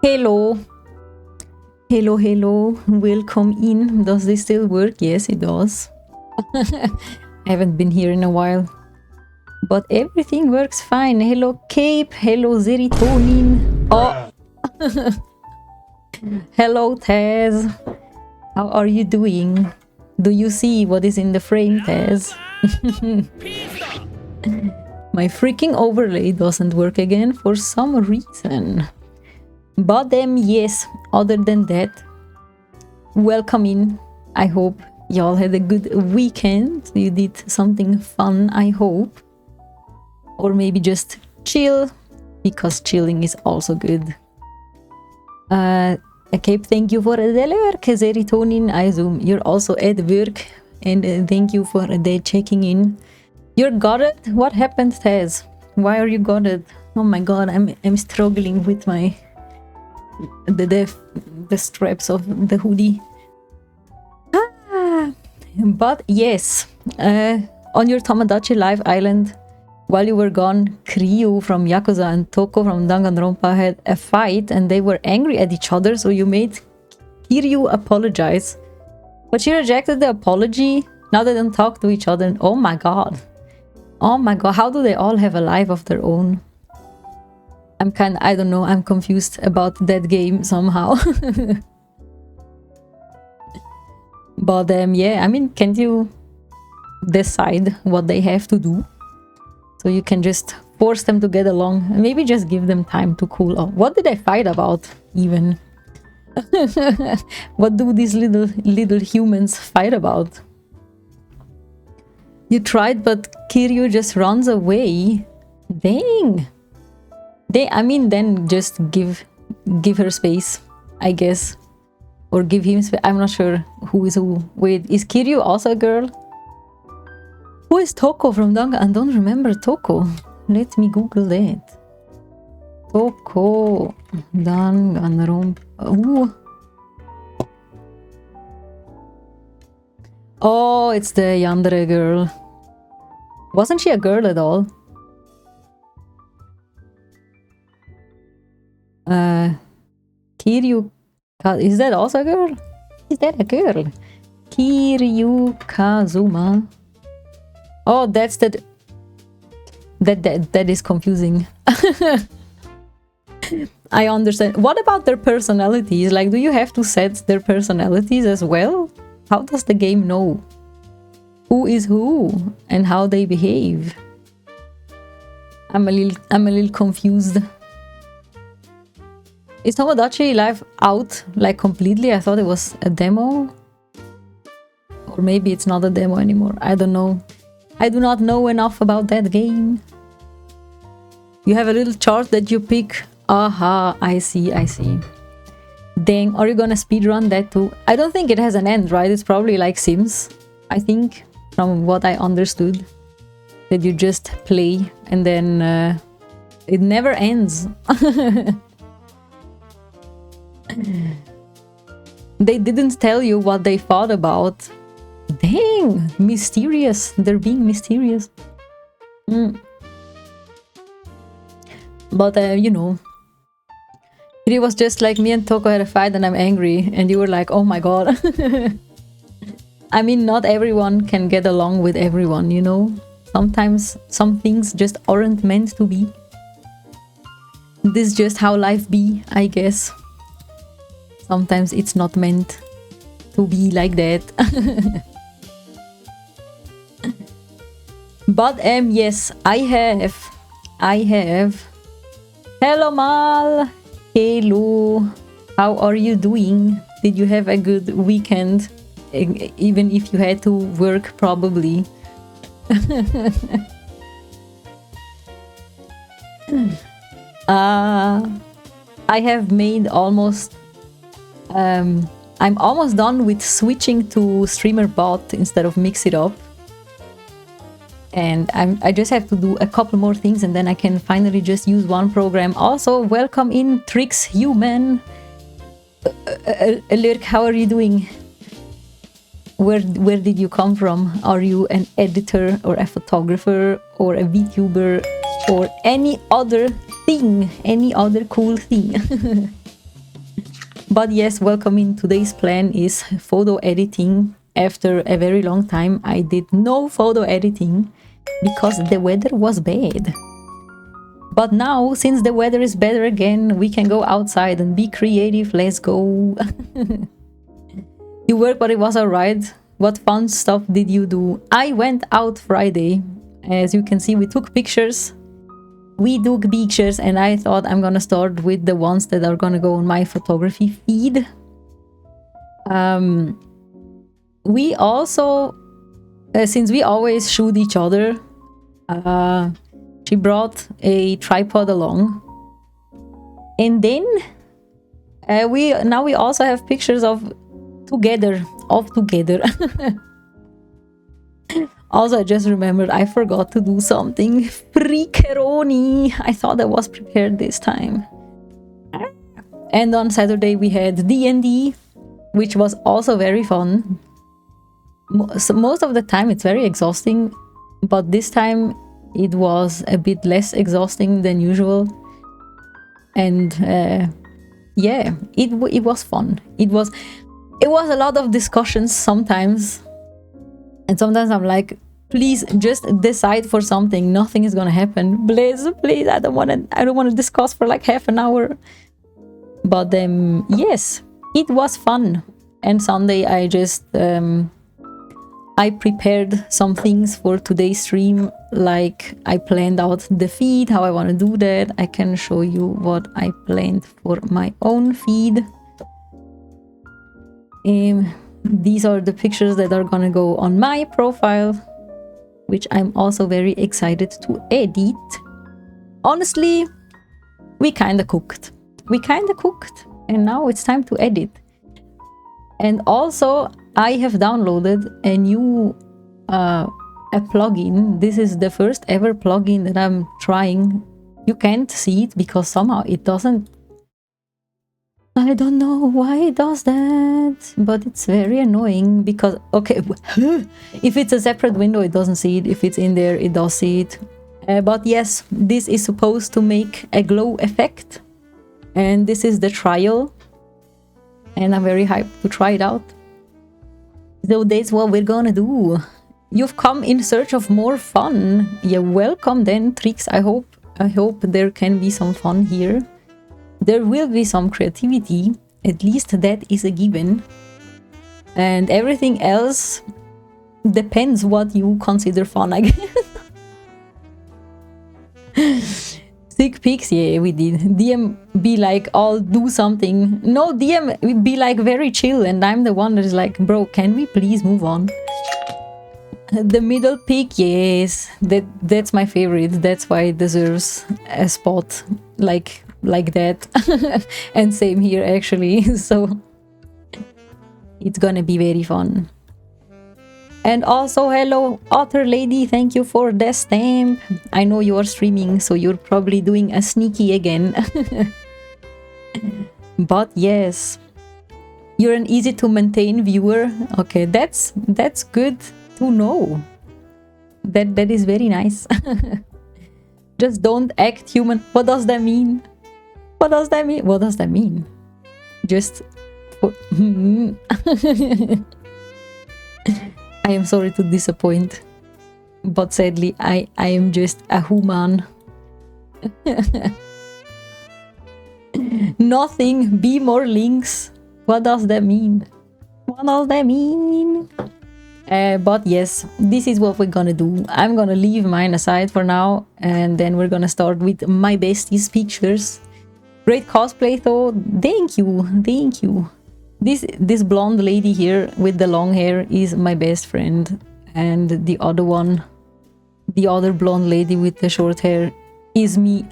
Hello. Hello, hello. Welcome in. Does this still work? Yes, it does. I haven't been here in a while. But everything works fine. Hello, Cape. Hello, Serotonin. Oh. Hello, Taz. How are you doing? Do you see what is in the frame, Taz? My freaking overlay doesn't work again for some reason. But yes, other than that, welcome in. I hope y'all had a good weekend. You did something fun, I hope. Or maybe just chill, because chilling is also good. Cape, thank you for the work. Serotonin, I assume you're also at work. And thank you for the checking in. You're got it? What happened, Taz? Why are you got it? Oh my god, I'm struggling with my the straps of the hoodie. But yes, on your Tomodachi Live Island, while you were gone, Kiryu from Yakuza and Toko from Danganronpa had a fight and they were angry at each other, so you made Kiryu apologize. But she rejected the apology. Now they don't talk to each other. Oh my god. Oh my god, how do they all have a life of their own? I don't know, I'm confused about that game somehow. But yeah, I mean, can't you decide what they have to do? So you can just force them to get along and maybe just give them time to cool off. What did they fight about, even? What do these little humans fight about? You tried, but Kiryu just runs away. Dang. I mean, then just give her space, I guess. Or give him space. I'm not sure who is who. Wait, is Kiryu also a girl? Who is Toko from Dangan? I don't remember Toko. Let me Google that. Toko Danganronpa. Ooh. Oh, it's the yandere girl. Wasn't she a girl at all? Kiryu... Is that also a girl? Is that a girl? Kiryu Kazuma. Oh, that's that is confusing. I understand. What about their personalities? Like, do you have to set their personalities as well? How does the game know who is who and how they behave? I'm a little confused. Is Tomodachi Live out, like, completely? I thought it was a demo. Or maybe it's not a demo anymore. I don't know. I do not know enough about that game. You have a little chart that you pick. Aha, I see. Dang, are you gonna speedrun that too? I don't think it has an end, right? It's probably like Sims, I think, from what I understood. That you just play and then it never ends. They didn't tell you what they thought about. Dang, mysterious. They're being mysterious. But, you know, it was just like me and Toko had a fight and I'm angry. And you were like, oh my god. I mean, not everyone can get along with everyone, you know? Sometimes some things just aren't meant to be. This is just how life be, I guess. Sometimes it's not meant to be like that. But yes, I have. Hello Mal. Hello. How are you doing? Did you have a good weekend? Even if you had to work, probably. I have made almost... I'm almost done with switching to Streamer Bot instead of Mix It Up. And I just have to do a couple more things and then I can finally just use one program. Also, welcome in Trix Human. Lurk, how are you doing? Where did you come from? Are you an editor or a photographer or a VTuber or any other thing? Any other cool thing? But yes, welcome in. Today's plan is photo editing. After a very long time, I did no photo editing because the weather was bad. But now, since the weather is better again, we can go outside and be creative. Let's go. You work, but it was alright. What fun stuff did you do? I went out Friday. As you can see, we took pictures. And I thought I'm gonna start with the ones that are gonna go on my photography feed. We also, since we always shoot each other, she brought a tripod along. And then we also have pictures of together. Also, I just remembered I forgot to do something. Freakeroni! I thought I was prepared this time. And on Saturday we had D&D, which was also very fun. So most of the time it's very exhausting, but this time it was a bit less exhausting than usual. And yeah, it was fun. It was a lot of discussions sometimes. And sometimes I'm like, please just decide for something. Nothing is gonna happen. Please, I don't wanna discuss for like half an hour. But yes, it was fun. And Sunday I just I prepared some things for today's stream. Like I planned out the feed, how I want to do that. I can show you what I planned for my own feed. These are the pictures that are gonna go on my profile, which I'm also very excited to edit. Honestly, we kinda cooked. And now it's time to edit. And also, I have downloaded a new a plugin. This is the first ever plugin that I'm trying. You can't see it because somehow it doesn't. I don't know why it does that, but it's very annoying because, okay, if it's a separate window, it doesn't see it. If it's in there, it does see it. But yes, this is supposed to make a glow effect. And this is the trial. And I'm very hyped to try it out. So that's what we're gonna do. You've come in search of more fun. Yeah, welcome then, Trix. I hope there can be some fun here. There will be some creativity, at least that is a given. And everything else depends what you consider fun, I guess. Sick pics, yeah, we did. DM be like, I'll do something. No, DM be like very chill, and I'm the one that is like, bro, can we please move on? The middle pic, yes, that's my favorite. That's why it deserves a spot like that. And same here actually. So it's gonna be very fun. And also, hello Otter Lady, thank you for the stamp. I know you are streaming, so you're probably doing a sneaky again. But yes, you're an easy to maintain viewer. Okay, that's good to know. That is very nice. Just don't act human. What does that mean? What does that mean? What does that mean? Just... I am sorry to disappoint. But sadly, I am just a human. Nothing. Be more links. What does that mean? What does that mean? But yes, this is what we're gonna do. I'm gonna leave mine aside for now, and then we're gonna start with my bestie's pictures. Great cosplay though. Thank you. This blonde lady here with the long hair is my best friend, and the other one, the other blonde lady with the short hair, is me.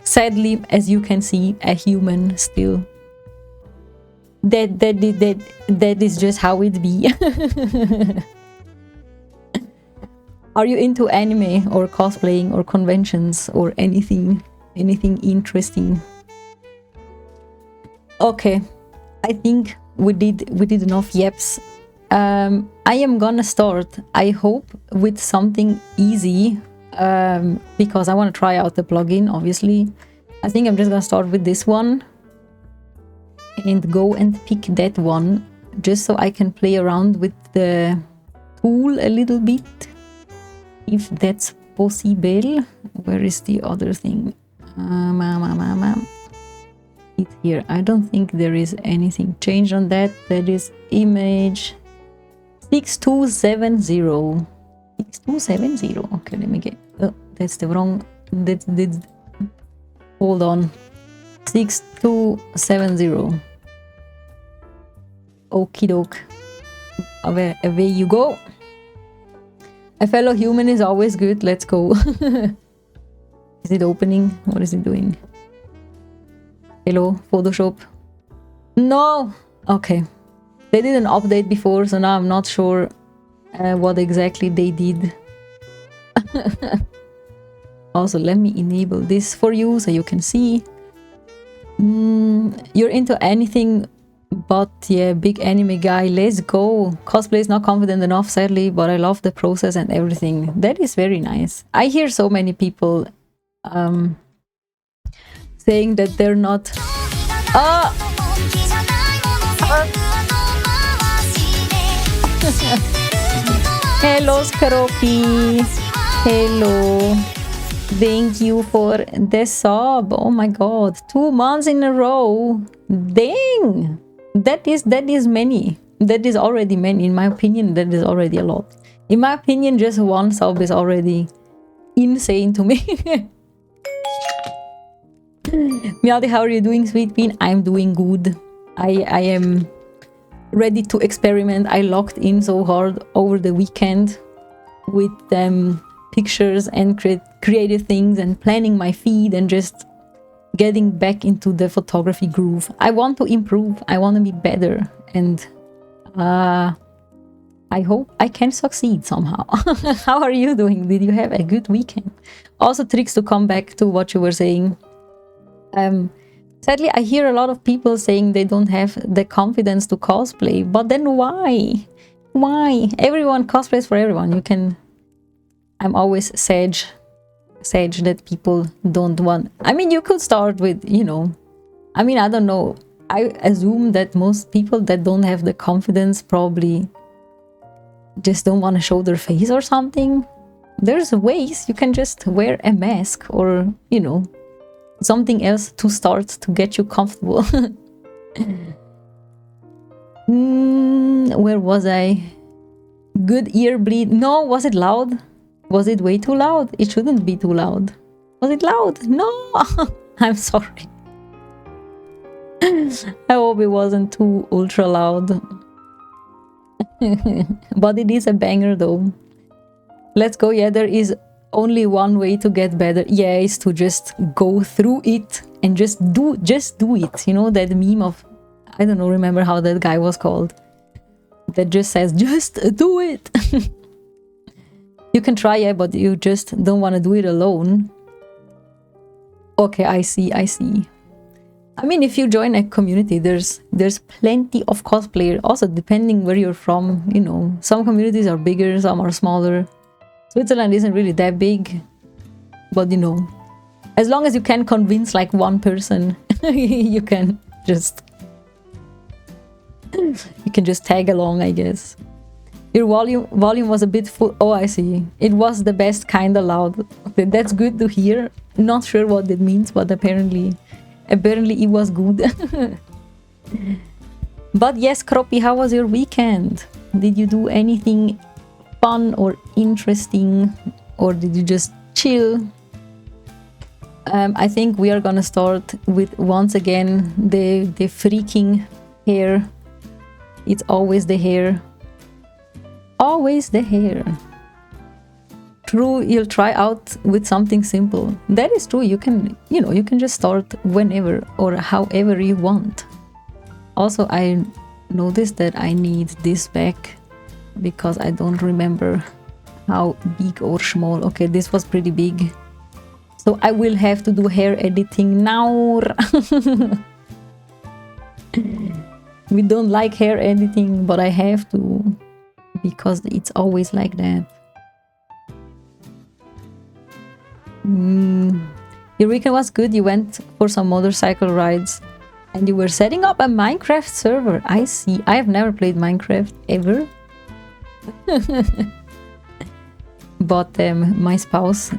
Sadly, as you can see, a human still. That is just how it be. Are you into anime or cosplaying or conventions or anything interesting? Okay, I think we did enough yaps. I am gonna start, I hope, with something easy, because I want to try out the plugin, obviously. I think I'm just gonna start with this one and go and pick that one just so I can play around with the tool a little bit, if that's possible. Where is the other thing? It's here. I don't think there is anything changed on that. That is image 6270. 6270. Okay, let me get. Oh, that's the wrong. That's hold on. 6270. Okie doke. Away you go. A fellow human is always good. Let's go. Is it opening? What is it doing? Hello, Photoshop. No! Okay. They did an update before, so now I'm not sure what exactly they did. Also, let me enable this for you so you can see. You're into anything but, yeah, big anime guy. Let's go. Cosplay is not confident enough, sadly, but I love the process and everything. That is very nice. I hear so many people saying that they're not... Hello, Scroppy. Hello. Thank you for the sub. Oh my god, 2 months in a row. Dang, that is many. That is already many. In my opinion, that is already a lot. In my opinion, just 1 sub is already insane to me. Miadi, how are you doing, Sweet Bean? I'm doing good. I am ready to experiment. I locked in so hard over the weekend with pictures and creative things and planning my feed and just getting back into the photography groove. I want to improve. I want to be better, and I hope I can succeed somehow. How are you doing? Did you have a good weekend? Also, tricks to come back to what you were saying. Sadly, I hear a lot of people saying they don't have the confidence to cosplay, but then why? Why? Everyone cosplays for everyone. You can... I'm always sage that people don't want... I mean, you could start with, you know... I mean, I don't know. I assume that most people that don't have the confidence probably just don't want to show their face or something. There's ways. You can just wear a mask or, you know, something else to start to get you comfortable. Where was I? Good ear bleed. No, was it loud? Was it way too loud? It shouldn't be too loud. Was it loud? No! I'm sorry. I hope it wasn't too ultra loud. But it is a banger though. Let's go. Yeah, there is only one way to get better. Yeah, is to just go through it and just do it. You know that meme of, I don't know, remember how that guy was called, that just says just do it. You can try, yeah, but you just don't want to do it alone. Okay, I see. I mean, if you join a community, there's plenty of cosplayers. Also, depending where you're from, you know, some communities are bigger, some are smaller. Switzerland isn't really that big, but you know, as long as you can convince like one person, you can just tag along, I guess. Your volume was a bit full. Oh, I see. It was the best kind of loud. Okay, that's good to hear. Not sure what it means, but apparently it was good. But yes, Kroppy, how was your weekend? Did you do anything fun or interesting, or did you just chill? I think we are gonna start with, once again, the freaking hair. It's always the hair. Always the hair. True, you'll try out with something simple. That is true. You can, you know, you can just start whenever or however you want. Also, I noticed that I need this back because I don't remember how big or small. Okay, this was pretty big. So I will have to do hair editing now. We don't like hair editing, but I have to, because it's always like that. Your weekend was good. You went for some motorcycle rides. And you were setting up a Minecraft server. I see. I have never played Minecraft ever. But my spouse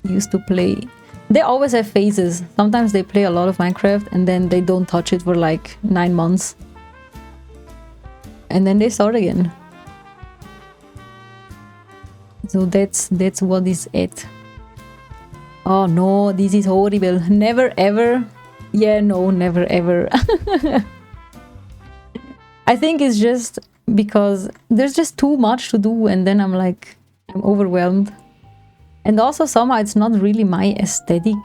used to play. They always have phases. Sometimes they play a lot of Minecraft and then they don't touch it for like 9 months. And then they start again. So that's what is it. Oh no, this is horrible. Never ever. Yeah, no, never ever. I think it's just because there's just too much to do and then I'm like, I'm overwhelmed. And also somehow it's not really my aesthetic.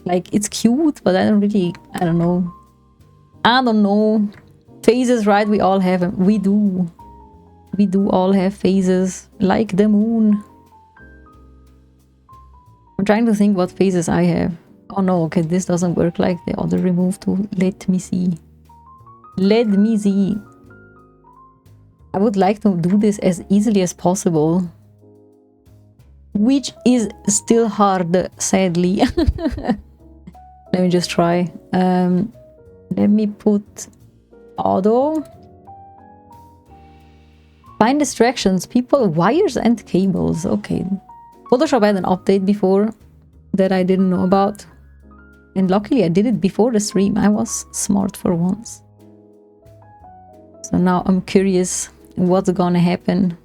Like, it's cute, but I don't know. I don't know. Phases, right? We all have them. We do. We do all have phases, like the moon. I'm trying to think what phases I have. Oh no, okay, this doesn't work like the other remove tool. Let me see. Let me see. I would like to do this as easily as possible. Which is still hard, sadly. Let me just try. Let me put auto. Find distractions, people, wires and cables. Okay. Photoshop had an update before that I didn't know about. And luckily I did it before the stream. I was smart for once. So now I'm curious what's gonna happen.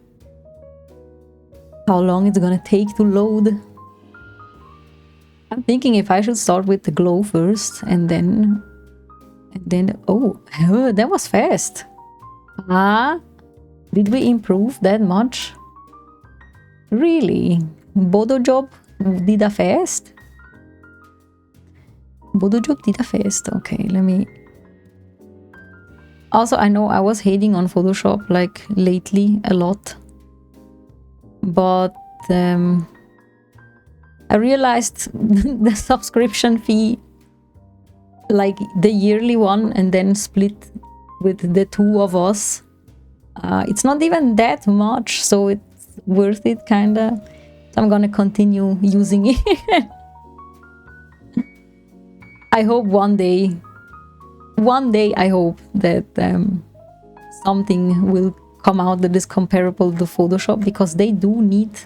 How long it's gonna take to load. I'm thinking if I should start with the glow first and then oh, that was fast. Did we improve that much? Really? Bodo job did a fast? Bodo job did a fast. Okay, let me... Also, I know I was hating on Photoshop like lately a lot. But I realized the subscription fee, like the yearly one and then split with the two of us, it's not even that much, so it's worth it kinda. So I'm gonna continue using it. I hope one day I hope that something will come out that is comparable to Photoshop, because they do need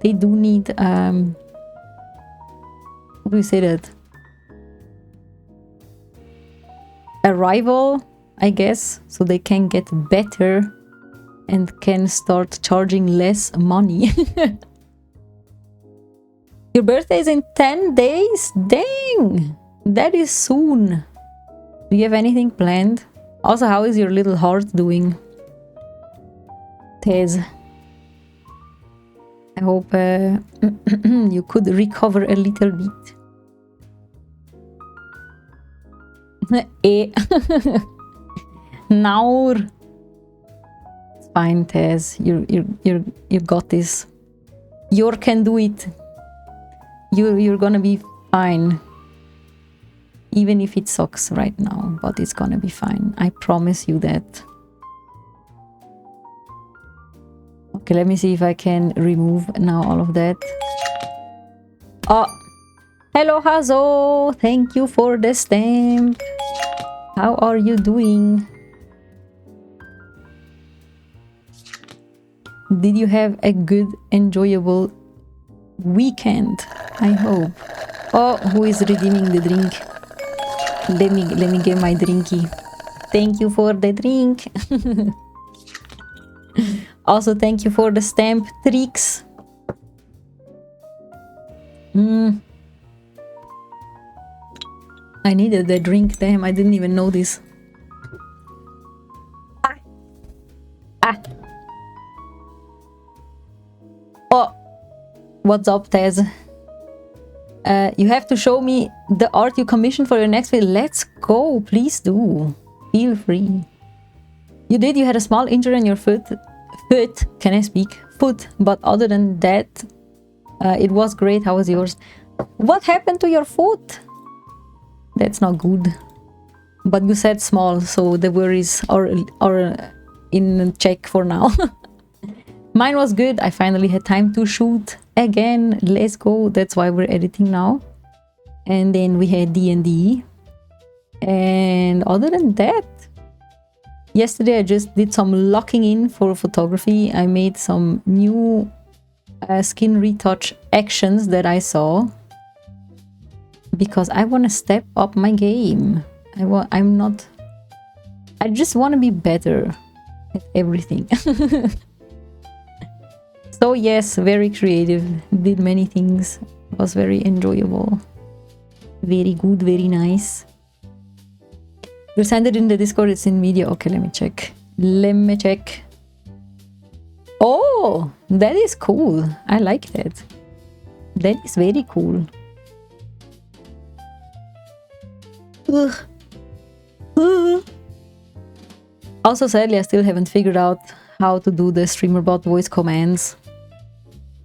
how do we say that, a rival, I guess, so they can get better and can start charging less money. Your birthday is in 10 days? Dang! That is soon. Do you have anything planned? Also, how is your little heart doing? Tez. I hope you could recover a little bit. Now. It's fine, Tez. You got this. You can do it. You're gonna be fine. Even if it sucks right now, but it's gonna be fine. I promise you that. Okay, let me see if I can remove now all of that. Oh, hello Hazo! Thank you for the stamp. How are you doing? Did you have a good, enjoyable weekend? I hope. Oh, who is redeeming the drink? Let me get my drinky. Thank you for the drink. Also, thank you for the stamp, Trix. I needed the drink. Damn, I didn't even know this. Oh, what's up, Tez? You have to show me the art you commissioned for your next video. Let's go, please do. Feel free. You did. You had a small injury on your foot. Can I speak? Foot. But other than that, it was great. How was yours? What happened to your foot? That's not good. But you said small, so the worries are in check for now. Mine was good. I finally had time to shoot again. Let's go. That's why we're editing now. And then we had D&D. And other than that, yesterday I just did some locking in for photography. I made some new skin retouch actions that I saw. Because I want to step up my game. I just want to be better at everything. So yes, very creative, did many things, was very enjoyable, very good, very nice. You send it in the Discord, it's in media. Okay, let me check. Oh, that is cool. I like that. That is very cool. Also, sadly, I still haven't figured out how to do the streamerbot voice commands.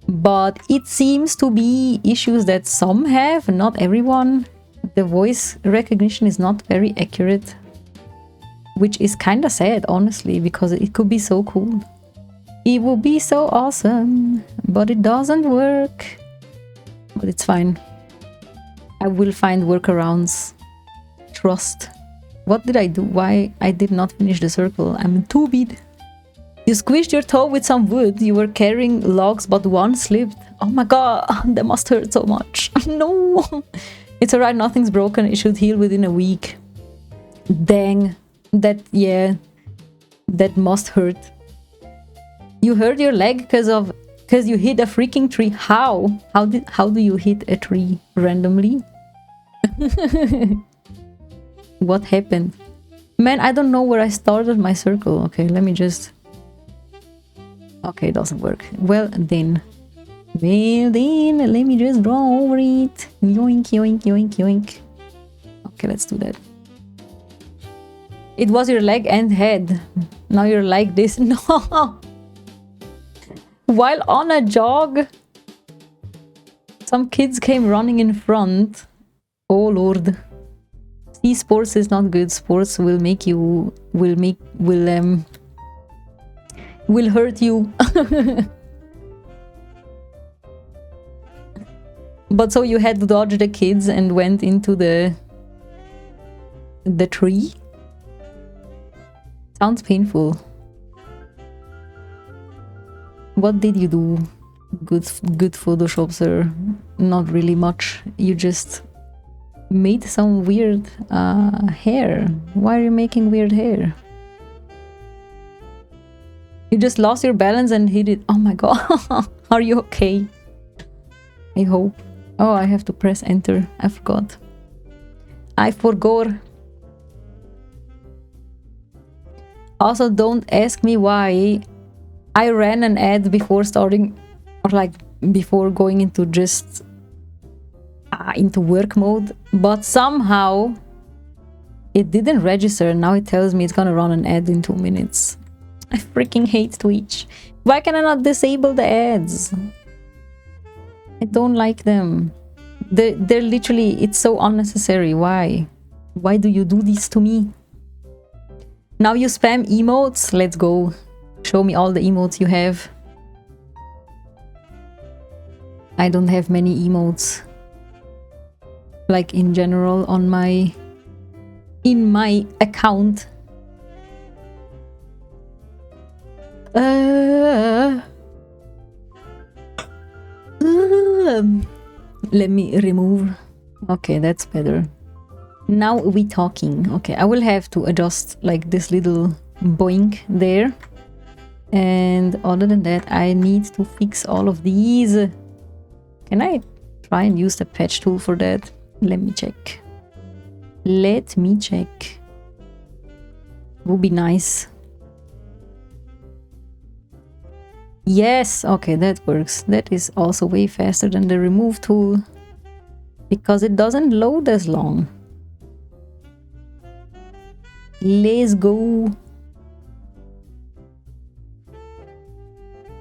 But it seems to be issues that some have, not everyone. The voice recognition is not very accurate. Which is kinda sad, honestly, because it could be so cool. It would be so awesome, but it doesn't work. But it's fine. I will find workarounds. Trust. What did I do? Why I did not finish the circle? I'm too big. You squished your toe with some wood. You were carrying logs, but one slipped. Oh my god, that must hurt so much. No! It's alright, nothing's broken. It should heal within a week. Dang. That must hurt. You hurt your leg because you hit a freaking tree. How? How do you hit a tree randomly? What happened? Man, I don't know where I started my circle. Okay, let me just... Okay, it doesn't work. Well then, let me just draw over it. Yoink, yoink, yoink, yoink. Okay, let's do that. It was your leg and head. Now you're like this. No! While on a jog, some kids came running in front. Oh lord. See, sports is not good. Sports will make you... will hurt you. But so you had to dodge the kids and went into the tree? Sounds painful. What did you do? Good Photoshop, sir. Not really much. You just made some weird hair. Why are you making weird hair? You just lost your balance and hit it. Oh my god. Are you okay? I hope. Oh, I have to press enter. I forgot. I forgot. Also, don't ask me why I ran an ad before starting, or like before going into just into work mode, but somehow it didn't register. Now it tells me it's gonna run an ad in 2 minutes. I freaking hate Twitch. Why can I not disable the ads? I don't like them. They're literally, it's so unnecessary. Why? Why do you do this to me? Now you spam emotes? Let's go. Show me all the emotes you have. I don't have many emotes. Like in general on my... in my account. Let me remove. Okay, that's better. Now we talking. Okay, I will have to adjust like this little boink there. And other than that, I need to fix all of these. Can I try and use the patch tool for that? Let me check. Let me check. Would be nice. Yes, okay, that works. That is also way faster than the remove tool because it doesn't load as long. Let's go.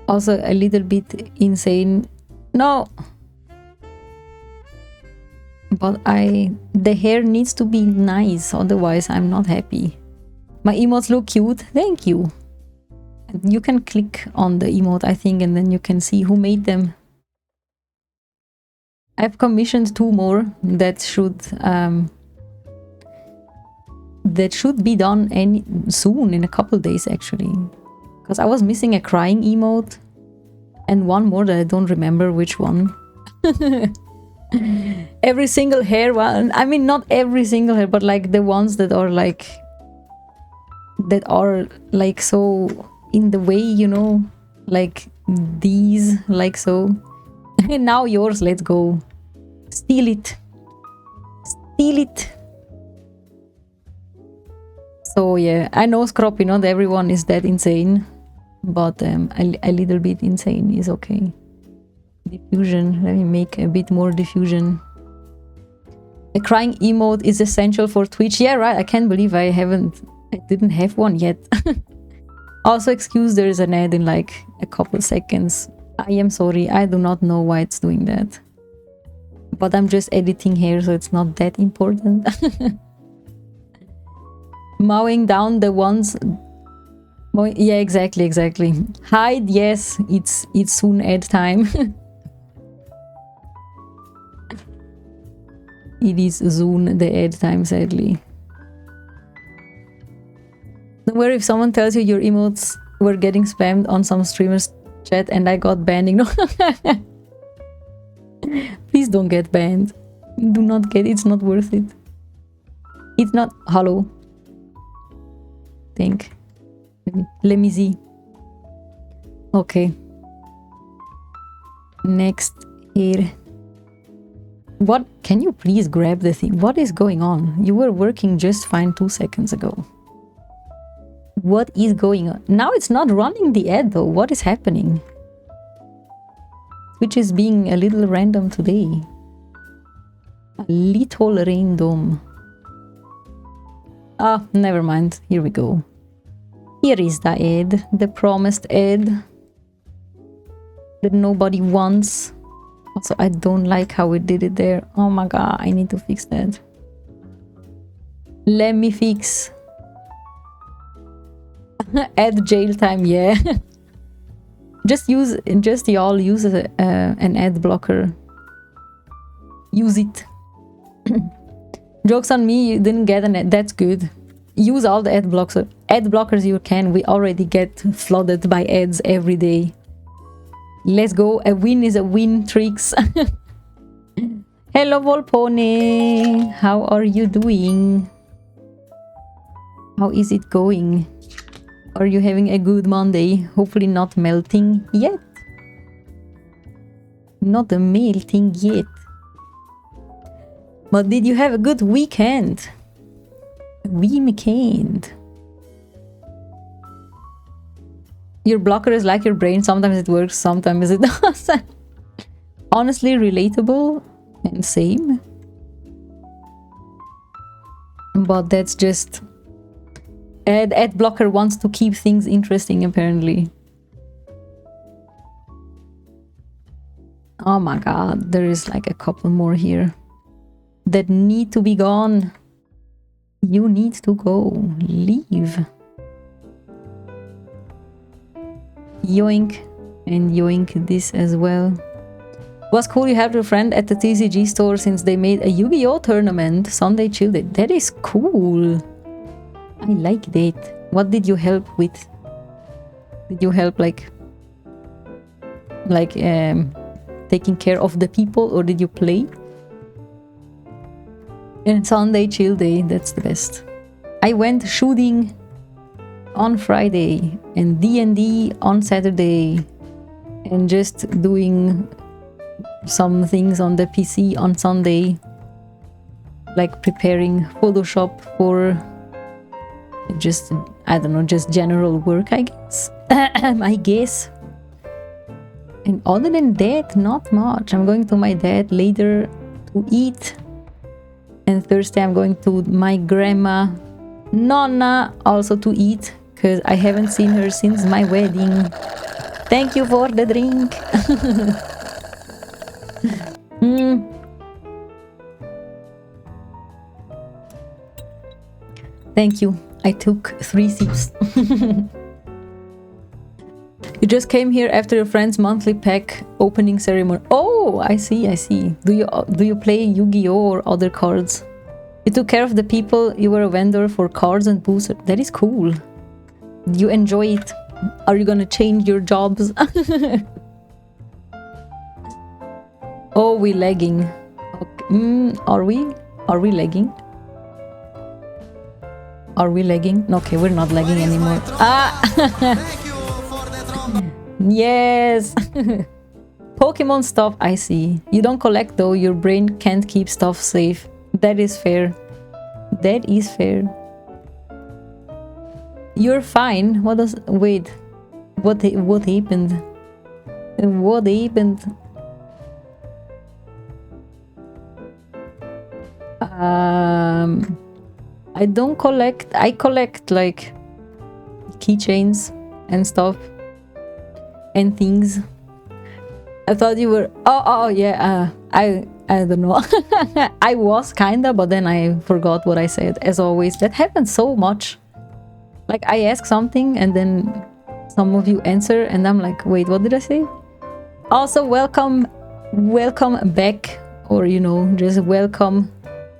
Also a little bit insane. No. But the hair needs to be nice, otherwise I'm not happy. My emotes look cute. Thank you. You can click on the emote, I think, and then you can see who made them. I've commissioned 2 more that should be done soon, in a couple days actually. Because I was missing a crying emote and one more that I don't remember which one. Every single hair one, I mean not every single hair, but like the ones that are like so in the way, you know, like these, like so. And now yours, let's go. Steal it. Steal it. So yeah, I know Scroppy, not everyone is that insane, but a little bit insane is okay. Diffusion, let me make a bit more diffusion. A crying emote is essential for Twitch. Yeah, right, I can't believe I didn't have one yet. Also, excuse, there is an ad in like a couple seconds. I am sorry, I do not know why it's doing that. But I'm just editing here, so it's not that important. Mowing down the ones... Yeah, exactly. Hide, yes, it's soon ad time. It is soon the ad time, sadly. Don't worry if someone tells you your emotes were getting spammed on some streamer's chat and I got banned. No. Please don't get banned. Do not get it. It's not worth it. It's not... Hello. Think. Let me see. Okay. Next here. What? Can you please grab the thing? What is going on? You were working just fine 2 seconds ago. What is going on? Now it's not running the ad though. What is happening? Which is being a little random today. A little random. Ah, never mind. Here we go. Here is the ad. The promised ad. That nobody wants. Also, I don't like how we did it there. Oh my god, I need to fix that. Let me fix. Ad jail time, yeah. Just y'all use an ad blocker. Use it. Jokes on me, you didn't get an ad. That's good. Use all the ad blockers you can. We already get flooded by ads every day. Let's go. A win is a win, Tricks. Hello, Volpone. How are you doing? How is it going? Are you having a good Monday? Hopefully not melting yet. Not melting yet. But did you have a good weekend? Weekend. Your blocker is like your brain. Sometimes it works, sometimes it doesn't. Honestly, relatable and same. But that's just... Ad blocker wants to keep things interesting, apparently. Oh my god, there is like a couple more here that need to be gone. You need to go. Leave. Yoink. And yoink this as well. Was cool you have your friend at the TCG store since they made a Yu-Gi-Oh tournament. Sunday chill day. That is cool. I like that. What did you help with? Did you help like taking care of the people, or did you play? And Sunday chill day, that's the best. I went shooting on Friday and D&D on Saturday and just doing some things on the PC on Sunday, like preparing Photoshop for just, I don't know, just general work, I guess. I guess. And other than that, not much. I'm going to my dad later to eat. And Thursday I'm going to my grandma, Nonna, also to eat. Because I haven't seen her since my wedding. Thank you for the drink. Thank you. I took 3 sips. You just came here after your friend's monthly pack opening ceremony. Oh, I see, I see. Do you play Yu-Gi-Oh or other cards? You took care of the people. You were a vendor for cards and boosters. That is cool. You enjoy it. Are you gonna change your jobs? Oh, we lagging. Okay. Are we? Are we lagging? Are we lagging? Okay, we're not lagging anymore. Ah! Yes! Pokemon stuff, I see. You don't collect though, your brain can't keep stuff safe. That is fair. That is fair. You're fine. What does... Wait. What happened? What happened? I don't collect... I collect like keychains and stuff and things. I thought you were... Oh yeah, I don't know. I was kinda, but then I forgot what I said. As always, that happens so much. Like, I ask something and then some of you answer and I'm like, wait, what did I say? Also, welcome back, or you know, just welcome.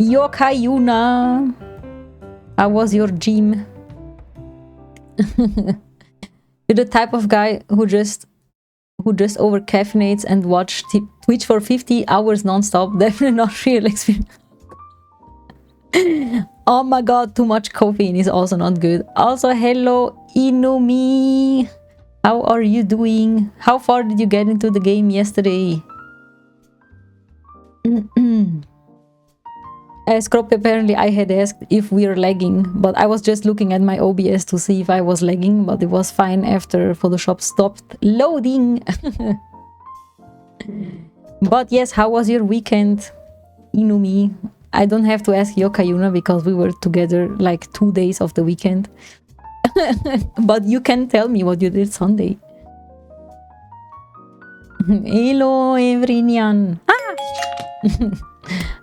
Yokai Yuna! How was your gym? You're the type of guy who just over caffeinates and watch Twitch for 50 hours non-stop. Definitely not real experience. Oh my god, too much caffeine is also not good. Also, hello Inumi. How are you doing? How far did you get into the game yesterday? Scrop, apparently I had asked if we are lagging, but I was just looking at my OBS to see if I was lagging, but it was fine after Photoshop stopped loading. But yes, how was your weekend, Inumi? I don't have to ask Yokayuna because we were together like 2 days of the weekend. But you can tell me what you did Sunday. Hello, everyone.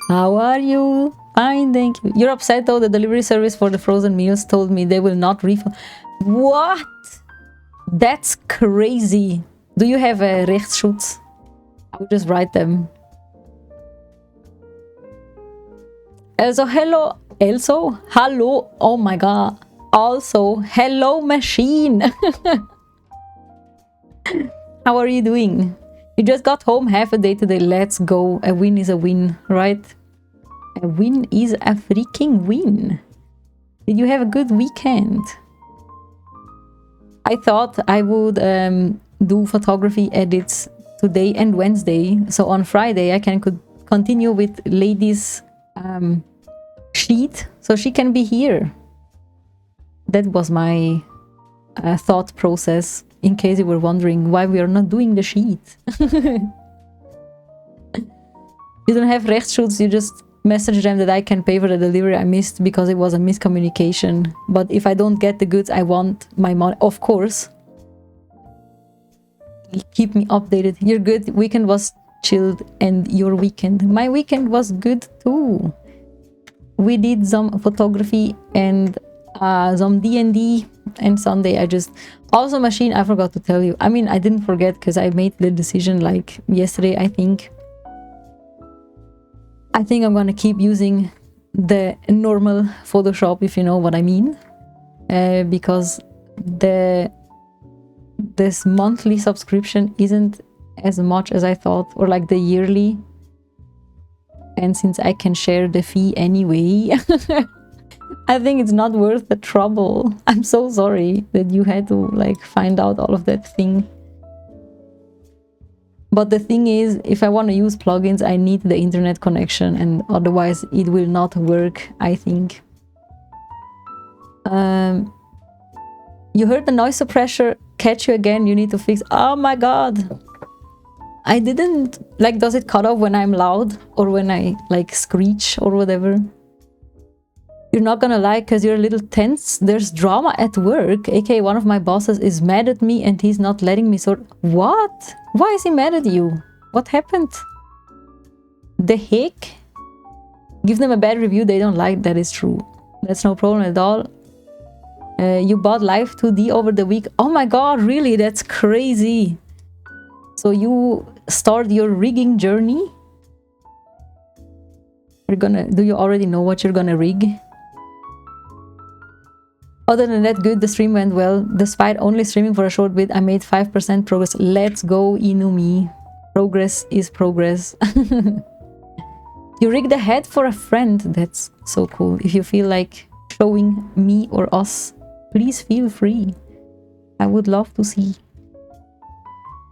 How are you? Fine, thank you. You're upset though. The delivery service for the frozen meals told me they will not refund. What? That's crazy. Do you have a Rechtsschutz? I will just write them. Also, hello. Also, hello. Oh my god. Also, hello, machine. How are you doing? You just got home half a day today. Let's go. A win is a win, right? A win is a freaking win. Did you have a good weekend? I thought I would do photography edits today and Wednesday. So on Friday I can continue with Lady's sheet. So she can be here. That was my thought process. In case you were wondering why we are not doing the sheet. You don't have Rechtsschutz, you just message them that I can pay for the delivery I missed because it was a miscommunication. But if I don't get the goods, I want my money. Of course. Keep me updated. Your good weekend was chilled and your weekend. My weekend was good too. We did some photography and some D&D, and Sunday I just... Also, machine, I forgot to tell you. I mean, I didn't forget because I made the decision like yesterday, I think. I think I'm gonna keep using the normal Photoshop, if you know what I mean. Because this monthly subscription isn't as much as I thought, or like the yearly. And since I can share the fee anyway... I think it's not worth the trouble. I'm so sorry that you had to like find out all of that thing. But the thing is, if I want to use plugins, I need the internet connection, and otherwise it will not work, I think. You heard the noise suppressor catch you again, you need to fix... Oh my god! I didn't... Like, does it cut off when I'm loud? Or when I like screech or whatever? You're not gonna lie, because you're a little tense. There's drama at work, aka one of my bosses is mad at me and he's not letting me sort... What? Why is he mad at you? What happened? The heck? Give them a bad review they don't like, that is true. That's no problem at all. You bought Life 2D over the week. Oh my god, really? That's crazy. So you start your rigging journey? Do you already know what you're gonna rig? Other than that, good, the stream went well. Despite only streaming for a short bit, I made 5% progress. Let's go, Inumi. Progress is progress. You rigged a head for a friend. That's so cool. If you feel like showing me or us, please feel free. I would love to see.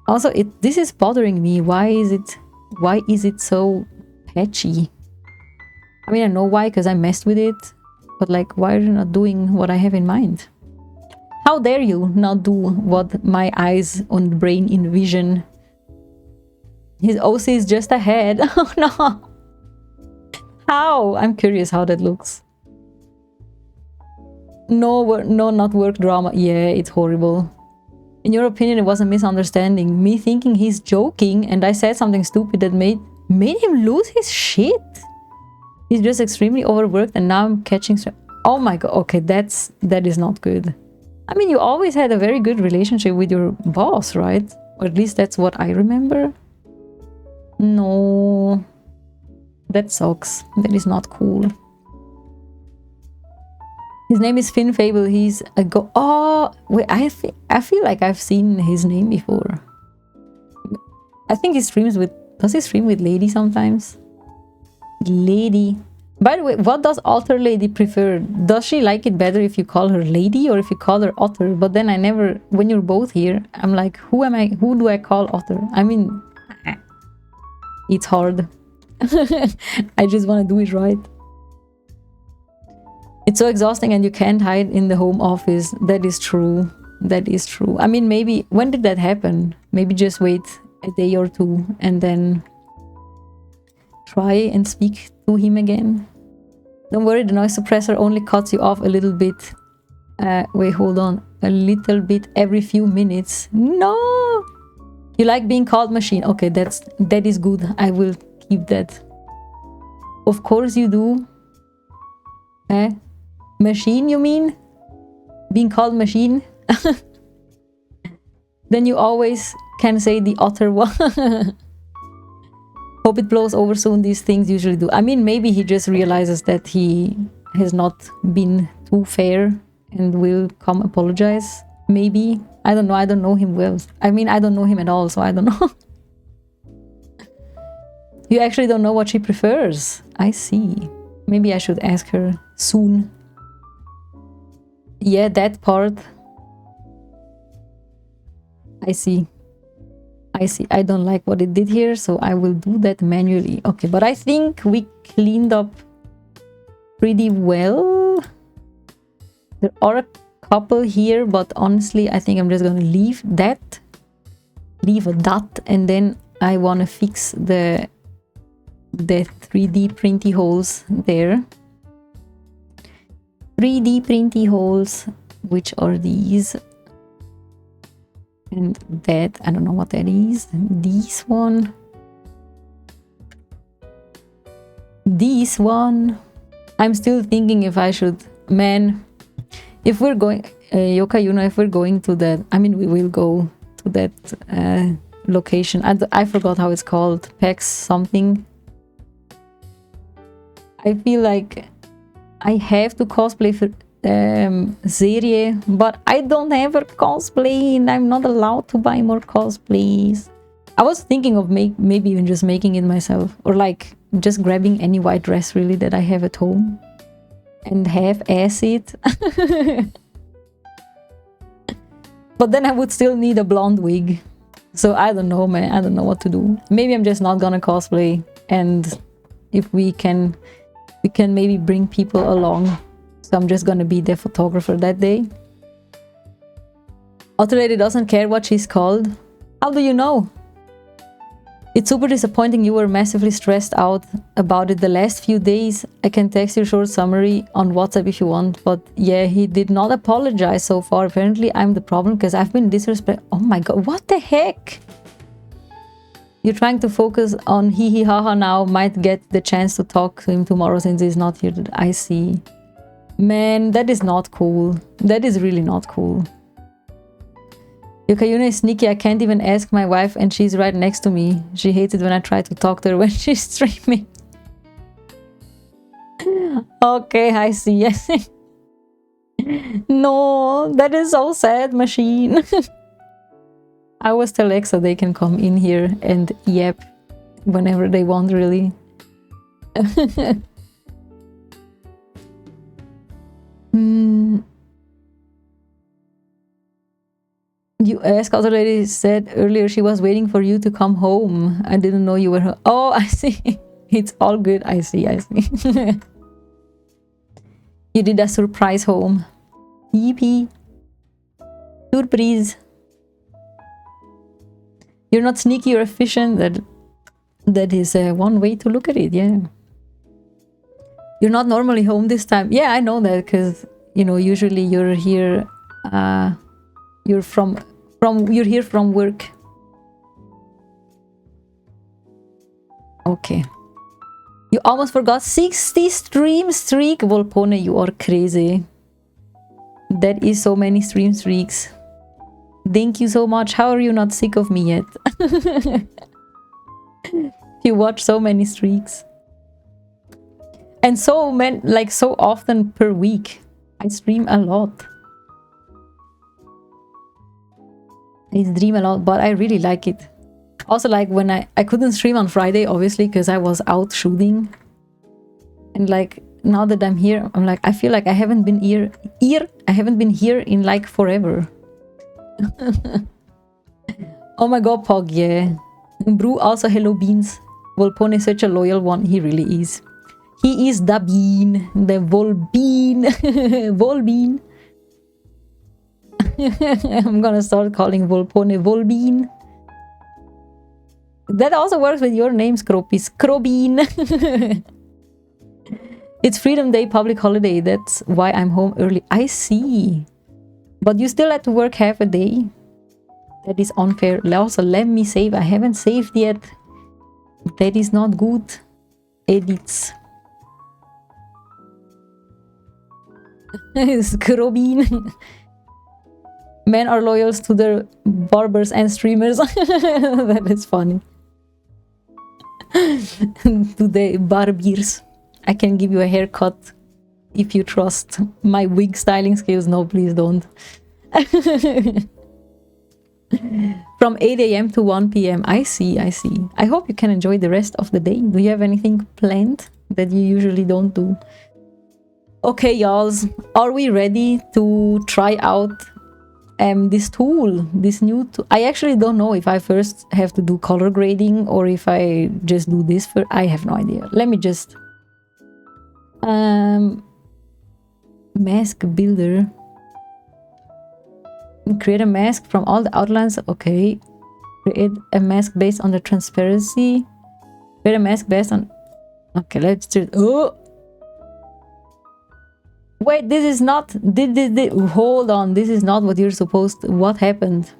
Also, this is bothering me. Why is it so patchy? I mean, I know why, because I messed with it. But like, why are you not doing what I have in mind? How dare you not do what my eyes and brain envision? His OC is just a head. Oh no! How? I'm curious how that looks. No, not work drama. Yeah, it's horrible. In your opinion, it was a misunderstanding. Me thinking he's joking and I said something stupid that made him lose his shit. He's just extremely overworked and now I'm catching... Oh my god, okay, that is not good. I mean, you always had a very good relationship with your boss, right? Or at least that's what I remember. No... That sucks. That is not cool. His name is Finn Fable. He's a Oh, wait, I feel like I've seen his name before. I think he streams with... Does he stream with Lady sometimes? Lady. By the way, what does Otter Lady prefer? Does she like it better if you call her Lady or if you call her Otter? But then I never... When you're both here, I'm like, who am I? Who do I call Otter? I mean... It's hard. I just want to do it right. It's so exhausting and you can't hide in the home office. That is true. That is true. I mean, maybe... When did that happen? Maybe just wait a day or two and then try and speak to him again. Don't worry, the noise suppressor only cuts you off a little bit. Wait, hold on. A little bit every few minutes. No! You like being called machine. Okay, that is good. I will keep that. Of course you do. Machine, you mean? Being called machine? Then you always can say the Otter one. Hope it blows over soon. These things usually do. I mean, maybe he just realizes that he has not been too fair and will come apologize. Maybe. I don't know. I don't know him well. I mean, I don't know him at all, so I don't know. You actually don't know what she prefers. I see. Maybe I should ask her soon. Yeah, that part. I see. I see. I don't like what it did here, so I will do that manually. Okay, but I think we cleaned up pretty well. There are a couple here, but honestly, I think I'm just gonna leave that. Leave a dot, and then I want to fix the 3D printy holes there. 3D printy holes, which are these. And that, I don't know what that is. This one. This one. I'm still thinking if I should... Man, if we're going... Yoka, you know, if we're going to that... I mean, we will go to that location. I forgot how it's called. PAX something. I feel like I have to cosplay for... serie, but I don't have a cosplay and I'm not allowed to buy more cosplays. I was thinking of maybe even just making it myself, or like just grabbing any white dress really that I have at home and half-ass it. But then I would still need a blonde wig, so I don't know, man. I don't know what to do. Maybe I'm just not gonna cosplay, and if we can maybe bring people along. So I'm just gonna be the photographer that day. Otter Lady doesn't care what she's called. How do you know? It's super disappointing. You were massively stressed out about it the last few days. I can text you a short summary on WhatsApp if you want. But yeah, he did not apologize so far. Apparently I'm the problem because I've been disrespectful. Oh my god, what the heck? You're trying to focus on hee hee haha now. Might get the chance to talk to him tomorrow since he's not here. I see. Man, that is not cool. That is really not cool. Yukayuna is sneaky. I can't even ask my wife and she's right next to me. She hates it when I try to talk to her when she's streaming. Okay, I see. I see. No, that is so sad, machine. I always tell Alexa they can come in here and yap whenever they want, really. You asked, other lady said earlier she was waiting for you to come home. I didn't know you were home. Oh, I see. It's all good. I see, I see. You did a surprise home. Yippee. Surprise. You're not sneaky or efficient. That is one way to look at it, yeah. You're not normally home this time. Yeah, I know that because, you know, usually you're here, you're here from work. Okay. You almost forgot 60 stream streak. Volpone, you are crazy. That is so many stream streaks. Thank you so much. How are you not sick of me yet? You watch so many streaks. And so often per week. I stream a lot. I stream a lot, but I really like it. Also, like when I couldn't stream on Friday, obviously, because I was out shooting. And like now that I'm here, I'm like, I feel like I haven't been here in like forever. Oh my god, Pog, yeah. Brew also hello beans. Volpone is such a loyal one. He really is. He is the bean. The Volbean. Volbean. I'm gonna start calling Volpone Volbean. That also works with your name, Skropis. Krobin. It's Freedom Day, public holiday. That's why I'm home early. I see. But you still have to work half a day. That is unfair. Also, let me save. I haven't saved yet. That is not good. Edits. Skrobin. Men are loyal to their barbers and streamers. That is funny. To the barbiers. I can give you a haircut if you trust my wig styling skills. No, please don't. From 8 AM to 1 PM. I see, I see. I hope you can enjoy the rest of the day. Do you have anything planned that you usually don't do? Okay, y'all. Are we ready to try out this tool? This new tool? I actually don't know if I first have to do color grading or if I just do this for... I have no idea. Let me just... mask builder. Create a mask from all the outlines. Okay. Create a mask based on the transparency. Create a mask based on... Okay, let's do... Oh! Wait, this is not... Hold on, this is not what you're supposed to... What happened?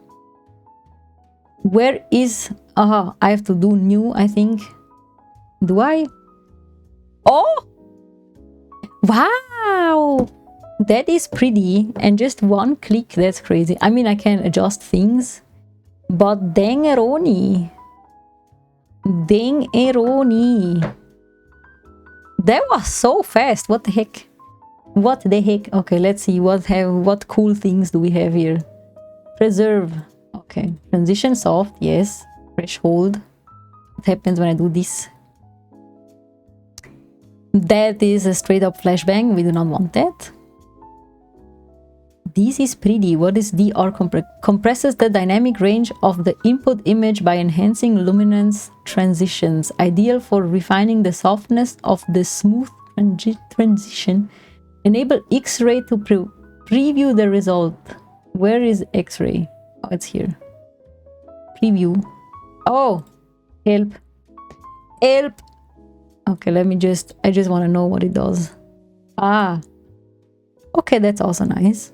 Where is... Aha, I have to do new, I think. Do I? Oh! Wow! That is pretty. And just one click, that's crazy. I mean, I can adjust things. But dang-eroni. Dang-eroni. That was so fast. What the heck? What the heck? Okay, let's see what cool things do we have here. Preserve. Okay. Transition soft, yes. Threshold. What happens when I do this? That is a straight up flashbang. We do not want that. This is pretty. What is DR? Compresses the dynamic range of the input image by enhancing luminance transitions. Ideal for refining the softness of the smooth transition. Enable X-ray to preview the result. Where is X-ray? Oh, it's here. Preview. Oh, help. Help. Okay, let me just... I just want to know what it does. Ah. Okay, that's also nice.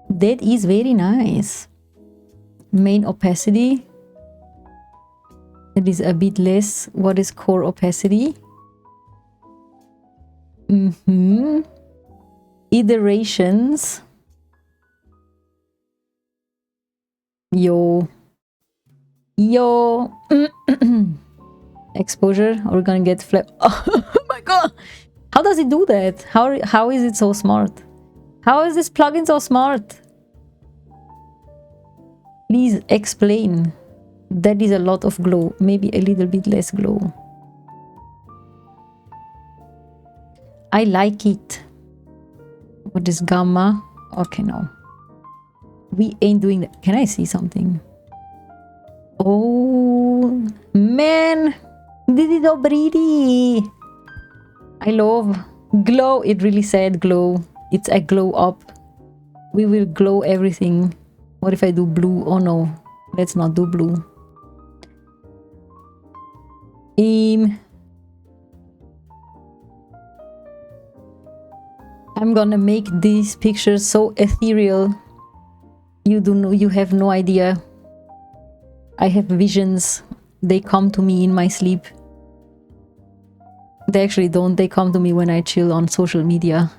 That is very nice. Main opacity. It is a bit less. What is core opacity? Iterations. Yo. Exposure. We're gonna get flip. Oh my god! How does it do that? How is it so smart? How is this plugin so smart? Please explain. That is a lot of glow. Maybe a little bit less glow. I like it. What is gamma? Okay, no. We ain't doing that. Can I see something? Oh, man. This is so pretty. I love glow. It really said glow. It's a glow up. We will glow everything. What if I do blue? Oh no. Let's not do blue. I'm gonna make these pictures so ethereal. You have no idea. I have visions. They come to me in my sleep. They actually don't. They come to me when I chill on social media.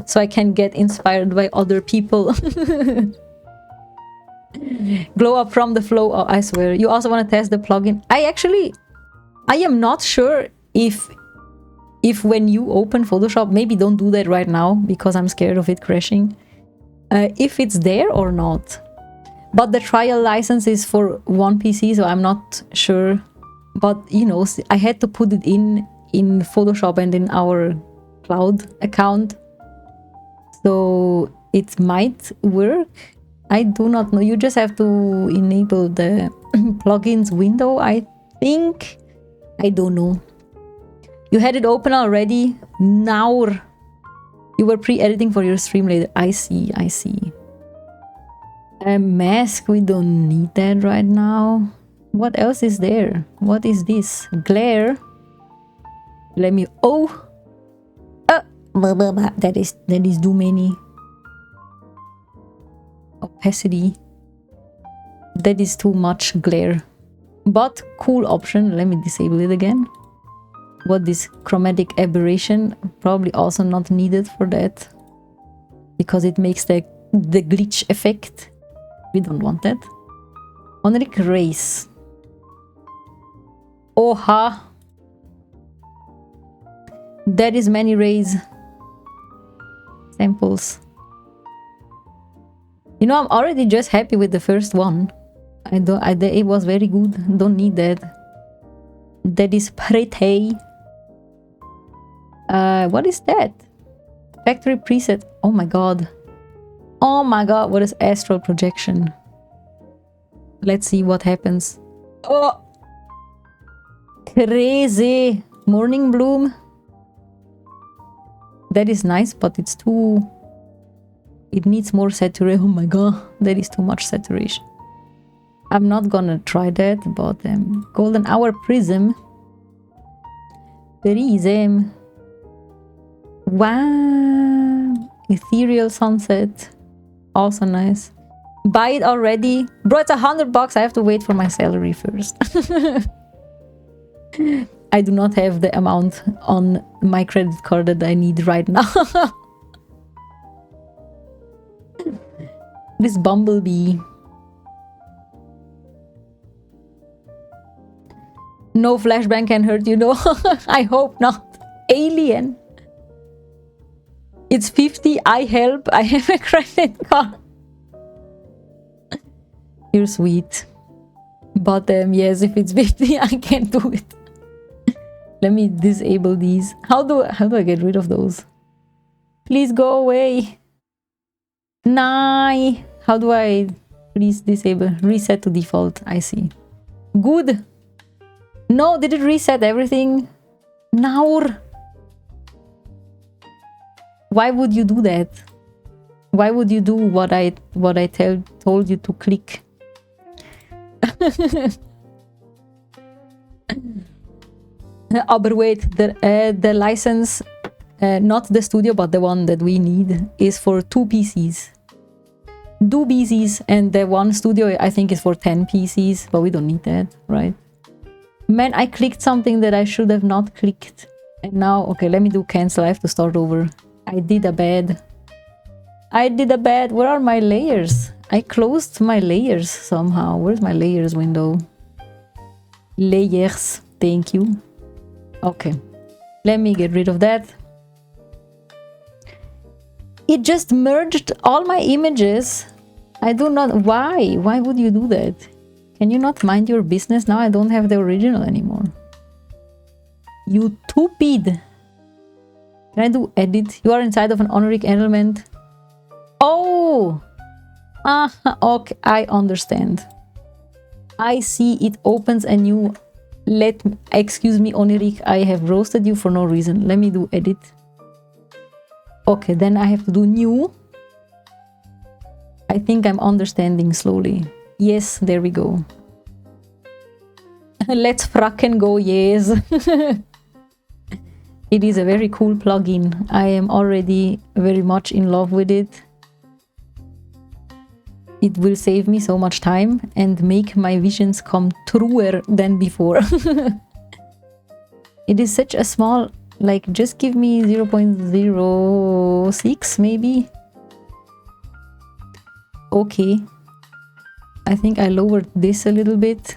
So I can get inspired by other people. Glow up from the flow. Oh, I swear. You also want to test the plugin? I am not sure if when you open Photoshop, maybe don't do that right now because I'm scared of it crashing. If it's there or not. But the trial license is for one PC, so I'm not sure. But you know, I had to put it in Photoshop and in our cloud account, so it might work. I do not know. You just have to enable the plugins window, I think. I don't know. You had it open already? Now you were pre-editing for your stream later. I see. A mask, we don't need that right now. What else is there? What is this? Glare. Let me... Oh! That is too many. Opacity. That is too much glare. But cool option. Let me disable it again. What is chromatic aberration? Probably also not needed for that. Because it makes the glitch effect. We don't want that. Onric race. Oha! That is many rays. Samples. You know, I'm already just happy with the first one. It was very good. Don't need that. That is pretty. What is that? Factory preset. Oh my god. Oh my god, what is astral projection? Let's see what happens. Oh! Crazy! Morning bloom. That is nice, but it's too... It needs more saturation. Oh my god, that is too much saturation. I'm not gonna try that, but golden hour prism. Prism. Wow! Ethereal sunset. Also nice. Buy it already. Bro, it's $100. I have to wait for my salary first. I do not have the amount on my credit card that I need right now. This bumblebee. No flashbang can hurt you, no. I hope not. Alien. It's 50. I help. I have a credit card. You're sweet. But yes, if it's 50, I can't do it. Let me disable these. How do I get rid of those? Please go away. Nah. How do I please disable? Reset to default. I see. Good. No, did it reset everything? Now. Why would you do that? Why would you do what I told you to click? But wait, the license, not the studio, but the one that we need, is for 2 PCs. 2 PCs, and the one studio I think is for 10 PCs, but we don't need that, right? Man, I clicked something that I should have not clicked. And now, okay, let me do cancel. I have to start over. I did a bad. Where are my layers? I closed my layers somehow. Where's my layers window? Layers. Thank you. Okay. Let me get rid of that. It just merged all my images. I do not... Why? Why would you do that? Can you not mind your business? Now I don't have the original anymore. You stupid. Can I do edit? You are inside of an honoric element. Oh! Okay, I understand. I see it opens a new... Excuse me, honoric, I have roasted you for no reason. Let me do edit. Okay, then I have to do new. I think I'm understanding slowly. Yes, there we go. Let's fracking go, yes. It is a very cool plugin. I am already very much in love with it. It will save me so much time and make my visions come truer than before. It is such a small, like, just give me 0.06 maybe. Okay. I think I lowered this a little bit.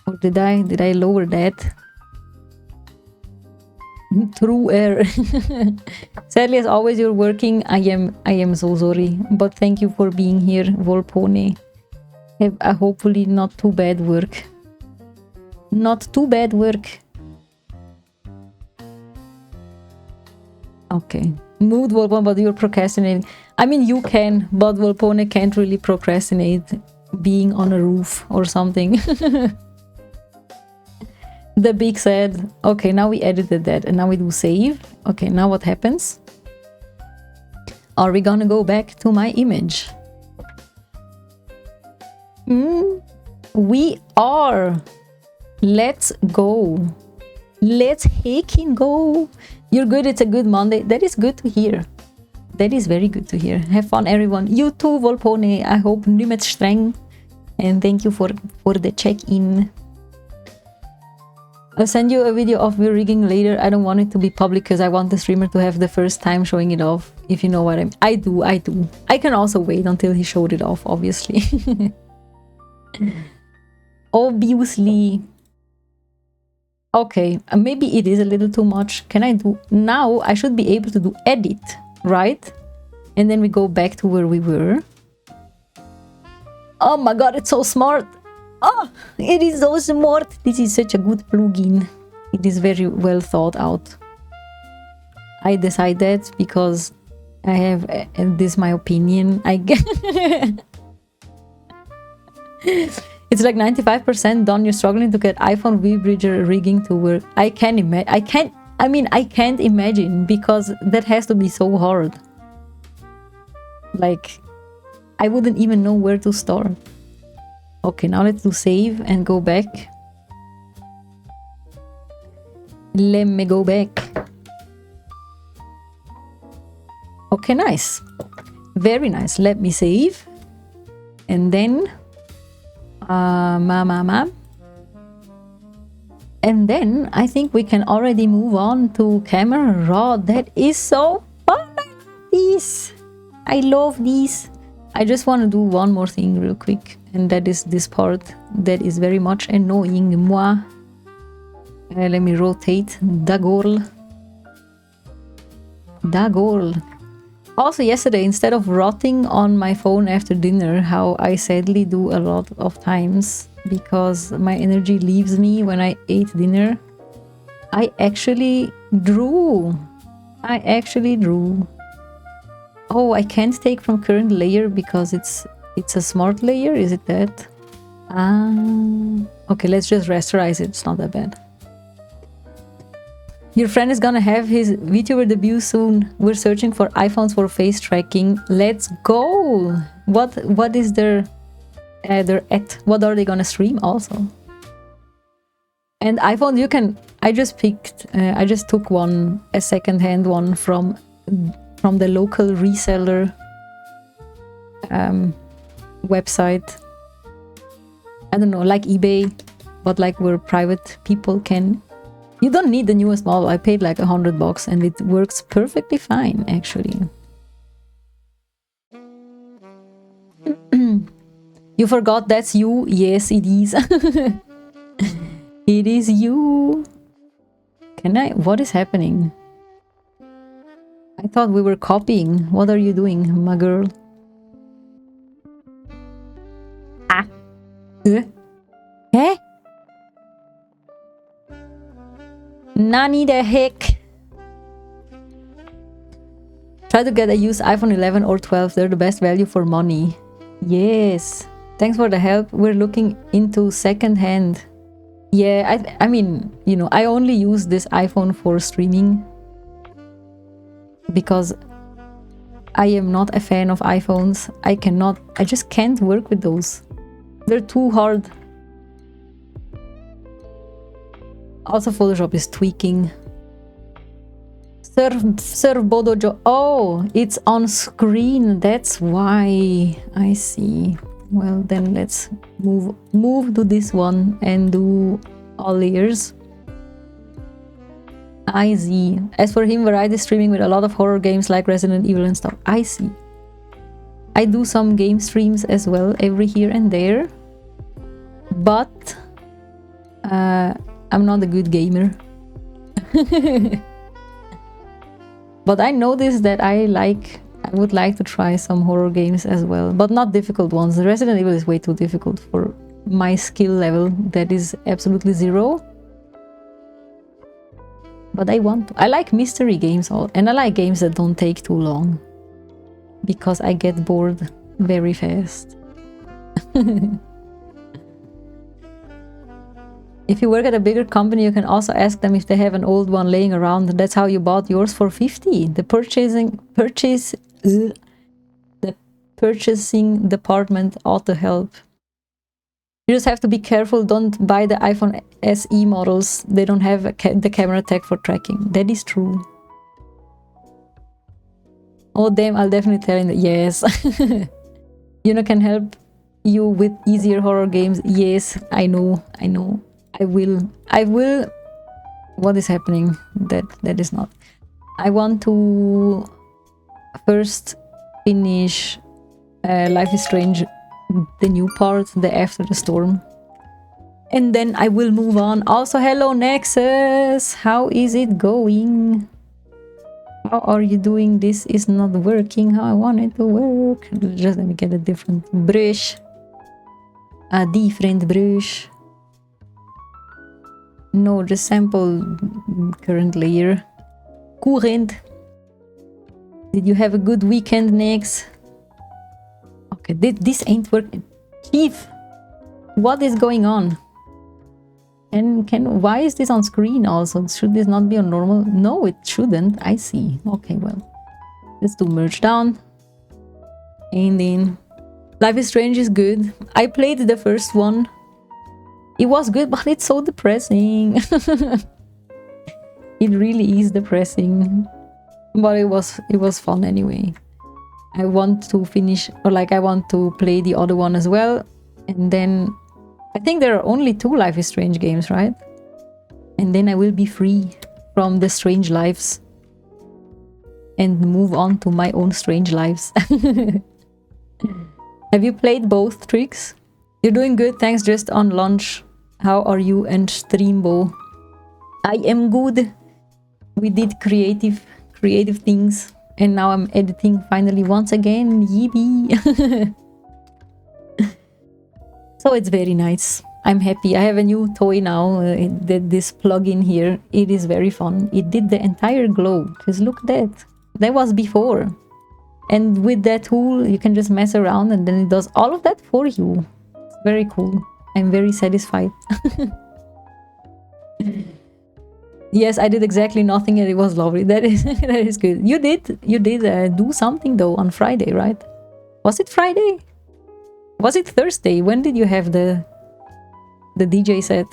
Or did I lower that? True air. Sadly, as always, you're working. I am so sorry, but thank you for being here, Volpone. Have a hopefully not too bad work. Not too bad work. Okay. Mood, Volpone, but you're procrastinating. I mean, you can, but Volpone can't really procrastinate being on a roof or something. The big sad. Okay, now we edited that and now we do save. Okay, now what happens? Are we gonna go back to my image? We are. Let's go. Let's hacking go. You're good. It's a good Monday. That is good to hear. That is very good to hear. Have fun, everyone. You too, Volpone. I hope Numet streng. And thank you for the check-in. I'll send you a video of your rigging later. I don't want it to be public because I want the streamer to have the first time showing it off, if you know what I mean. I do. I can also wait until he showed it off, obviously. Obviously. Okay, maybe it is a little too much. Can I do... Now I should be able to do edit, right? And then we go back to where we were. Oh my god, it's so smart! Oh, it is so smart. This is such a good plugin. It is very well thought out. I decide that because I have this is my opinion. I get it's like 95% done. You're struggling to get iPhone V-Bridger rigging to work. I can't imagine because that has to be so hard. Like, I wouldn't even know where to start. Okay, now let's do save and go back. Let me go back. Okay, nice. Very nice. Let me save. And then... And then I think we can already move on to camera raw. That is so fun. I love these. I just want to do one more thing real quick, and that is this part that is very much annoying moi. Let me rotate the girl. Also yesterday, instead of rotting on my phone after dinner, how I sadly do a lot of times because my energy leaves me when I ate dinner, I actually drew. Oh, I can't take from current layer because it's a smart layer, is it that? Okay, let's just rasterize it, it's not that bad. Your friend is gonna have his VTuber debut soon. We're searching for iPhones for face tracking. Let's go! What is their at? What are they gonna stream also? And iPhone, you can... I just took one, a second-hand one from the local reseller website. I don't know, like eBay, but like where private people can You don't need the newest model. I paid like $100 and it works perfectly fine, actually. You forgot that's you? Yes, it is. It is you. Can I? What is happening? I thought we were copying. What are you doing, my girl? Ah. Eh? Nani the heck? Try to get a used iPhone 11 or 12. They're the best value for money. Yes. Thanks for the help. We're looking into second-hand. Yeah, I mean, you know, I only use this iPhone for streaming because I am not a fan of iPhones. I just can't work with those. They're too hard. Also, Photoshop is tweaking. Serve Bodojo. Oh, it's on screen. That's why. I see. Well, then let's move to this one and do all layers. I see. As for him, variety streaming with a lot of horror games like Resident Evil and stuff. I see. I do some game streams as well, every here and there. But I'm not a good gamer. But I noticed that I would like to try some horror games as well, but not difficult ones. The Resident Evil is way too difficult for my skill level. That is absolutely 0. But I like mystery games, and I like games that don't take too long, because I get bored very fast. If you work at a bigger company, you can also ask them if they have an old one laying around. That's how you bought yours for 50. The purchasing department ought to help. You just have to be careful. Don't buy the iPhone SE models. They don't have the camera tech for tracking. That is true. Oh damn, I'll definitely tell him that. Yes. You know, can help you with easier horror games. Yes, I know. I will. What is happening? That is not. I want to first finish Life is Strange, the new part, the After the Storm, and then I will move on. Also, hello Nexus, how is it going? How are you doing? This is not working how I want it to work. Just let me get a different brush. A different brush. No, just sample current layer. Current. Did you have a good weekend, Nex? Okay, this ain't working. Chief, what is going on? Why is this on screen also? Should this not be on normal? No, it shouldn't. I see. Okay, well, let's do merge down. And then Life is Strange is good. I played the first one. It was good, but it's so depressing. It really is depressing. But it was fun anyway. I want to finish, or I want to play the other one as well. And then I think there are only 2 Life is Strange games, right? And then I will be free from the strange lives and move on to my own strange lives. Have you played both tricks? You're doing good, thanks, just on lunch. How are you and Streambo? I am good. We did creative things, and now I'm editing finally once again. Yippee! So it's very nice. I'm happy. I have a new toy now. This plug-in here. It is very fun. It did the entire globe. Just look at that. That was before. And with that tool, you can just mess around and then it does all of that for you. It's very cool. I'm very satisfied. Yes, I did exactly nothing and it was lovely. That is good. You did do something though on Friday, right? Was it Friday? Was it Thursday? When did you have the DJ set?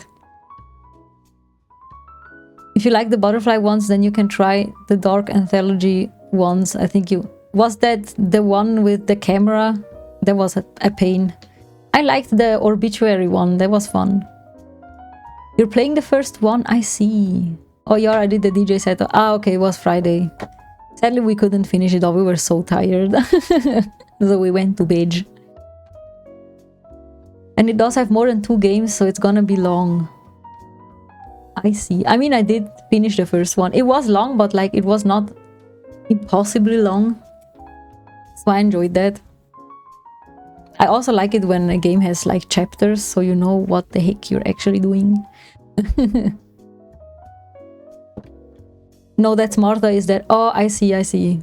If you like the butterfly ones, then you can try the Dark Anthology ones. I think you... Was that the one with the camera? That was a pain. I liked the Obituary one. That was fun. You're playing the first one? I see. Oh, yeah, I did the DJ set. Ah, okay, it was Friday. Sadly, we couldn't finish it off. We were so tired. So we went to bed. And it does have more than 2 games, so it's gonna be long. I see. I mean, I did finish the first one. It was long, but like it was not impossibly long. So I enjoyed that. I also like it when a game has like chapters, so you know what the heck you're actually doing. No, that's Martha, is that? Oh, I see, I see.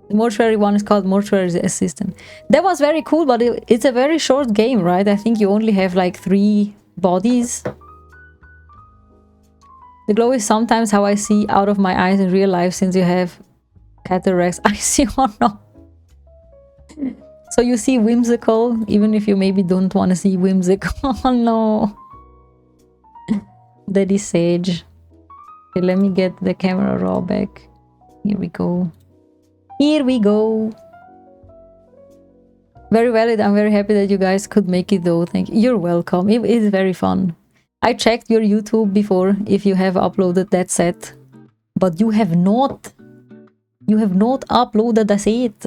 The mortuary one is called Mortuary Assistant. That was very cool, but it's a very short game, right? I think you only have like 3 bodies. The glow is sometimes how I see out of my eyes in real life, since you have cataracts. I see, oh no. So you see whimsical, even if you maybe don't want to see whimsical. Oh no. That is Sage. Okay, let me get the camera raw back. Here we go. Here we go. Very valid. I'm very happy that you guys could make it though. Thank you. You're welcome. It is very fun. I checked your YouTube before if you have uploaded that set. But you have not. You have not uploaded the set.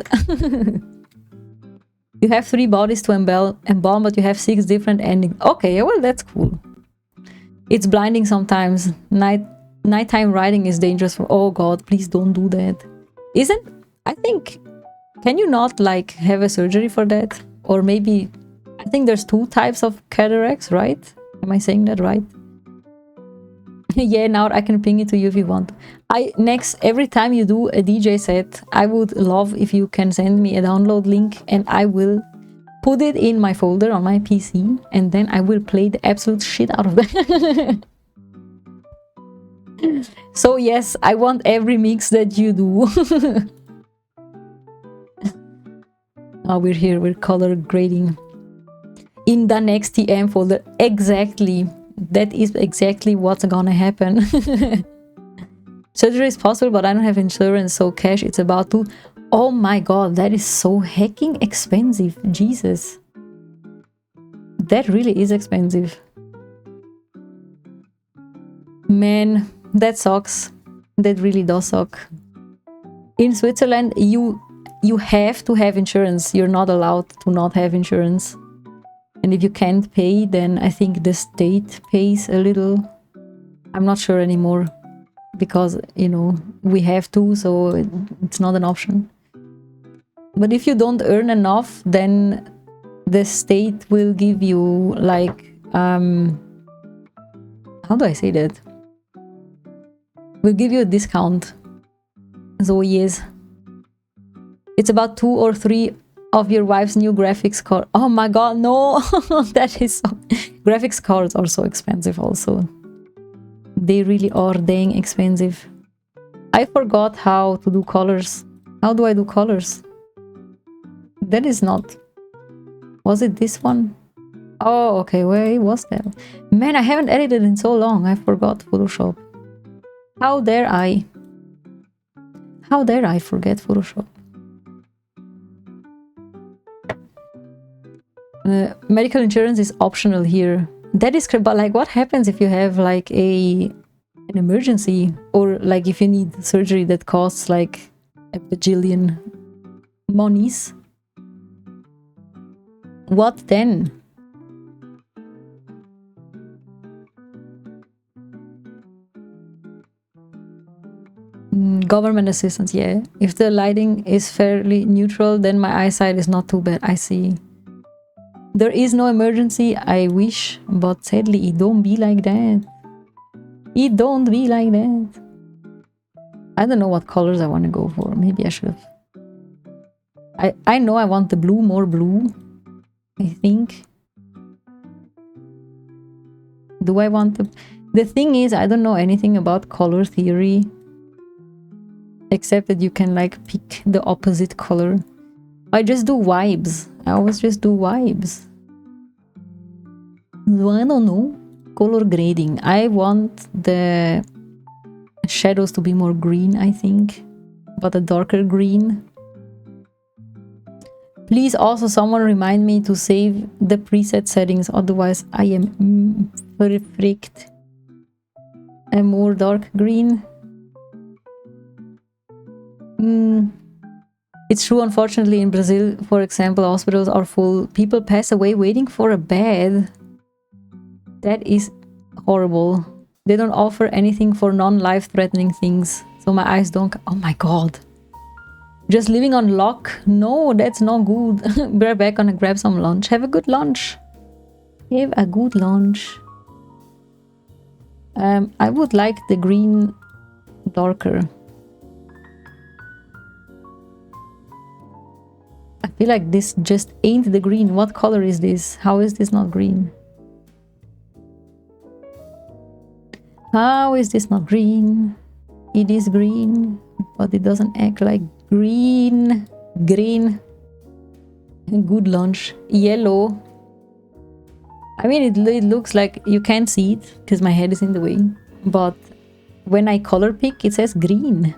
You have 3 bodies to embalm, but you have 6 different endings. Okay, well, that's cool. It's blinding sometimes. Nighttime riding is dangerous for... Oh god, please don't do that. Isn't... I think... Can you not, like, have a surgery for that? Or maybe... I think there's 2 types of cataracts, right? Am I saying that right? Yeah, now I can ping it to you if you want. Every time you do a DJ set, I would love if you can send me a download link and I will put it in my folder on my PC and then I will play the absolute shit out of that. So yes, I want every mix that you do. Oh, we're here, we're color grading. In the next TM folder, exactly. That is exactly what's gonna happen. Surgery is possible, but I don't have insurance, so cash it's about to... Oh my god, that is so hecking expensive. Jesus. That really is expensive. Man, that sucks. That really does suck. In Switzerland, you have to have insurance. You're not allowed to not have insurance. And if you can't pay, then I think the state pays a little. I'm not sure anymore. Because, you know, we have to, so it's not an option. But if you don't earn enough, then the state will give you, like, how do I say that? Will give you a discount. So yes. It's about 2 or 3 of your wife's new graphics card. Oh my god, no! That is so... Graphics cards are so expensive also. They really are dang expensive. I forgot how to do colors. How do I do colors? That is not... Was it this one? Oh, okay, where was that? Man, I haven't edited in so long. I forgot Photoshop. How dare I? How dare I forget Photoshop? Medical insurance is optional here. That is correct, but like what happens if you have like an emergency, or like if you need surgery that costs like a bajillion monies? What then? Government assistance, yeah. If the lighting is fairly neutral, then my eyesight is not too bad. I see. There is no emergency, I wish, but sadly it don't be like that. It don't be like that. I don't know what colors I want to go for. Maybe I should have. I know I want the blue, more blue, I think. Do I want the... The thing is, I don't know anything about color theory. Except that you can like pick the opposite color. I just do vibes. I always just do vibes. So I don't know. Color grading. I want the shadows to be more green, I think. But a darker green. Please also someone remind me to save the preset settings. Otherwise I am freaked. A more dark green. It's true, unfortunately, in Brazil, for example, hospitals are full. People pass away waiting for a bed. That is horrible. They don't offer anything for non-life-threatening things. So my eyes don't... Oh my god. Just living on luck? No, that's not good. Be right back, gonna grab some lunch. Have a good lunch. Have a good lunch. I would like the green darker. I feel like this just ain't the green. What color is this? How is this not green? How is this not green? It is green, but it doesn't act like green. Green. Good lunch. Yellow. I mean, it looks like you can't see it because my head is in the way. But when I color pick, it says green.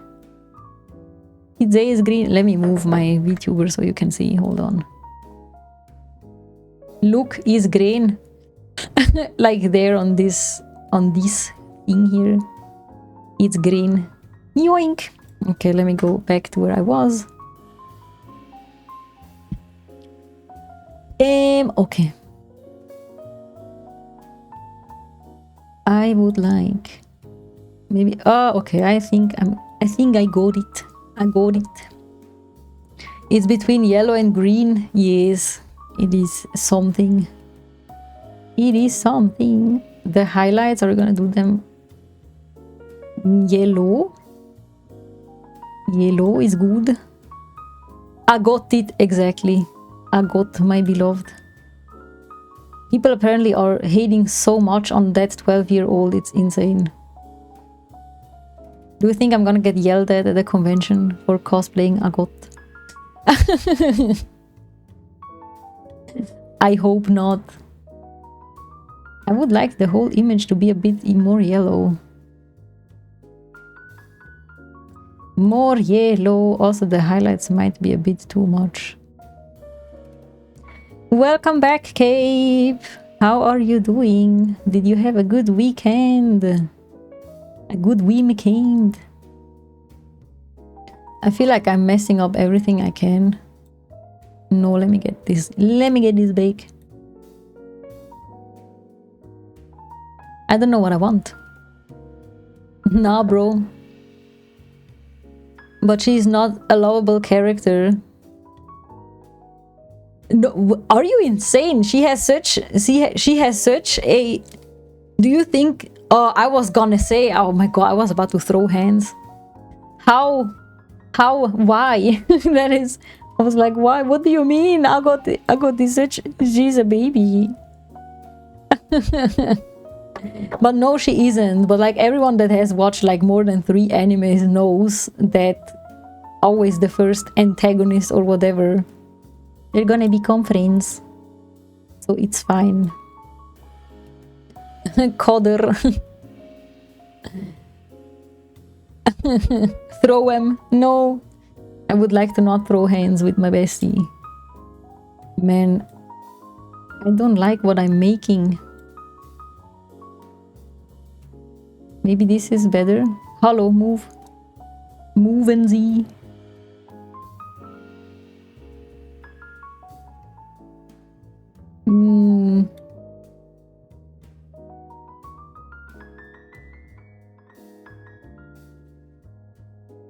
It says green. Let me move my VTuber so you can see. Hold on. Look, is green. Like there on this thing here. It's green. Yoink. Okay, let me go back to where I was. Okay. I would like maybe okay, I think I got it. I got it. It's between yellow and green. Yes, it is something. It is something. The highlights, are we gonna do them yellow? Yellow is good. I got it exactly. I got my beloved. People apparently are hating so much on that 12-year-old, it's insane. Do you think I'm gonna get yelled at the convention for cosplaying Agot? I hope not. I would like the whole image to be a bit more yellow. More yellow. Also, the highlights might be a bit too much. Welcome back, Cape. How are you doing? Did you have a good weekend? A good weekend? I feel like I'm messing up everything I can. No, let me get this. Let me get this back. I don't know what I want. Nah, bro. But she's not a lovable character. No, are you insane? She has such a... Do you think... Oh, I was gonna say... Oh my god, I was about to throw hands. How? Why? That is... I was like, why? What do you mean? I got this such... She's a baby. But no, she isn't. But like everyone that has watched like more than 3 animes knows that always the first antagonist or whatever, they're gonna become friends. So it's fine. Coder. Throw him. No. I would like to not throw hands with my bestie. Man, I don't like what I'm making. Maybe this is better. Hello, move. Move and Z.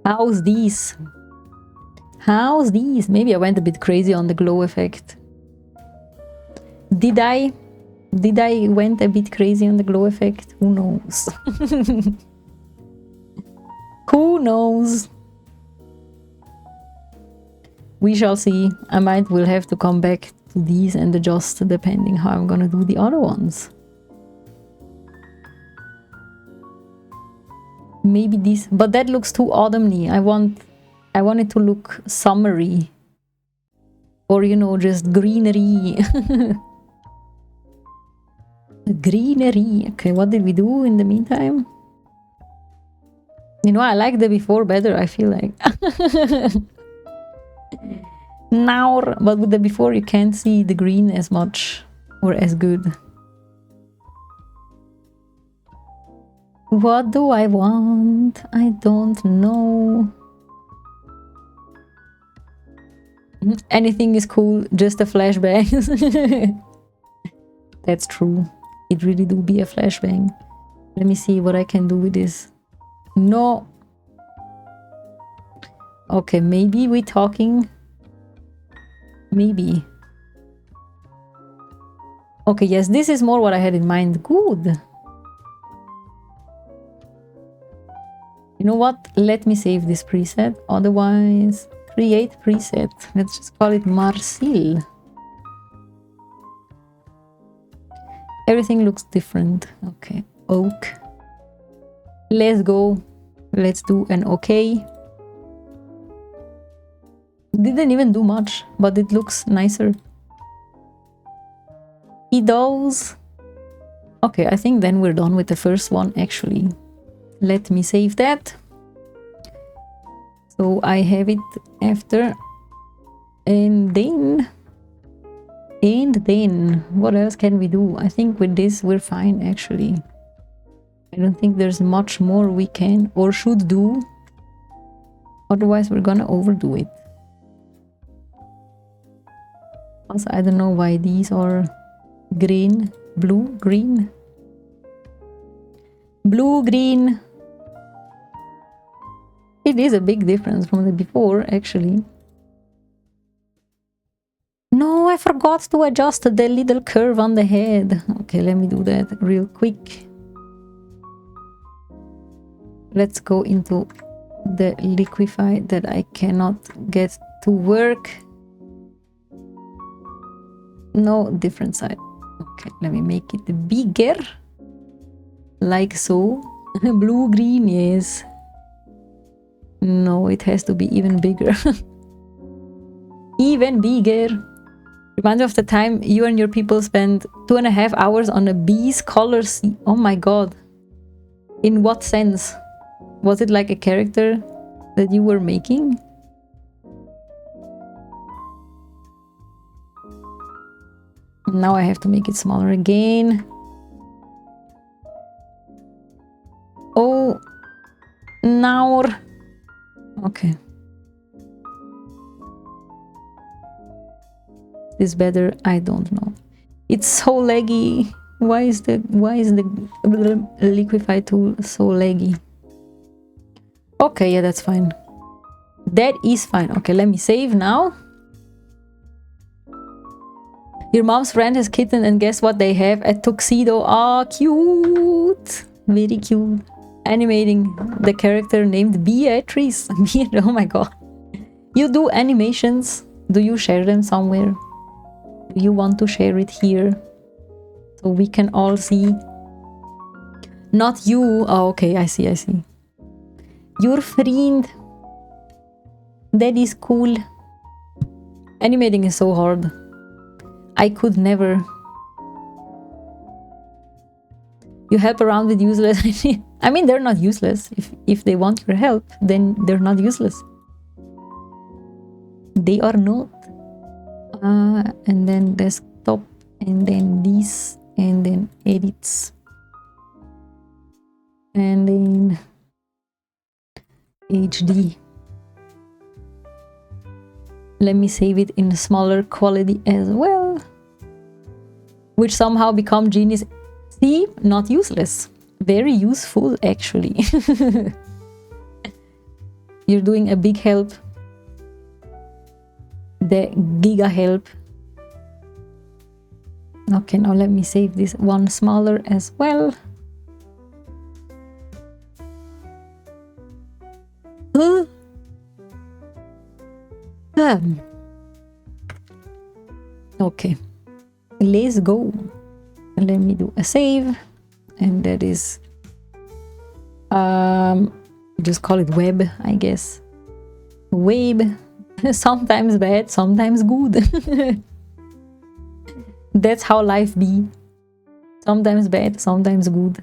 How's these? How's these? Maybe I went a bit crazy on the glow effect. Did I went a bit crazy on the glow effect? Who knows? Who knows? We shall see. I will have to come back to these and adjust depending how I'm gonna do the other ones. Maybe this, but that looks too autumny. I want it to look summery. Or, you know, just greenery. Greenery. Okay, what did we do in the meantime? You know, I like the before better, I feel like. Now, but with the before you can't see the green as much or as good. What do I want? I don't know. Anything is cool, just a flashbang. That's true. It really do be a flashbang. Let me see what I can do with this. No. Okay, maybe we talking. Maybe. Okay, yes, this is more what I had in mind. Good. You know what? Let me save this preset. Otherwise, create preset. Let's just call it Marcel. Everything looks different. Okay. Oak. Let's go. Let's do an okay. Didn't even do much, but it looks nicer. He does. Okay, I think then we're done with the first one actually. Let me save that. So I have it after. And then what else can we do? I think with this we're fine actually. I don't think there's much more we can or should do. Otherwise we're gonna overdo it. Also, I don't know why these are green, blue, green. Blue, green. It is a big difference from the before, actually. No, I forgot to adjust the little curve on the head. Okay, let me do that real quick. Let's go into the liquify that I cannot get to work. No, different side. Okay, let me make it bigger. Like so. Blue, green, yes. No, it has to be even bigger. Even bigger. Reminds me of the time you and your people spent 2.5 hours on a bee's color sea. Oh my god. In what sense? Was it like a character that you were making? Now I have to make it smaller again. Oh, now. Okay. Is better? I don't know. It's so laggy. Why is the liquify tool so laggy? Okay, yeah, that's fine. That is fine. Okay, let me save now. Your mom's friend has kitten and guess what they have? A tuxedo. Ah, cute. Very cute. Animating the character named Beatrice. Oh my god. You do animations? Do you share them somewhere? Do you want to share it here? So we can all see. Not you. Oh, okay, I see, I see. Your friend. That is cool. Animating is so hard. I could never. You help around with useless. I mean, they're not useless. If they want your help, then they're not useless. They are not. And then desktop, and then this, and then edits, and then HD. Let me save it in a smaller quality as well, which somehow become genius. See, not useless, very useful actually. You're doing a big help, the giga help. Okay, now let me save this one smaller as well. Okay, let's go. Let me do a save, and that is just call it web, I guess. Web. Sometimes bad, sometimes good. That's how life be. Sometimes bad, sometimes good.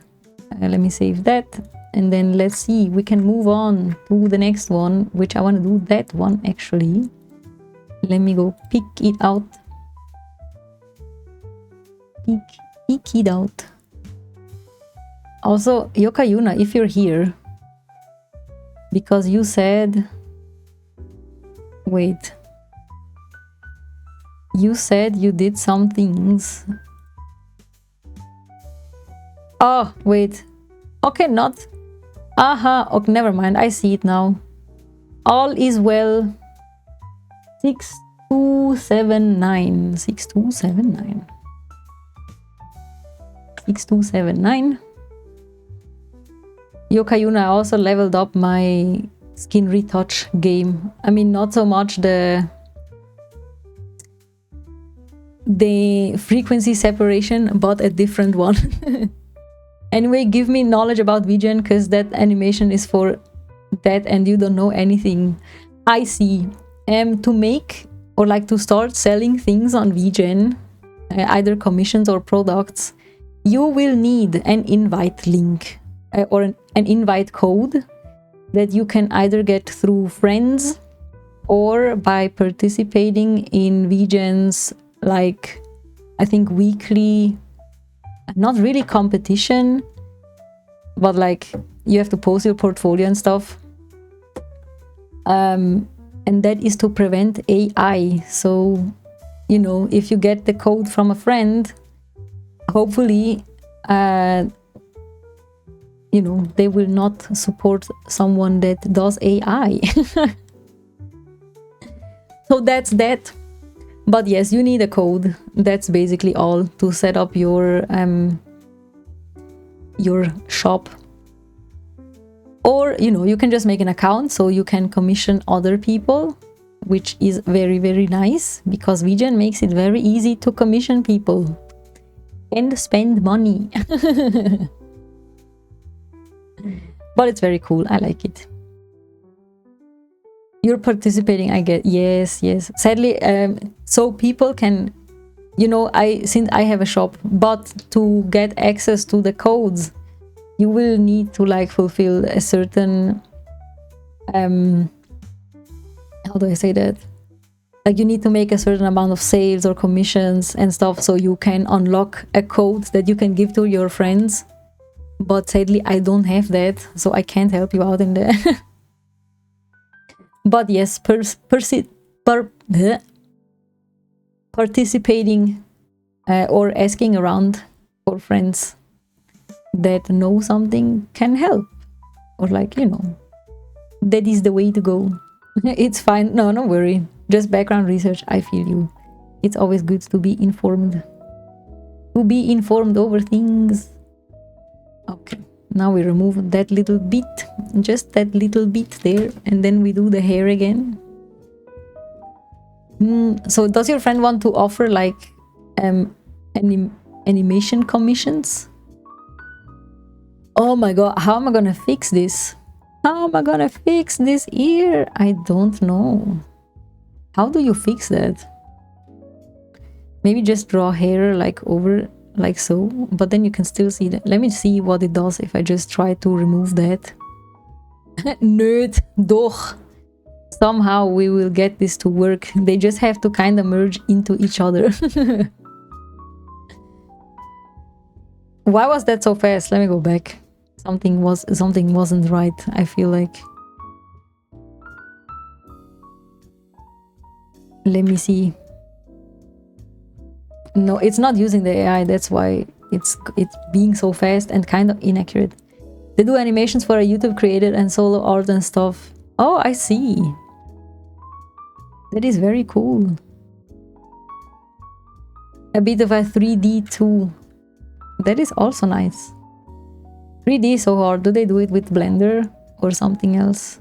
Let me save that, and then let's see, we can move on to the next one, which I want to do that one actually. Let me go pick it out. Pick it out. Also, Yokayuna, if you're here, because you said... Wait. You said you did some things. Oh, wait. Okay, not... Aha, okay, never mind. I see it now. All is well. 6279. 6279. 6279. Yokayuna also leveled up my skin retouch game. I mean, not so much the frequency separation, but a different one. Anyway, give me knowledge about VGen, because that animation is for that and you don't know anything. I see. To make or like to start selling things on VGen, either commissions or products, you will need an invite link or an invite code that you can either get through friends or by participating in VGen's, like, I think weekly, not really competition, but like you have to post your portfolio and stuff. And that is to prevent AI. So, you know, if you get the code from a friend, hopefully, you know, they will not support someone that does AI. So that's that. But yes, you need a code. That's basically all to set up your shop. Or, you know, you can just make an account so you can commission other people, which is very, very nice, because VGen makes it very easy to commission people and spend money. But it's very cool. I like it. You're participating, I get. Yes, yes. Sadly, so people can, you know, since I have a shop, but to get access to the codes, you will need to like fulfill a certain, how do I say that? Like you need to make a certain amount of sales or commissions and stuff so you can unlock a code that you can give to your friends. But sadly, I don't have that, so I can't help you out in there. But yes, participating or asking around for friends that know something can help. Or like, you know, that is the way to go. It's fine. No, don't worry. Just background research. I feel you. It's always good to be informed. To be informed over things. Okay. Now we remove that little bit, just that little bit there, and then we do the hair again. So does your friend want to offer like animation commissions? Oh my god, how am I gonna fix this? How am I gonna fix this ear? I don't know. How do you fix that? Maybe just draw hair like over, like so, but then you can still see that. Let me see what it does if I just try to remove that. Nerd, doch. Somehow we will get this to work. They just have to kind of merge into each other. Why was that so fast? Let me go back. Something wasn't right, I feel like. Let me see. No, it's not using the AI, that's why it's being so fast and kind of inaccurate. They do animations for a YouTube creator and solo art and stuff. Oh, I see. That is very cool. A bit of a 3D too. That is also nice. 3D is so hard. Do they do it with Blender or something else?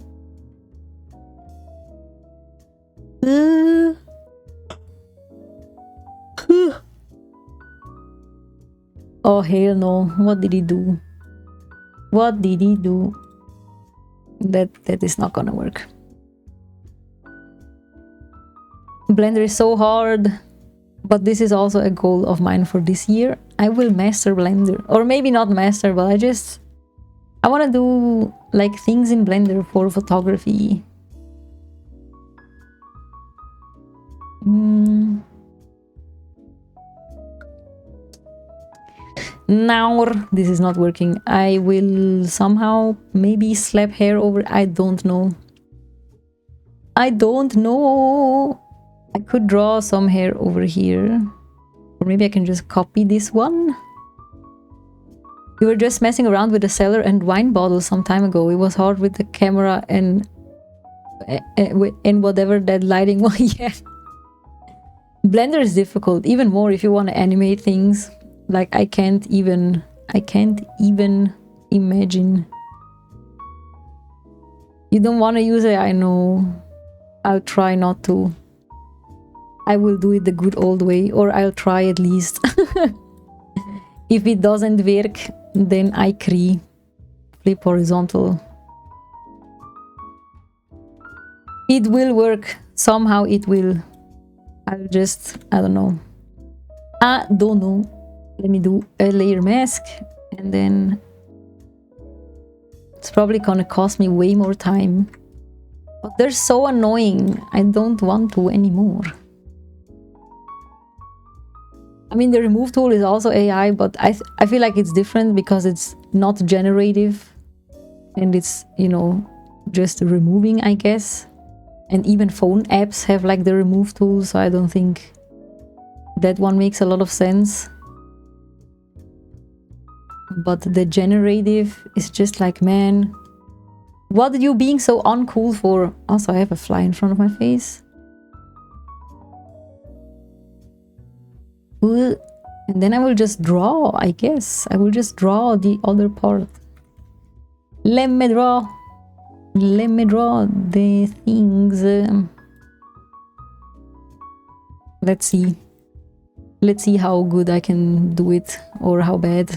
Oh hell no, what did he do? What did he do? That is not gonna work. Blender is so hard, but this is also a goal of mine for this year. I will master Blender, or maybe not master, but I want to do like things in Blender for photography. Now this is not working. I will somehow maybe slap hair over. I don't know. I don't know. I could draw some hair over here. Or maybe I can just copy this one. We were just messing around with the cellar and wine bottle some time ago. It was hard with the camera and whatever that lighting was. Yeah. Blender is difficult, even more if you want to animate things. Like I can't even imagine. You don't want to use it, I know. I'll try not to. I will do it the good old way, or I'll try at least. If it doesn't work, then I flip horizontal. It will work. Somehow it will. I'll just, I don't know. I don't know. Let me do a layer mask, and then it's probably gonna cost me way more time. But they're so annoying. I don't want to anymore. I mean, the remove tool is also AI, but I feel like it's different because it's not generative. And it's, you know, just removing, I guess. And even phone apps have like the remove tool, so I don't think that one makes a lot of sense. But the generative is just like, man, what are you being so uncool for? Also, I have a fly in front of my face. And then I will just draw, I guess. I will just draw the other part. Let me draw the things. Let's see how good I can do it, or how bad.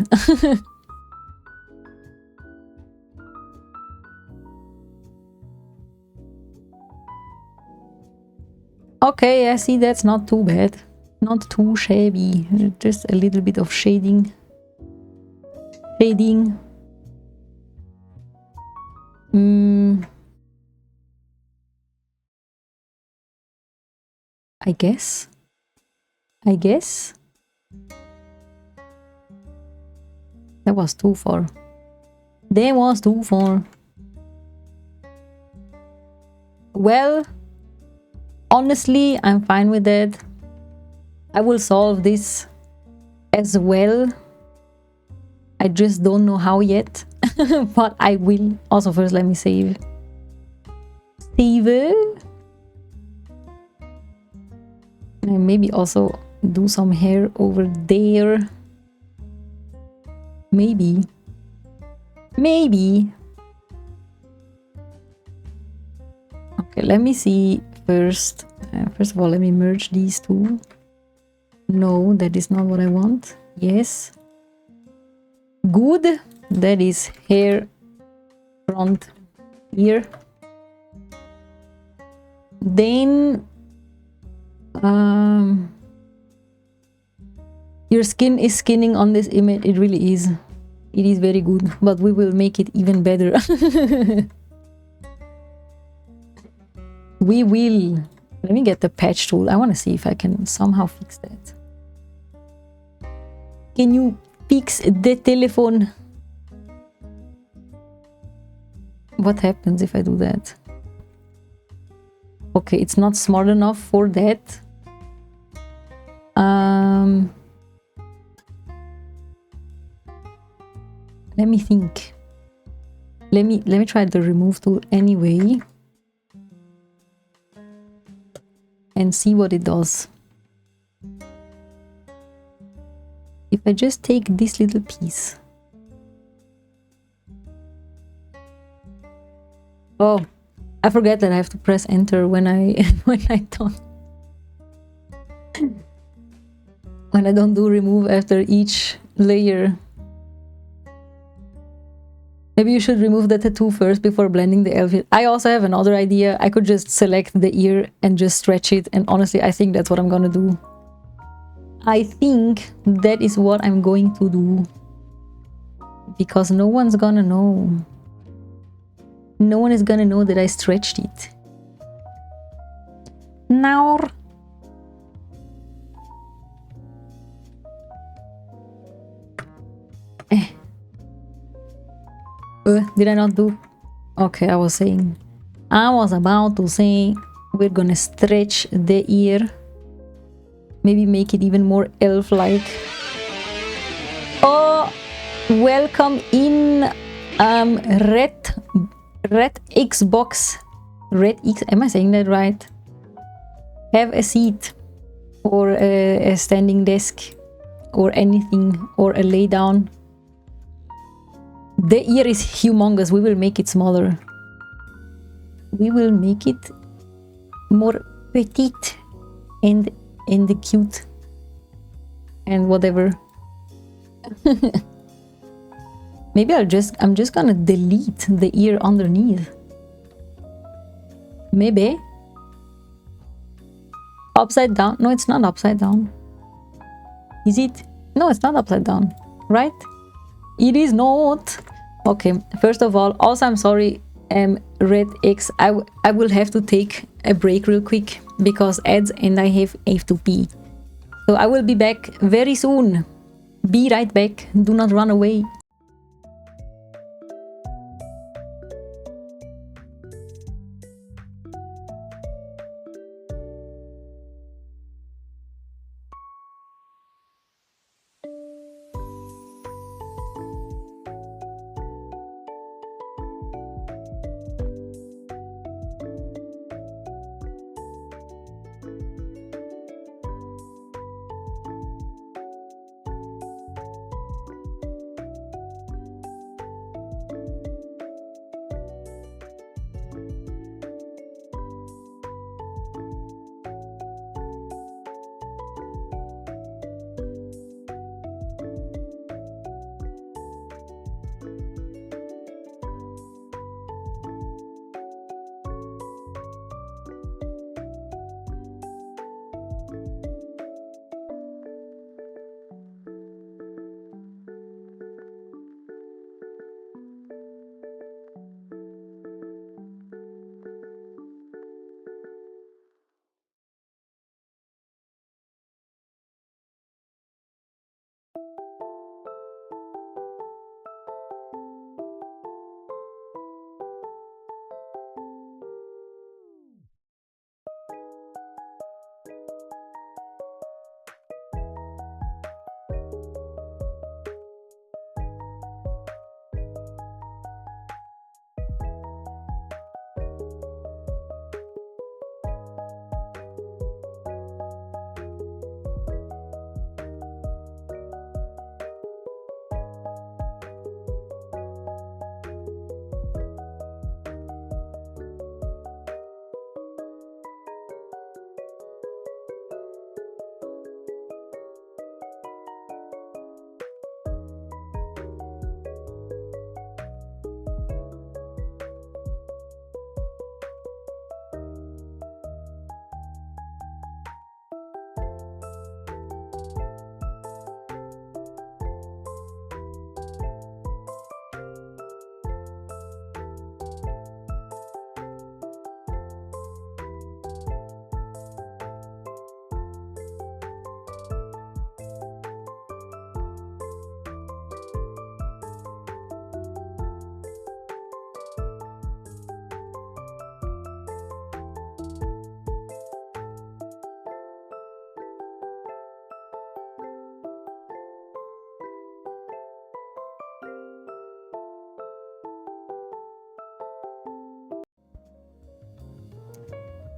Okay, I see, that's not too bad. Not too shabby. Just a little bit of shading. I guess. That was too far. Well, honestly, I'm fine with that. I will solve this as well. I just don't know how yet, but I will. Also, first, let me save. And maybe also do some hair over there. Maybe. Okay, let me see first. First of all, let me merge these two. No, that is not what I want. Yes. Good. That is hair front ear. Then your skin is skinning on this image. It really is. It is very good, but we will make it even better. We will. Let me get the patch tool. I want to see if I can somehow fix that. Can you fix the telephone? What happens if I do that? Okay, it's not smart enough for that. Let me think. Let me try the remove tool anyway. And see what it does. If I just take this little piece. Oh, I forget that I have to press enter when I don't do remove after each layer. Maybe you should remove the tattoo first before blending the outfit. I also have another idea. I could just select the ear and just stretch it. And honestly, I think that's what I'm gonna do. I think that is what I'm going to do. Because no one's gonna know. No one is gonna know that I stretched it. Now. Did I not do? Okay, I was about to say we're gonna stretch the ear. Maybe make it even more elf-like. Oh, welcome in, Red Xbox. Red X, am I saying that right? Have a seat, or a standing desk, or anything, or a lay down. The ear is humongous. We will make it smaller. We will make it more petite and cute and whatever. Maybe I'm just gonna delete the ear underneath. Maybe upside down. No, it's not upside down. Is it? No, it's not upside down, right? It is not. Okay, first of all, also I'm sorry, Red X, I will have to take a break real quick because ads and I have to pee. So I will be back very soon. Be right back. Do not run away.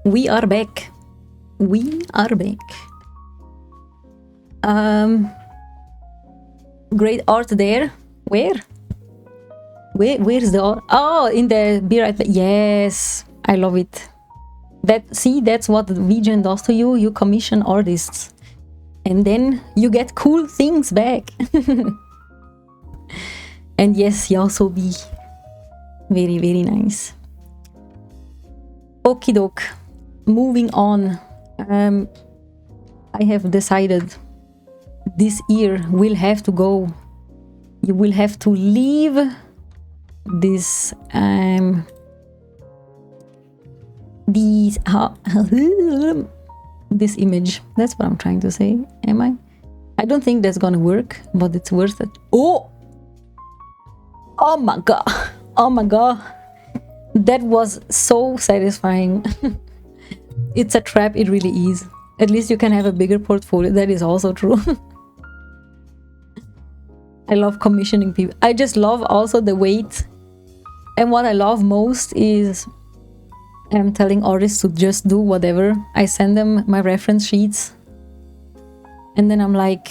We are back. We are back. Great art there. Where? Where's the art? Oh, in the Be Right Back. Yes, I love it. That's what VGen does to you. You commission artists, and then you get cool things back. And yes, Yasobi. Very, very nice. Okie doke. Moving on. I have decided this year will have to go. You will have to leave this this image. That's what I'm trying to say. Am I? I don't think that's gonna work, but it's worth it. Oh, Oh my god. Oh my god. That was so satisfying. It's a trap, it really is. At least you can have a bigger portfolio. That is also true. I love commissioning people. I just love also the weight. And what I love most is I'm telling artists to just do whatever. I send them my reference sheets. And then I'm like,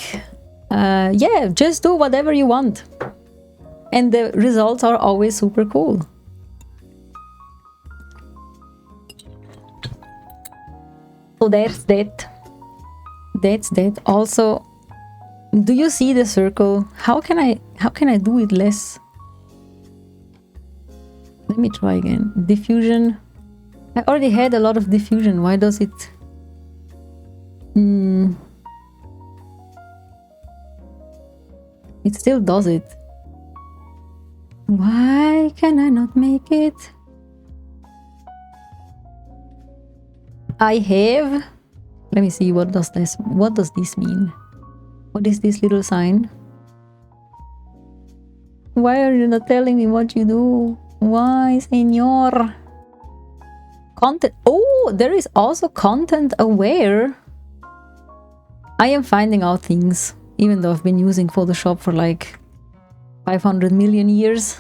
yeah, just do whatever you want. And the results are always super cool. So that's that. That's that. Also, do you see the circle? How can I do it less? Let me try again. Diffusion. I already had a lot of diffusion. Why does it? It still does it. Why can I not make it? I have. Let me see. What does this mean? What is this little sign? Why are you not telling me what you do? Why, senor? Content. Oh, there is also content aware. I am finding out things, even though I've been using Photoshop for like 500 million years.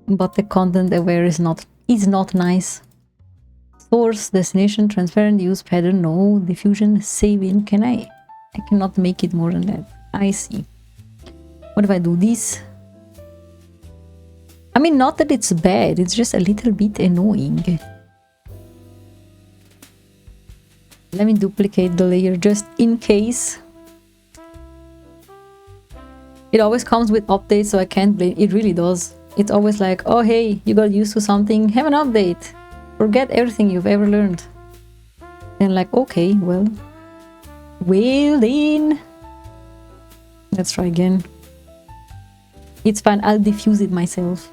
But the content aware is not nice. Source, destination, transparent, use pattern, no, diffusion, save in. I cannot make it more than that. I see. What if I do this? I mean, not that it's bad, it's just a little bit annoying. Let me duplicate the layer just in case. It always comes with updates, so I can't blame. It really does. It's always like, oh hey, you got used to something, have an update. Forget everything you've ever learned. And like, okay, well then. Let's try again. It's fine, I'll diffuse it myself.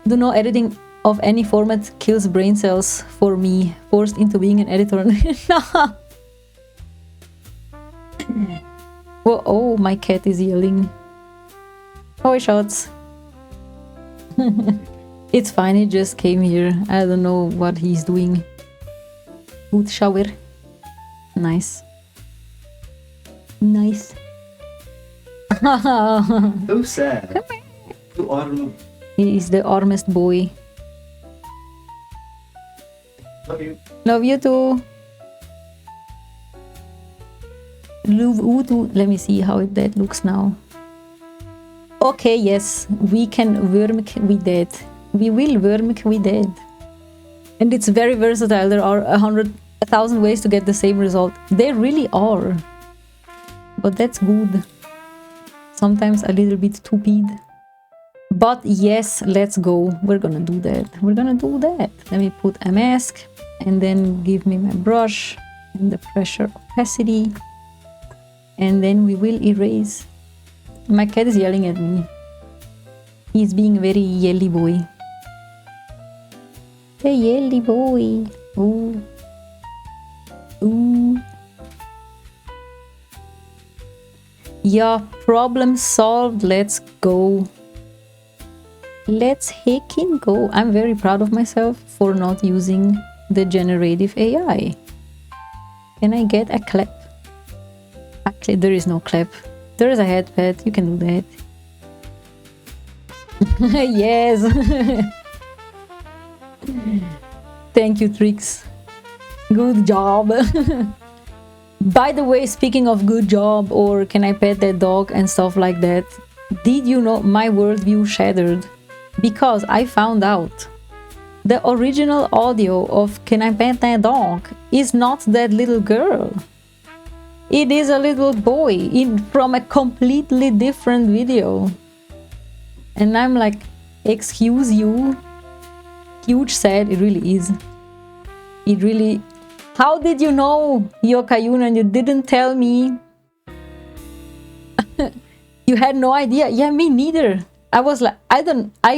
Do no editing of any format kills brain cells for me. Forced into being an editor. Whoa, oh, my cat is yelling. Oh, shots. It's fine, he just came here. I don't know what he's doing. Good shower. Nice. Nice. So sad. You are. He is the armest boy. Love you. Love you too. Love you too. Let me see how that looks now. Okay, yes, we can work with that. We will work with that. And it's very versatile. There are 1,000 ways to get the same result. They really are. But that's good. Sometimes a little bit stupid. But yes, let's go. We're gonna do that. We're gonna do that. Let me put a mask and then give me my brush and the pressure opacity. And then we will erase. My cat is yelling at me. He's being a very yelly boy. A yelly boy. Ooh. Ooh. Yeah, problem solved. Let's go. Let's heckin' go. I'm very proud of myself for not using the generative AI. Can I get a clap? Actually, there is no clap. There is a head pad. You can do that. Yes. Thank you, Trix. Good job. By the way, speaking of good job or can I pet that dog and stuff like that, did you know my worldview shattered? Because I found out the original audio of Can I Pet That Dog is not that little girl. It is a little boy from a completely different video. And I'm like, excuse you. Huge sad, it really is. It really... How did you know, Yokayun, and you didn't tell me? You had no idea. Yeah, me neither. I was like, I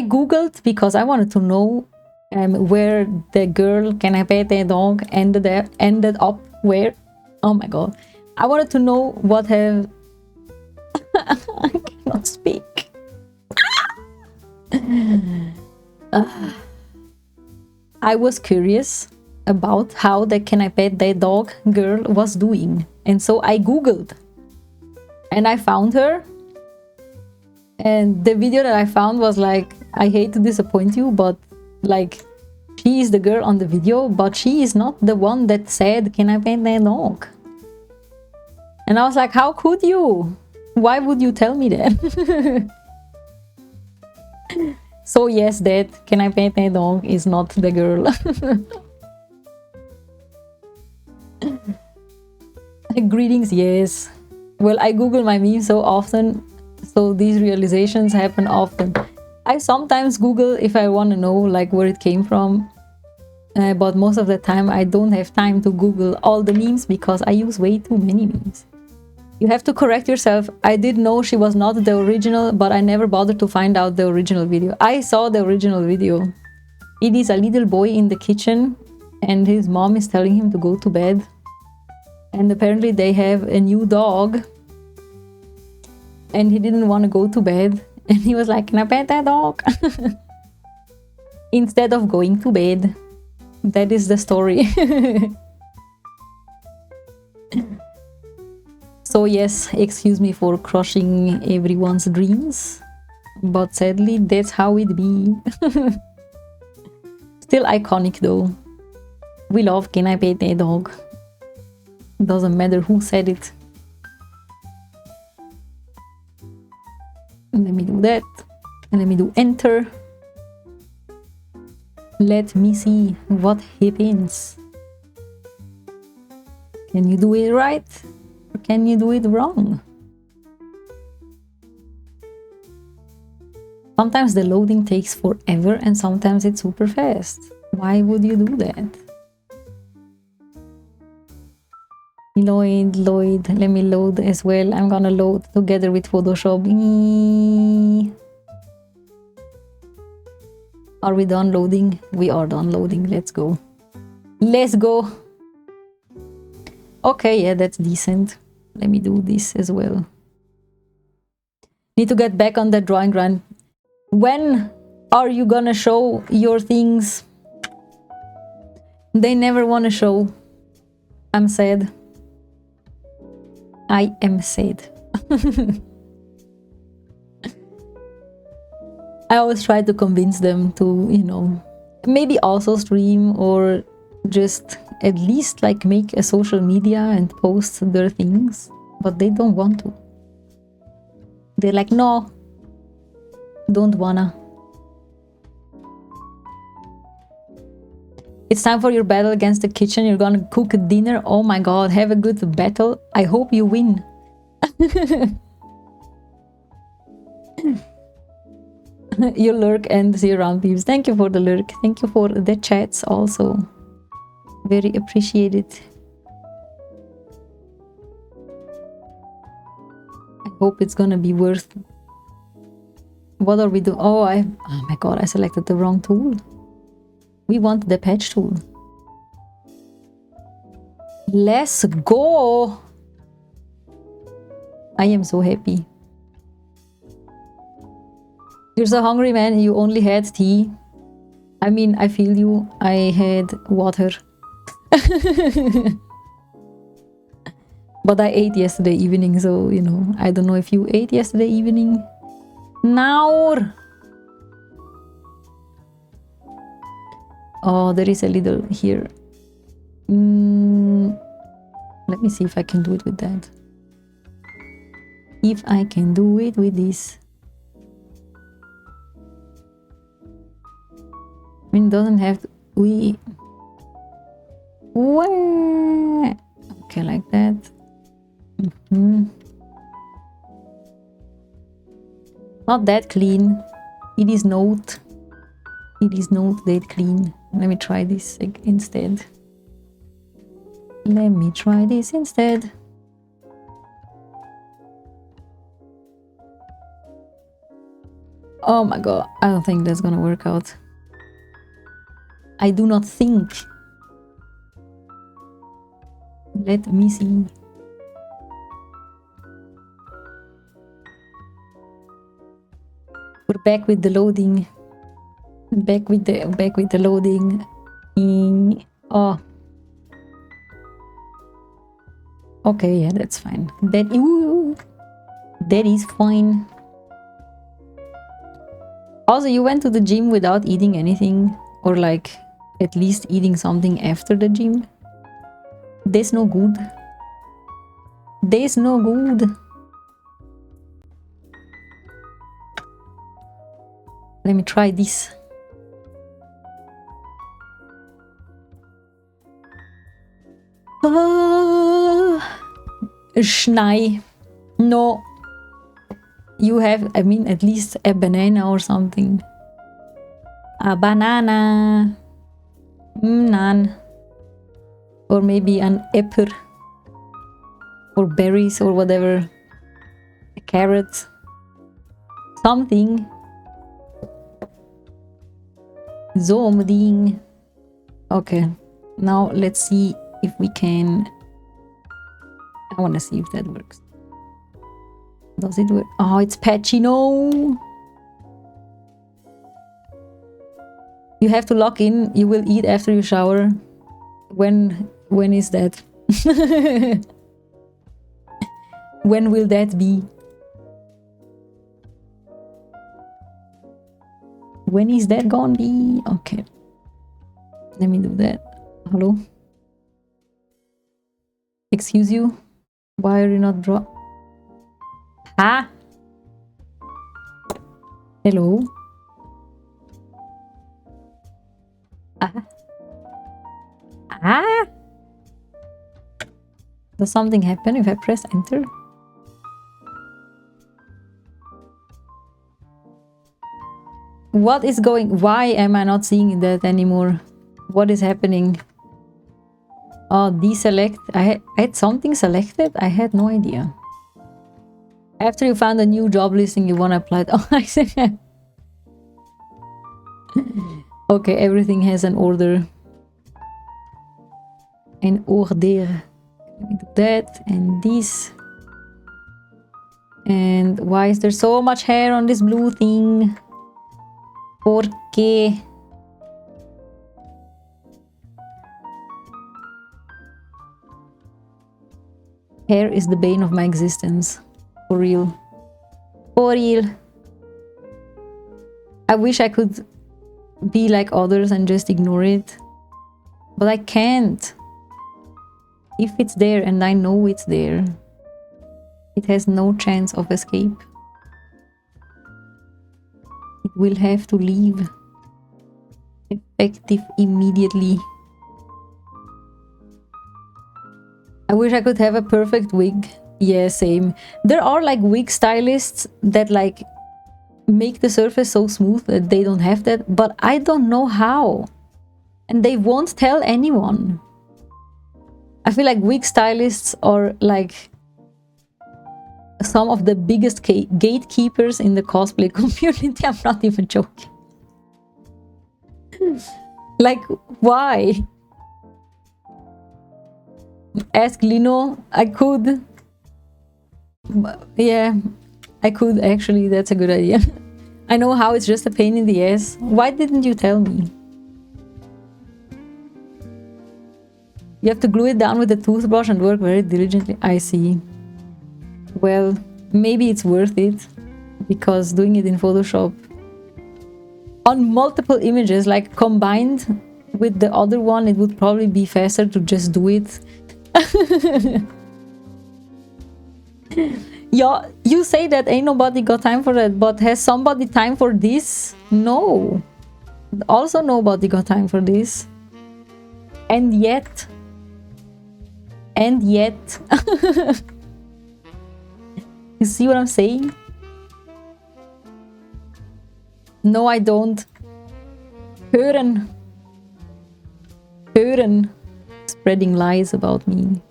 googled because I wanted to know where the girl Can I Pet a Dog ended up where. Oh my god. I wanted to know what have I cannot speak. I was curious about how the Can I Pet That Dog girl was doing, and so I googled and I found her, and the video that I found was like, I hate to disappoint you, but like, she is the girl on the video, but she is not the one that said, "Can I pet that dog?" And I was like, how could you? Why would you tell me that? So yes, that "Can I pet that dog" is not the girl. Greetings, yes. Well, I Google my memes so often, so these realizations happen often. I sometimes Google if I want to know like where it came from, but most of the time I don't have time to Google all the memes because I use way too many memes. You have to correct yourself. I did know she was not the original, but I never bothered to find out the original video. I saw the original video. It is a little boy in the kitchen and his mom is telling him to go to bed. And apparently they have a new dog and he didn't want to go to bed. And he was like, "Can I pet that dog?" Instead of going to bed. That is the story. So yes, excuse me for crushing everyone's dreams, but sadly that's how it be. Still iconic though. We love Can I Pet That Dog. Doesn't matter who said it. Let me do that. And let me do enter. Let me see what happens. Can you do it right? Or can you do it wrong? Sometimes the loading takes forever and sometimes it's super fast. Why would you do that? Lloyd, let me load as well. I'm gonna load together with Photoshop. Are we done loading? We are done loading. Let's go. Let's go. Okay, yeah, that's decent. Let me do this as well. Need to get back on that drawing run. When are you gonna show your things? They never wanna show. I'm sad. I am sad. I always try to convince them to, you know, maybe also stream or just at least like make a social media and post their things, but they don't want to. They're like, no, don't wanna. It's time for your battle against the kitchen. You're gonna cook dinner. Oh my god, have a good battle. I hope you win. You lurk and see around peeps. Thank you for the lurk. Thank you for the chats also. Very appreciated. I hope it's gonna be worth. What are we doing? Oh my god, I selected the wrong tool. We want the patch tool. Let's go! I am so happy. You're so hungry, man. You only had tea. I mean, I feel you. I had water. But I ate yesterday evening, so, you know, I don't know if you ate yesterday evening. Now! Oh, there is a little here. Let me see if I can do it with that. If I can do it with this. I mean, doesn't have to, okay, like that. Not that clean. It is not that clean. Let me try this instead. Let me try this instead. Oh my god, I don't think that's gonna work out. I do not think. Let me see. We're back with the loading. Back with the loading. Oh. Okay, yeah, that's fine. That is fine. Also, you went to the gym without eating anything, or like at least eating something after the gym. That's no good. That's no good. Let me try this. Schnei. No. You have, I mean, at least a banana or something. A banana. None. Or maybe an apple. Or berries or whatever. A carrot. Something. Zoomding. Okay. Now let's see if we can... I want to see if that works. Does it work? Oh, it's patchy. No! You have to log in. You will eat after you shower. When is that? When will that be? When is that gonna be? Okay. Let me do that. Hello? Excuse you? Why are you not draw? Ah! Hello? Ah! Ah! Does something happen if I press enter? What is going... Why am I not seeing that anymore? What is happening? Oh, deselect. I had something selected? I had no idea. After you found a new job listing you want to apply... Oh, I see. Okay, everything has an order. An order. Let me do that and this. And why is there so much hair on this blue thing? ¿Por qué? Hair is the bane of my existence. For real. For real. I wish I could be like others and just ignore it. But I can't. If it's there and I know it's there, it has no chance of escape. It will have to leave. Effective immediately. I wish I could have a perfect wig. Yeah, same. There are like wig stylists that like make the surface so smooth that they don't have that, but I don't know how. And they won't tell anyone. I feel like wig stylists are like some of the biggest gatekeepers in the cosplay community. I'm not even joking. Like, why? Ask Lino. I could. Yeah, I could actually. That's a good idea. I know how it's just a pain in the ass. Why didn't you tell me? You have to glue it down with a toothbrush and work very diligently. I see. Well, maybe it's worth it. Because doing it in Photoshop on multiple images, like combined with the other one, it would probably be faster to just do it. Yeah, you say that ain't nobody got time for that, but has somebody time for this? No. Also nobody got time for this. And yet... You see what I'm saying? No, I don't. Hören. Spreading lies about me.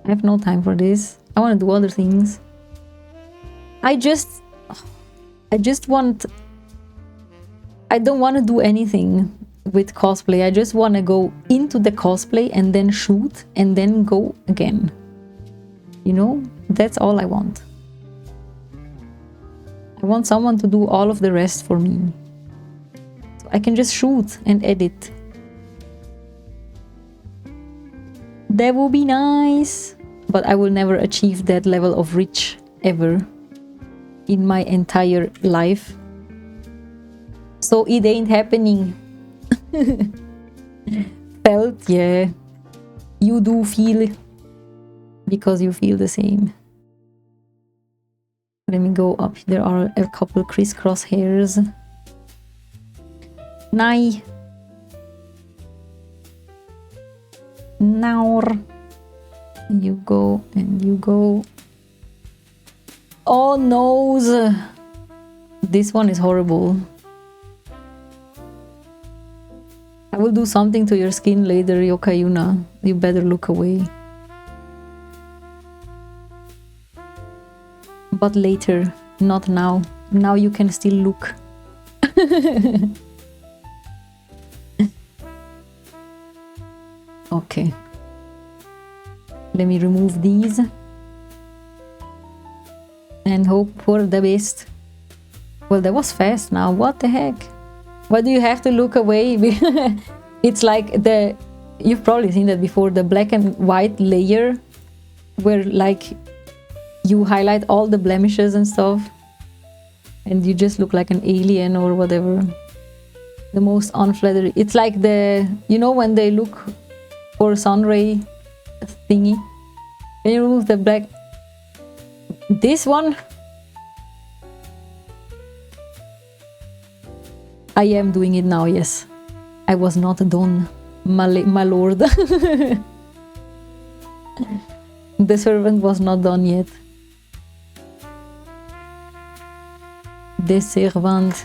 I have no time for this. I want to do other things. I just want... I don't want to do anything with cosplay. I just want to go into the cosplay and then shoot and then go again. You know? That's all I want. I want someone to do all of the rest for me. I can just shoot and edit. That would be nice. But I will never achieve that level of rich ever in my entire life. So it ain't happening. Felt, yeah. You do feel, because you feel the same. Let me go up. There are a couple crisscross hairs. Nai. Now. You go and you go. Oh no! This one is horrible. I will do something to your skin later, Yokayuna. You better look away. But later, not now. Now you can still look. Okay. Let me remove these. And hope for the best. Well, that was fast now. What the heck? Why do you have to look away? It's like the... You've probably seen that before. The black and white layer. Where like... You highlight all the blemishes and stuff. And you just look like an alien or whatever. The most unflattering. It's like the... You know when they look for sunray thingy? Can you remove the black... This one? I am doing it now, yes. I was not done, my lord. The servant was not done yet. The servant.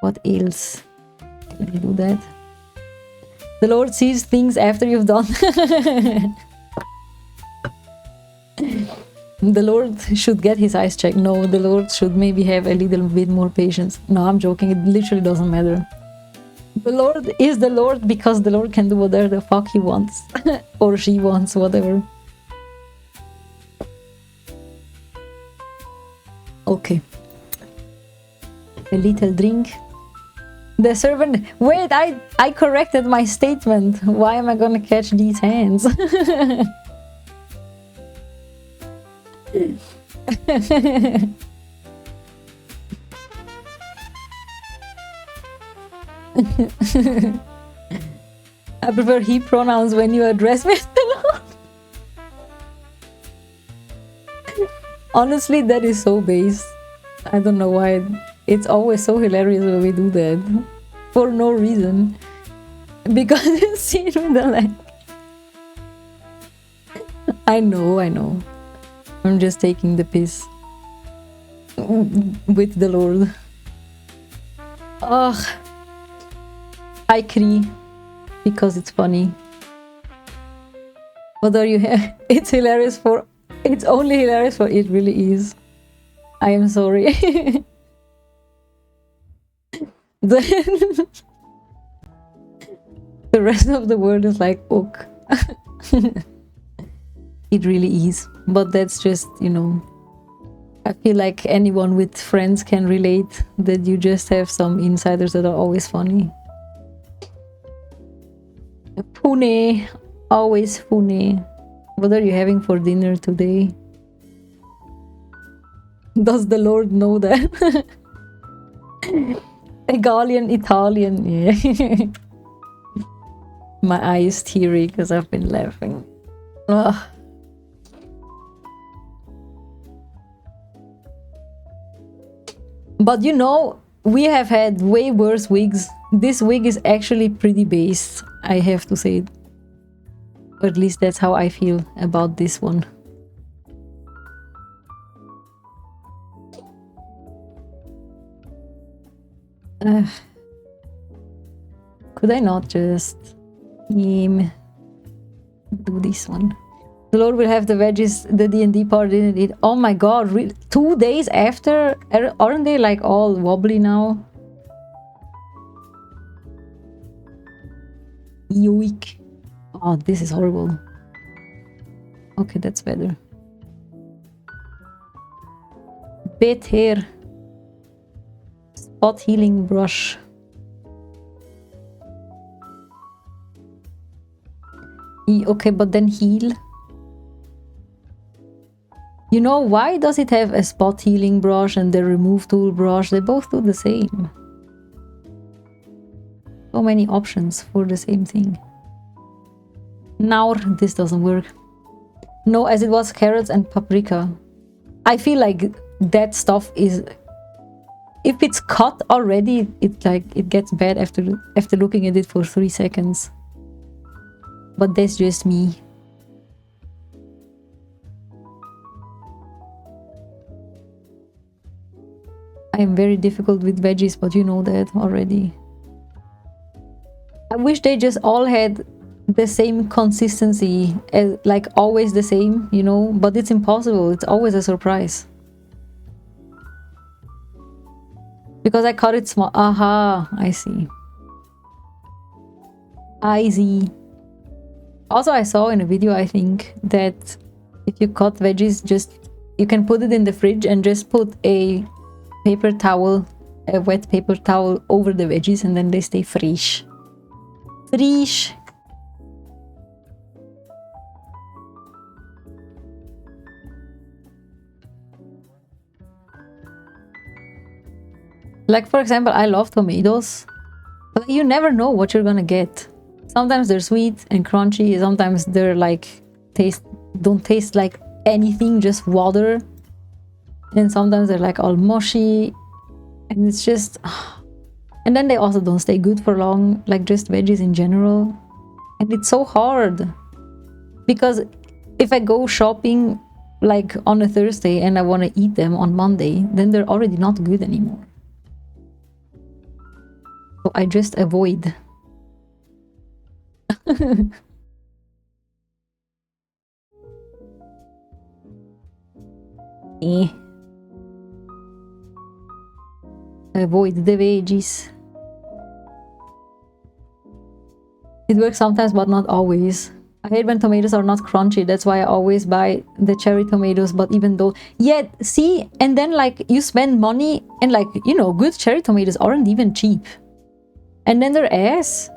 What else? Let me do that. The Lord sees things after you've done. The Lord should get his eyes checked. No, the Lord should maybe have a little bit more patience. No, I'm joking. It literally doesn't matter. The Lord is the Lord because the Lord can do whatever the fuck he wants. Or she wants, whatever. Okay. A little drink. The servant... Wait, I corrected my statement. Why am I gonna catch these hands? I prefer he pronouns when you address me. Honestly, that is so base. I don't know why. It's always so hilarious when we do that. For no reason. Because it's seen with the leg. I know. I'm just taking the piss. With the Lord. Ugh. I cry. Because it's funny. What are you here? It's hilarious for... It's only hilarious for it really is. I am sorry. The rest of the world is like, ok. It really is. But that's just, you know... I feel like anyone with friends can relate. That you just have some insiders that are always funny. Pune. Always Pune. What are you having for dinner today? Does the Lord know that? Italian, yeah. My eye is teary because I've been laughing. Ugh. But you know, we have had way worse wigs. This wig is actually pretty based, I have to say. Or at least that's how I feel about this one. Could I not just do this one? The Lord will have the veggies, the D&D part in it. Oh my god, 2 days after? Aren't they like all wobbly now? Yoik. Oh, this is horrible. Okay, that's better. Better. Spot healing brush. Okay, but then heal. You know, why does it have a spot healing brush and the remove tool brush? They both do the same. So many options for the same thing. Now this doesn't work. No, as it was carrots and paprika. I feel like that stuff is... If it's cut already, it gets bad after looking at it for 3 seconds. But that's just me. I am very difficult with veggies, but you know that already. I wish they just all had the same consistency, as, like always the same, you know, but it's impossible. It's always a surprise. Because I cut it small. Aha, I see. I see. Also, I saw in a video, I think, that if you cut veggies, you can put it in the fridge and just put a paper towel, a wet paper towel over the veggies, and then they stay fresh. Fresh. Like, for example, I love tomatoes, but you never know what you're gonna get. Sometimes they're sweet and crunchy, sometimes they're like don't taste like anything, just water. And sometimes they're like all mushy, and it's just... And then they also don't stay good for long, like just veggies in general. And it's so hard, because if I go shopping like on a Thursday and I want to eat them on Monday, then they're already not good anymore. So I just avoid. Avoid the veggies. It works sometimes, but not always. I hate when tomatoes are not crunchy. That's why I always buy the cherry tomatoes. But even though... Yeah, see? And then, like, you spend money and, like, you know, good cherry tomatoes aren't even cheap. And then they're ass.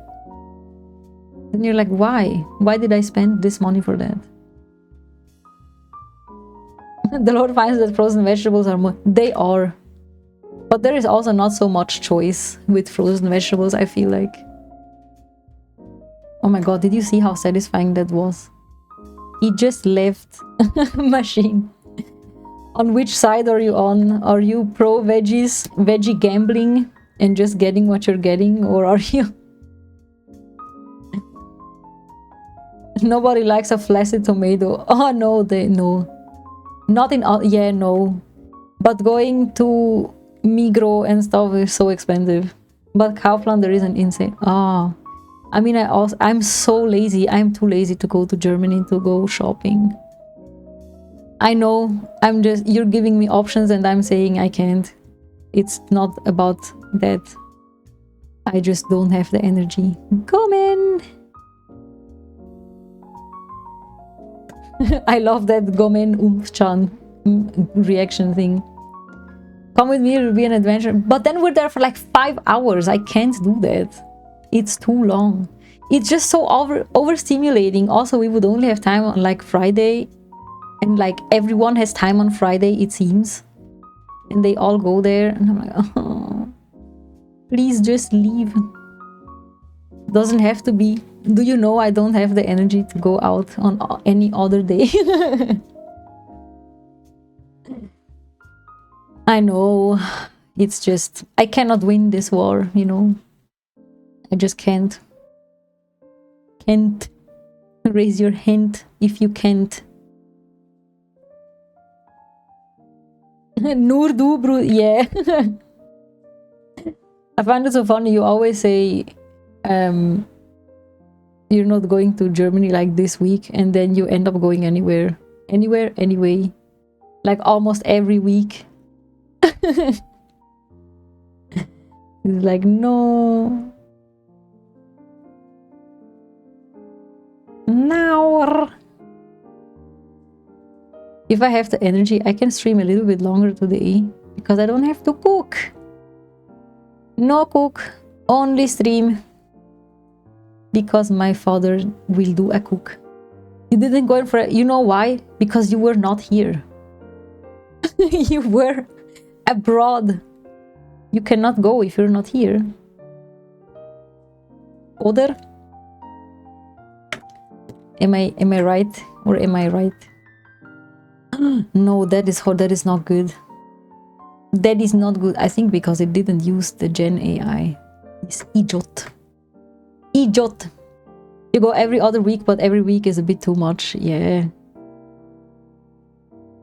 And you're like, why? Why did I spend this money for that? The Lord finds that frozen vegetables are more... They are. But there is also not so much choice with frozen vegetables, I feel like. Oh my god, did you see how satisfying that was? He just left machine. On which side are you on? Are you pro veggies, veggie gambling, and just getting what you're getting? Or are you... Nobody likes a flaccid tomato. Oh no, no. Not in... Yeah, no. But going to Migros and stuff is so expensive. But Kaufland, there is an insane... Ah. I mean, I'm so lazy. I'm too lazy to go to Germany to go shopping. I know. You're giving me options and I'm saying I can't. It's not about that. I just don't have the energy. Come in. I love that Gomen Umchan reaction thing. Come with me, it'll be an adventure. But then we're there for like 5 hours. I can't do that. It's too long. It's just so overstimulating. Also, we would only have time on like Friday. And like everyone has time on Friday, it seems. And they all go there. And I'm like, oh, please just leave. Doesn't have to be. Do you know I don't have the energy to go out on any other day? I know. It's just... I cannot win this war, you know. I just can't. Can't. Raise your hand if you can't. Nur du, bro. Yeah. I find it so funny. You always say you're not going to Germany like this week, and then you end up going anywhere. Anywhere, anyway. Like almost every week. It's like, no. No. If I have the energy, I can stream a little bit longer today because I don't have to cook. No cook, only stream. Because my father will do a cook. You didn't go in for it. You know why? Because you were not here. You were abroad. You cannot go if you're not here. Oder? Am I right? Or am I right? No, that is not good. That is not good. I think because it didn't use the Gen AI. It's idiot. Idiot. You go every other week, but every week is a bit too much. Yeah.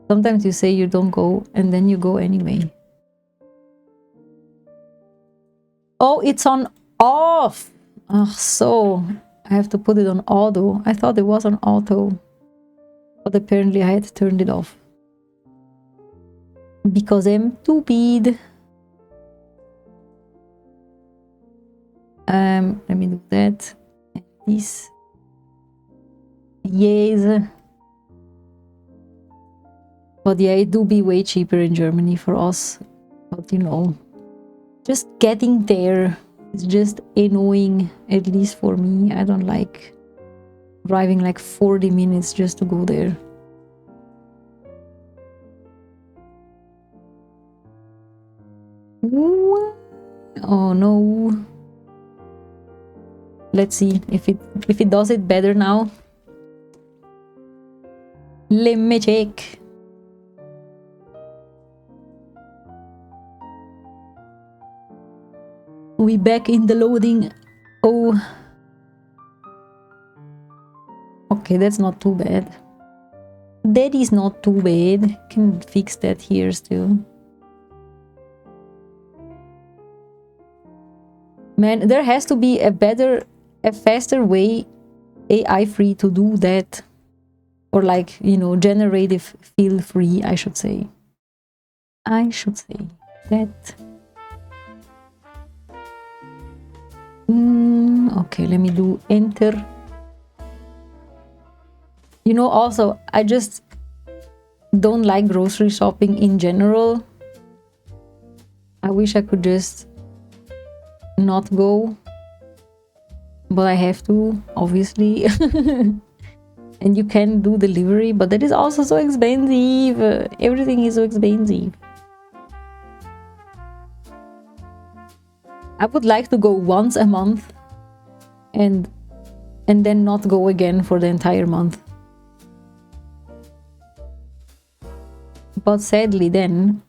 Sometimes you say you don't go, and then you go anyway. Oh, it's on off. So I have to put it on auto. I thought it was on auto, but apparently I had turned it off because I'm stupid. Let me do that. And this. Yes. But yeah, it do be way cheaper in Germany for us. But you know, just getting there is just annoying, at least for me. I don't like driving like 40 minutes just to go there. Oh no. Let's see if it does it better now. Let me check. We back in the loading. Oh. Okay, that's not too bad. That is not too bad. Can fix that here still. Man, there has to be a faster way, AI free, to do that. Or like, you know, generative fill free, I should say. I should say that. Okay, let me do enter. You know, also, I just don't like grocery shopping in general. I wish I could just not go, but I have to, obviously. And you can do delivery, but that is also so expensive. Everything is so expensive. I would like to go once a month and then not go again for the entire month. But sadly then,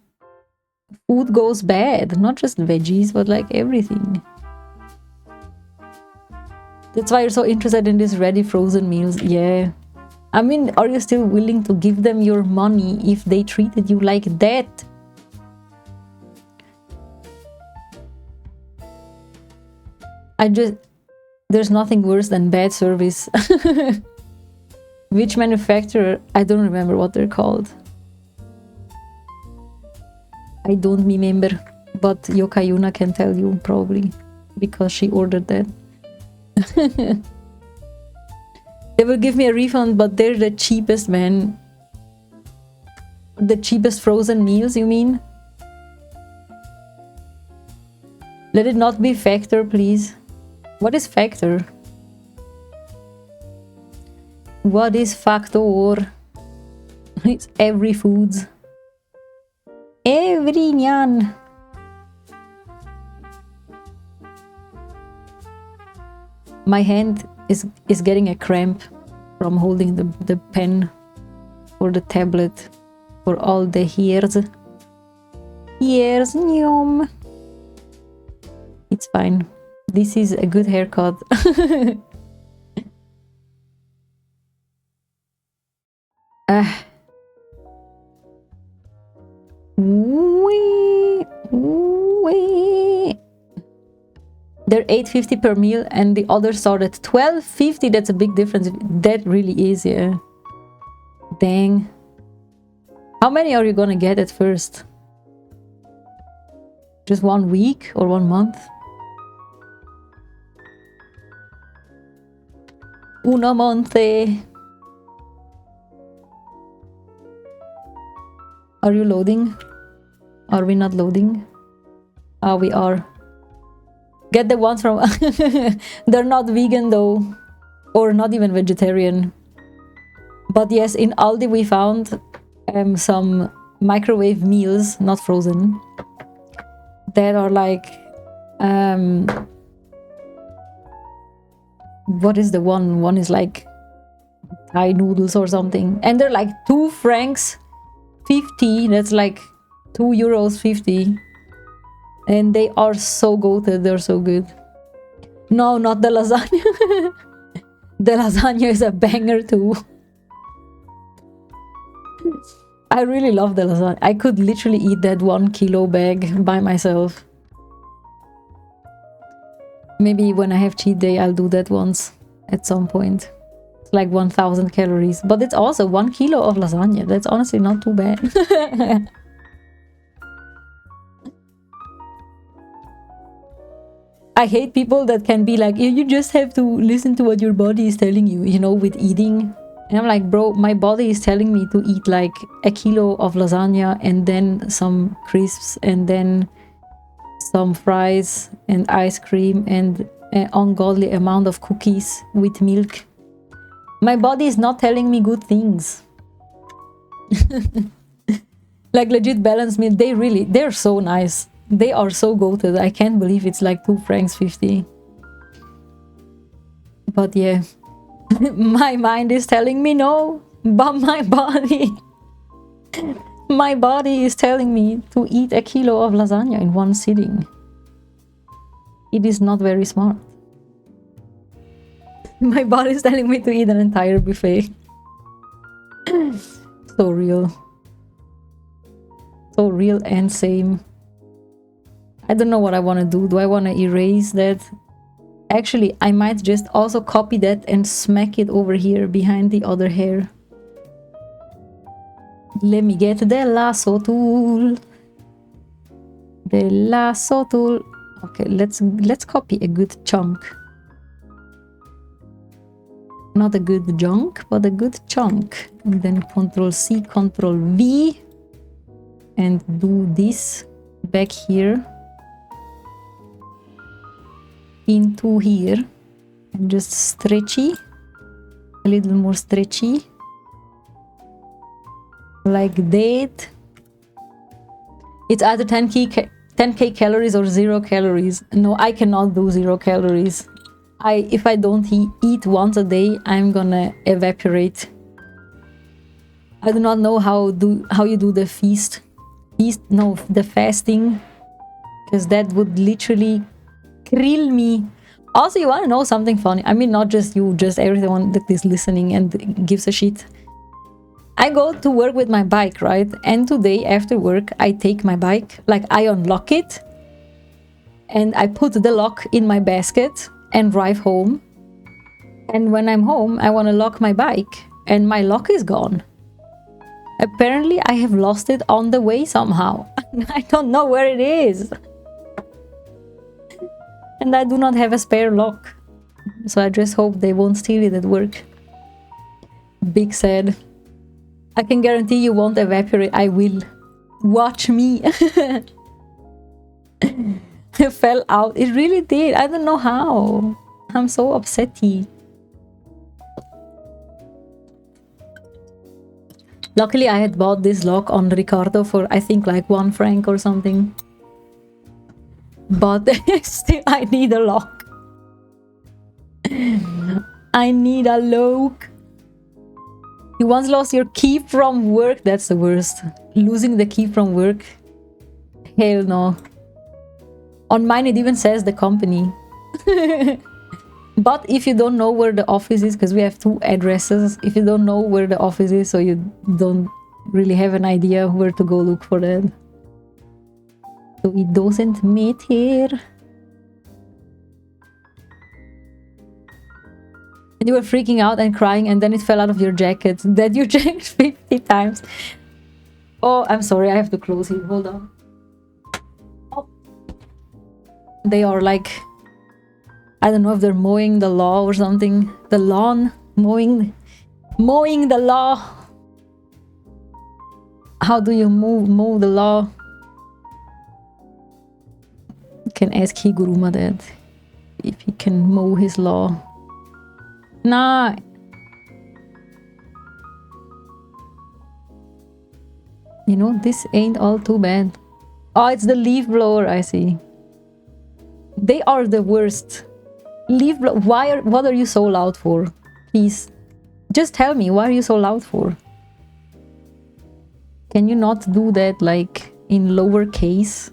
food goes bad. Not just veggies, but like everything. That's why you're so interested in these ready frozen meals. Yeah. I mean, are you still willing to give them your money if they treated you like that? There's nothing worse than bad service. Which manufacturer? I don't remember what they're called. I don't remember, but Yokayuna can tell you probably, because she ordered that. They will give me a refund, but they're the cheapest, man. The cheapest frozen meals, you mean? Let it not be Factor, please. What is Factor? What is Factor? It's every foods. Every nyan. My hand is getting a cramp from holding the pen or the tablet for all the hairs. Hairs, nyom. It's fine. This is a good haircut. They're $8.50 per meal and the others start at $12.50. That's a big difference. That really is, yeah. Dang. How many are you gonna get at first? Just 1 week or 1 month? Una monte. Are you loading? Are we not loading? Ah, we are. Get the ones from... They're not vegan though. Or not even vegetarian. But yes, in Aldi we found some microwave meals, not frozen, that are like... what is the one? One is like Thai noodles or something. And they're like 2 francs 50. That's like €2.50. And they are so goated. They're so good. No, not the lasagna. The lasagna is a banger too. I really love the lasagna. I could literally eat that 1 kilo bag by myself. Maybe when I have cheat day, I'll do that once at some point. It's like 1000 calories. But it's also 1 kilo of lasagna. That's honestly not too bad. I hate people that can be like, you just have to listen to what your body is telling you, you know, with eating. And I'm like, bro, my body is telling me to eat like 1 kilo of lasagna and then some crisps and then some fries and ice cream and an ungodly amount of cookies with milk. My body is not telling me good things. Like legit balanced meal, they're so nice. They are so goated. I can't believe it's like 2 francs 50. But yeah, my mind is telling me no, but my body is telling me to eat 1 kilo of lasagna in one sitting. It is not very smart. My body is telling me to eat an entire buffet. So real. So real and same. I don't know what I want to do. Do I want to erase that? Actually, I might just also copy that and smack it over here behind the other hair. Let me get the lasso tool. The lasso tool. Okay, let's copy a good chunk. Not a good junk, but a good chunk. And then Ctrl+C, Ctrl+V. And do this back here. Into here. And just stretchy. A little more stretchy. Like that. It's either 10k calories or 0 calories. No, I cannot do 0 calories. If I don't eat once a day, I'm gonna evaporate. I do not know how you do the the fasting, because that would literally kill me. Also, you want to know something funny? I mean, not just you, just everyone that is listening and gives a shit. I go to work with my bike, right? And today after work, I take my bike, like I unlock it, and I put the lock in my basket and drive home. And when I'm home, I want to lock my bike, and my lock is gone. Apparently, I have lost it on the way somehow. I don't know where it is. And I do not have a spare lock. So I just hope they won't steal it at work. Big sad. I can guarantee you won't evaporate. I will. Watch me. It fell out. It really did. I don't know how. I'm so upsetty. Luckily, I had bought this lock on Ricardo for, I think, like 1 franc or something. But still, I need a lock. I need a lock. You once lost your key from work? That's the worst. Losing the key from work? Hell no. On mine, it even says the company. But if you don't know where the office is, because we have 2 addresses, if you don't know where the office is, so you don't really have an idea where to go look for that. So it doesn't matter. And you were freaking out and crying, and then it fell out of your jacket that you checked 50 times. Oh, I'm sorry, I have to close it. Hold on. Oh. They are like, I don't know if they're mowing the lawn or something. The lawn, mowing the lawn. How do you mow the law? You can ask Higuruma that. If he can mow his law. Nah. You know, this ain't all too bad. Oh, it's the leaf blower, I see. They are the worst. Leaf blower, what are you so loud for? Please, just tell me, why are you so loud for? Can you not do that, like, in lowercase?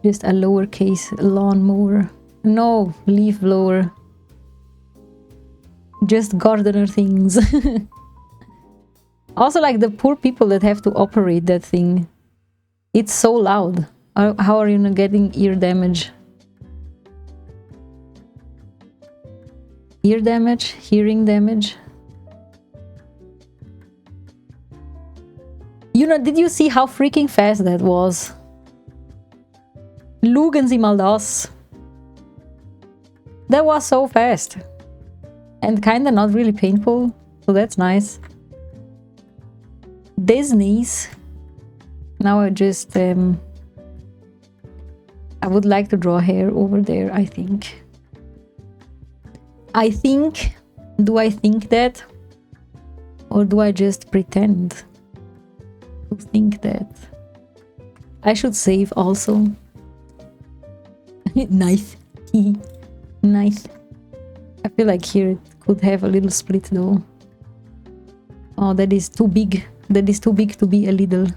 Just a lowercase lawnmower. No, leaf blower. Just gardener things. Also, like, the poor people that have to operate that thing. It's so loud. How are you not getting ear damage? Ear damage? Hearing damage? You know, did you see how freaking fast that was? Lugen Sie mal das. That was so fast. And kinda not really painful, so that's nice. Disney's. Now I just I would like to draw hair over there, I think. Do I think that? Or do I just pretend to think that? I should save also. Nice. Nice. I feel like here it could have a little split though. Oh, that is too big. That is too big to be a little.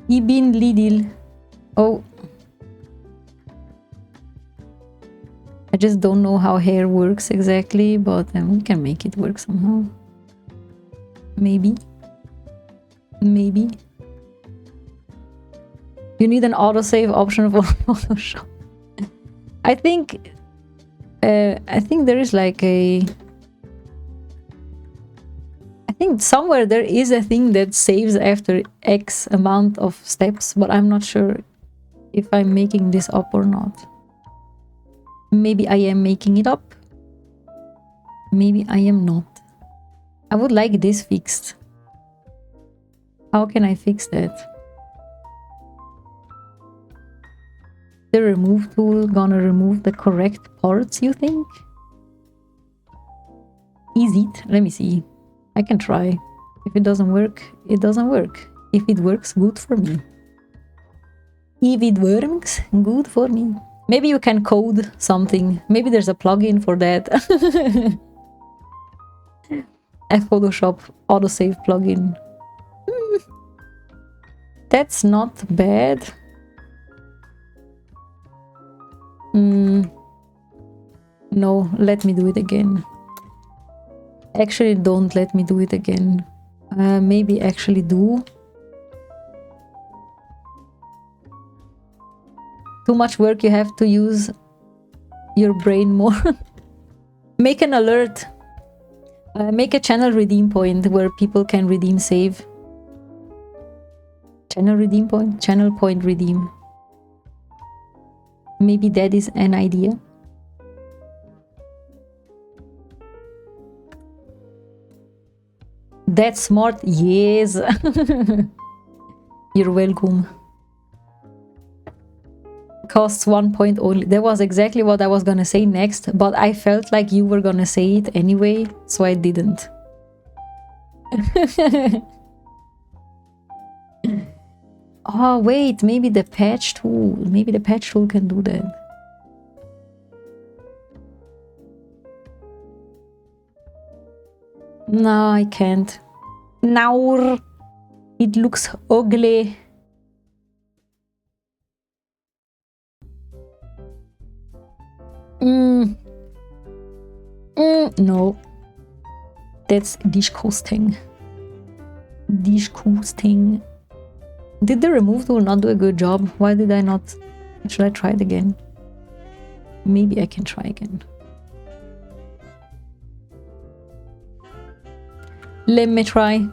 Ich bin little. Oh. I just don't know how hair works exactly, but we can make it work somehow. Maybe. Maybe. You need an autosave option for Photoshop. I think there is like a... I think somewhere there is a thing that saves after X amount of steps, but I'm not sure if I'm making this up or not. Maybe I am making it up. Maybe I am not. I would like this fixed. How can I fix that? The remove tool gonna remove the correct parts, you think? Is it? Let me see. I can try. If it doesn't work, it doesn't work. If it works, good for me. If it works, good for me. Maybe you can code something. Maybe there's a plugin for that. A Photoshop autosave plugin. That's not bad. No, let me do it again. Actually, don't let me do it again. Maybe actually do. Too much work, you have to use your brain more. Make an alert. Make a channel redeem point where people can redeem save. Channel redeem point? Channel point redeem. Maybe that is an idea. That's smart. Yes. You're welcome. Costs 1 point only. That was exactly what I was gonna say next, but I felt like you were gonna say it anyway, so I didn't. Oh wait, maybe the patch tool. Maybe the patch tool can do that. No, I can't. Now it looks ugly. No. That's disgusting. Disgusting. Did the remove tool not do a good job? Why did I not? Should I try it again? Maybe I can try again. Let me try.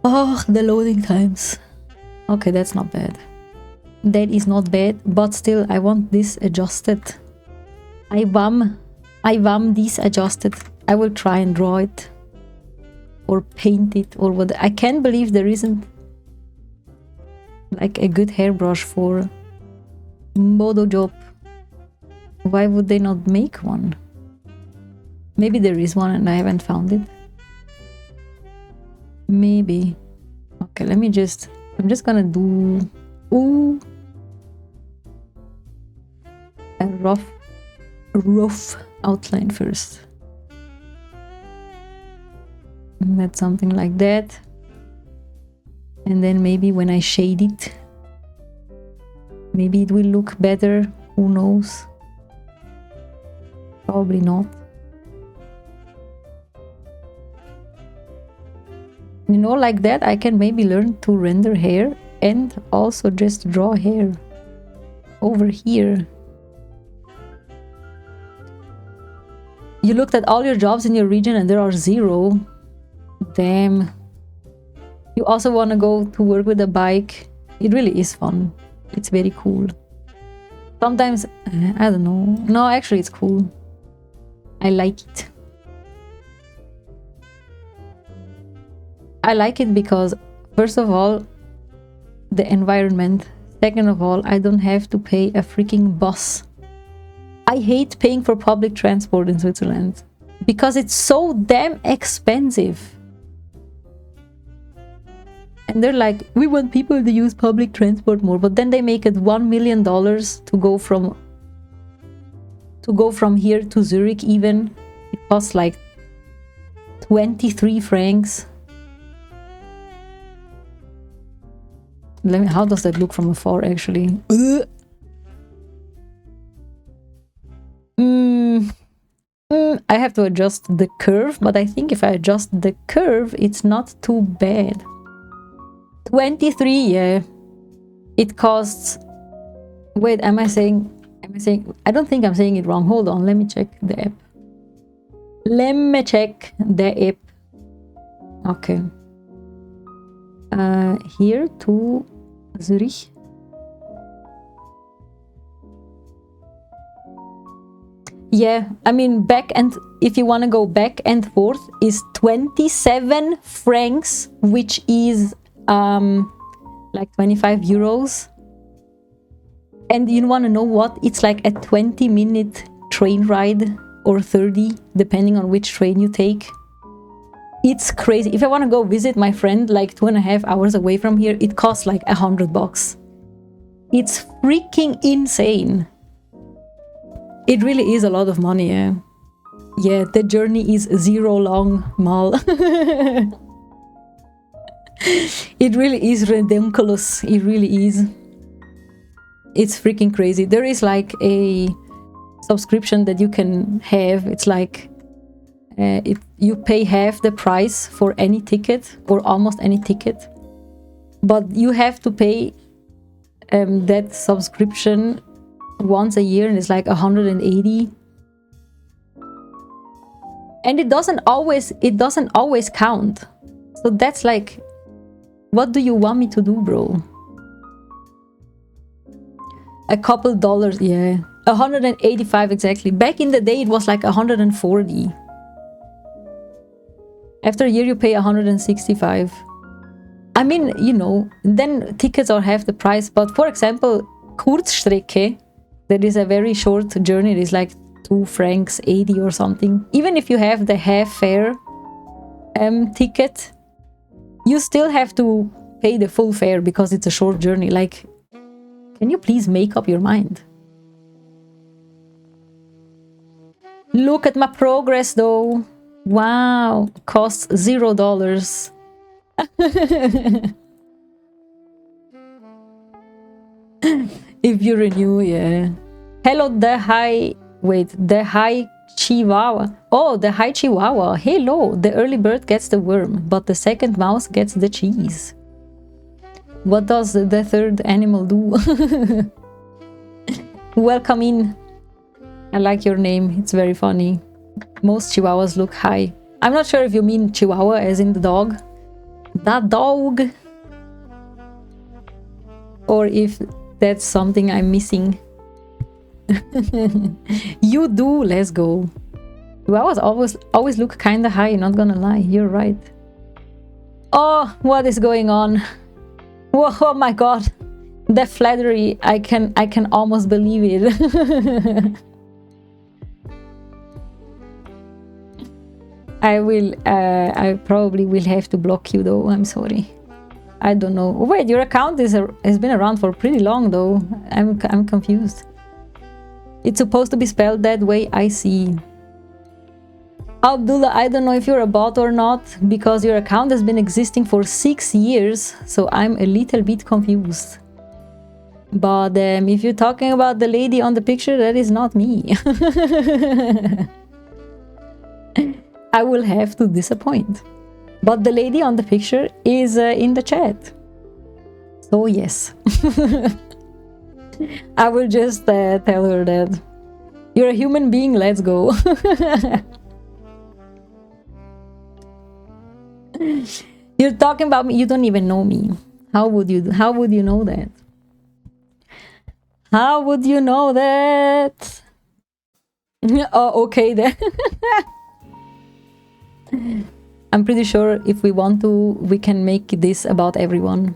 Oh, the loading times. Okay, that's not bad. that is not bad, but still I want this adjusted. I want this adjusted. I will try and draw it or paint it or what. I can't believe there isn't like a good hairbrush for Modo job. Why would they not make one? Maybe there is one and I haven't found it. Maybe. Okay, let me just... I'm just gonna do... Ooh! A rough outline first. And that's something like that. And then maybe when I shade it, maybe it will look better. Who knows? Probably not. You know, like that I can maybe learn to render hair and also just draw hair over here. You looked at all your jobs in your region and there are 0. Damn. You also want to go to work with a bike. It really is fun. It's very cool. Sometimes, I don't know. No, actually it's cool. I like it. I like it because, first of all, the environment. Second of all, I don't have to pay a freaking bus. I hate paying for public transport in Switzerland because it's so damn expensive. And they're like, we want people to use public transport more, but then they make it $1 million to go from here to Zurich even. It costs like 23 francs. How does that look from afar actually? I have to adjust the curve, but I think if I adjust the curve, it's not too bad. 23, yeah. It costs... Wait, am I saying... I don't think I'm saying it wrong. Hold on, let me check the app. Let me check the app. Okay. Here to Zurich. Yeah, I mean, back and if you want to go back and forth is 27 francs, which is like 25 euros. And you want to know what? It's like a 20-minute train ride or 30, depending on which train you take. It's crazy. If I want to go visit my friend like 2.5 hours away from here, it costs like $100. It's freaking insane. It really is a lot of money, yeah. Yeah, the journey is 0 long, mal. It really is ridiculous. It really is. It's freaking crazy. There is like a subscription that you can have. It's like you pay half the price for any ticket or almost any ticket, but you have to pay that subscription once a year, and it's like 180. And it doesn't always count. So that's like, what do you want me to do, bro? A couple dollars, yeah. 185 exactly. Back in the day it was like 140. After a year you pay 165. I mean, you know, then tickets are half the price. But for example, Kurzstrecke, that is a very short journey, it is like 2 francs 80 or something. Even if you have the half fare ticket, you still have to pay the full fare because it's a short journey. Like, can you please make up your mind? Look at my progress though. Wow, costs $0. If you renew, yeah. Hello, the high Chihuahua. Oh, the high Chihuahua. Hello, the early bird gets the worm, but the second mouse gets the cheese. What does the third animal do? Welcome in. I like your name. It's very funny. Most Chihuahuas look high. I'm not sure if you mean Chihuahua as in the dog. That dog. Or if That's something I'm missing. You do. Let's go. Well, I was always look kinda high, not gonna lie. You're right. Oh, what is going on? Whoa, oh my god. The flattery, I can almost believe it. I probably will have to block you though. I'm sorry. I don't know. Wait, your account has been around for pretty long though. I'm confused. It's supposed to be spelled that way. I see. Abdullah, I don't know if you're a bot or not, because your account has been existing for 6 years, so I'm a little bit confused. But if you're talking about the lady on the picture, that is not me. I will have to disappoint. But the lady on the picture is in the chat. So yes. I will just tell her that. You're a human being, let's go. You're talking about me, you don't even know me. How would you know that? How would you know that? Oh, okay then. I'm pretty sure if we want to, we can make this about everyone.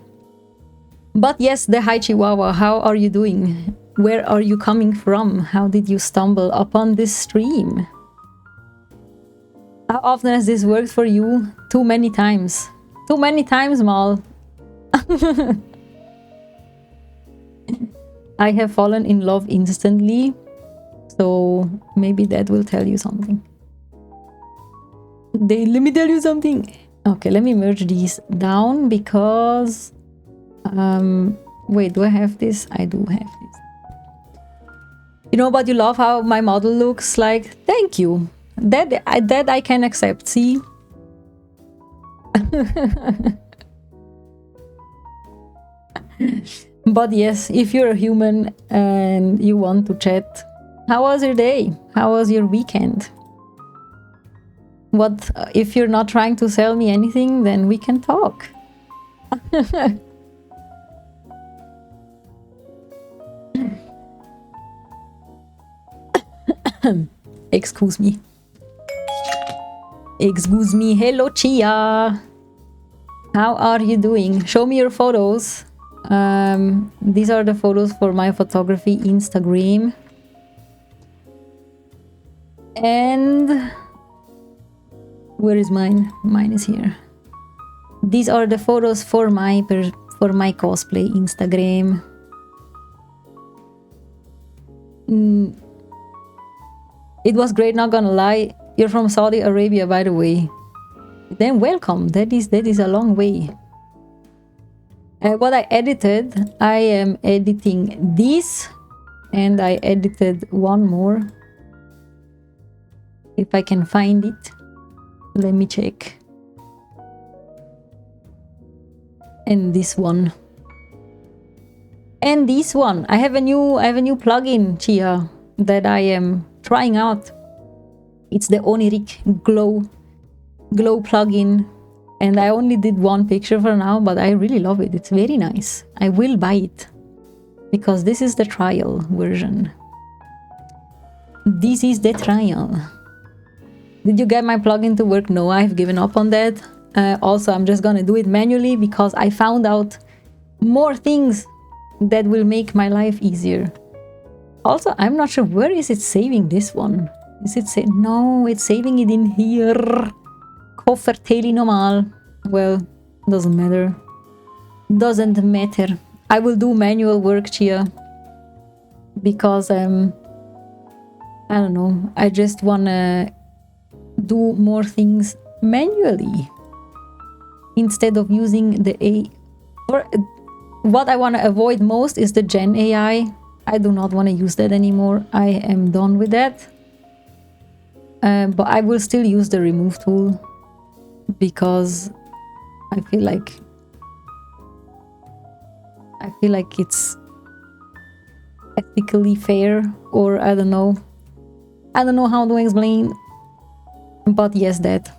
But yes, the Hi Chihuahua, how are you doing? Where are you coming from? How did you stumble upon this stream? How often has this worked for you? Too many times. Too many times, Mal. I have fallen in love instantly. So maybe that will tell you something. Let me tell you something. Okay, let me merge these down because... wait, do I have this? I do have this. You know, but you love how my model looks like? Thank you. That I can accept, see? But yes, if you're a human and you want to chat, how was your day? How was your weekend? What if you're not trying to sell me anything, then we can talk. Excuse me. Excuse me. Hello, Chia. How are you doing? Show me your photos. These are the photos for my photography Instagram. And where is mine? Mine is here. These are the photos for my cosplay Instagram. It was great, not gonna lie. You're from Saudi Arabia, by the way. Then welcome. That is a long way. What I edited, I am editing this, and I edited one more. If I can find it, let me check. And this one. And this one. I have a new plugin, Chia, that I am trying out. It's the Onirik Glow plugin, and I only did one picture for now, but I really love it. It's very nice. I will buy it because this is the trial version. This is the trial. Did you get my plugin to work? No, I've given up on that. Also, I'm just gonna do it manually because I found out more things that will make my life easier. Also, I'm not sure where is it saving this one. Is it no, it's saving it in here. Kofferteli normal. Well, doesn't matter. Doesn't matter. I will do manual work, Chia, because I don't know. I just wanna do more things manually instead of using the or what I want to avoid most is the Gen AI. I do not want to use that anymore. I am done with that. But I will still use the remove tool because I feel like it's ethically fair, or I don't know how to explain. But yes, that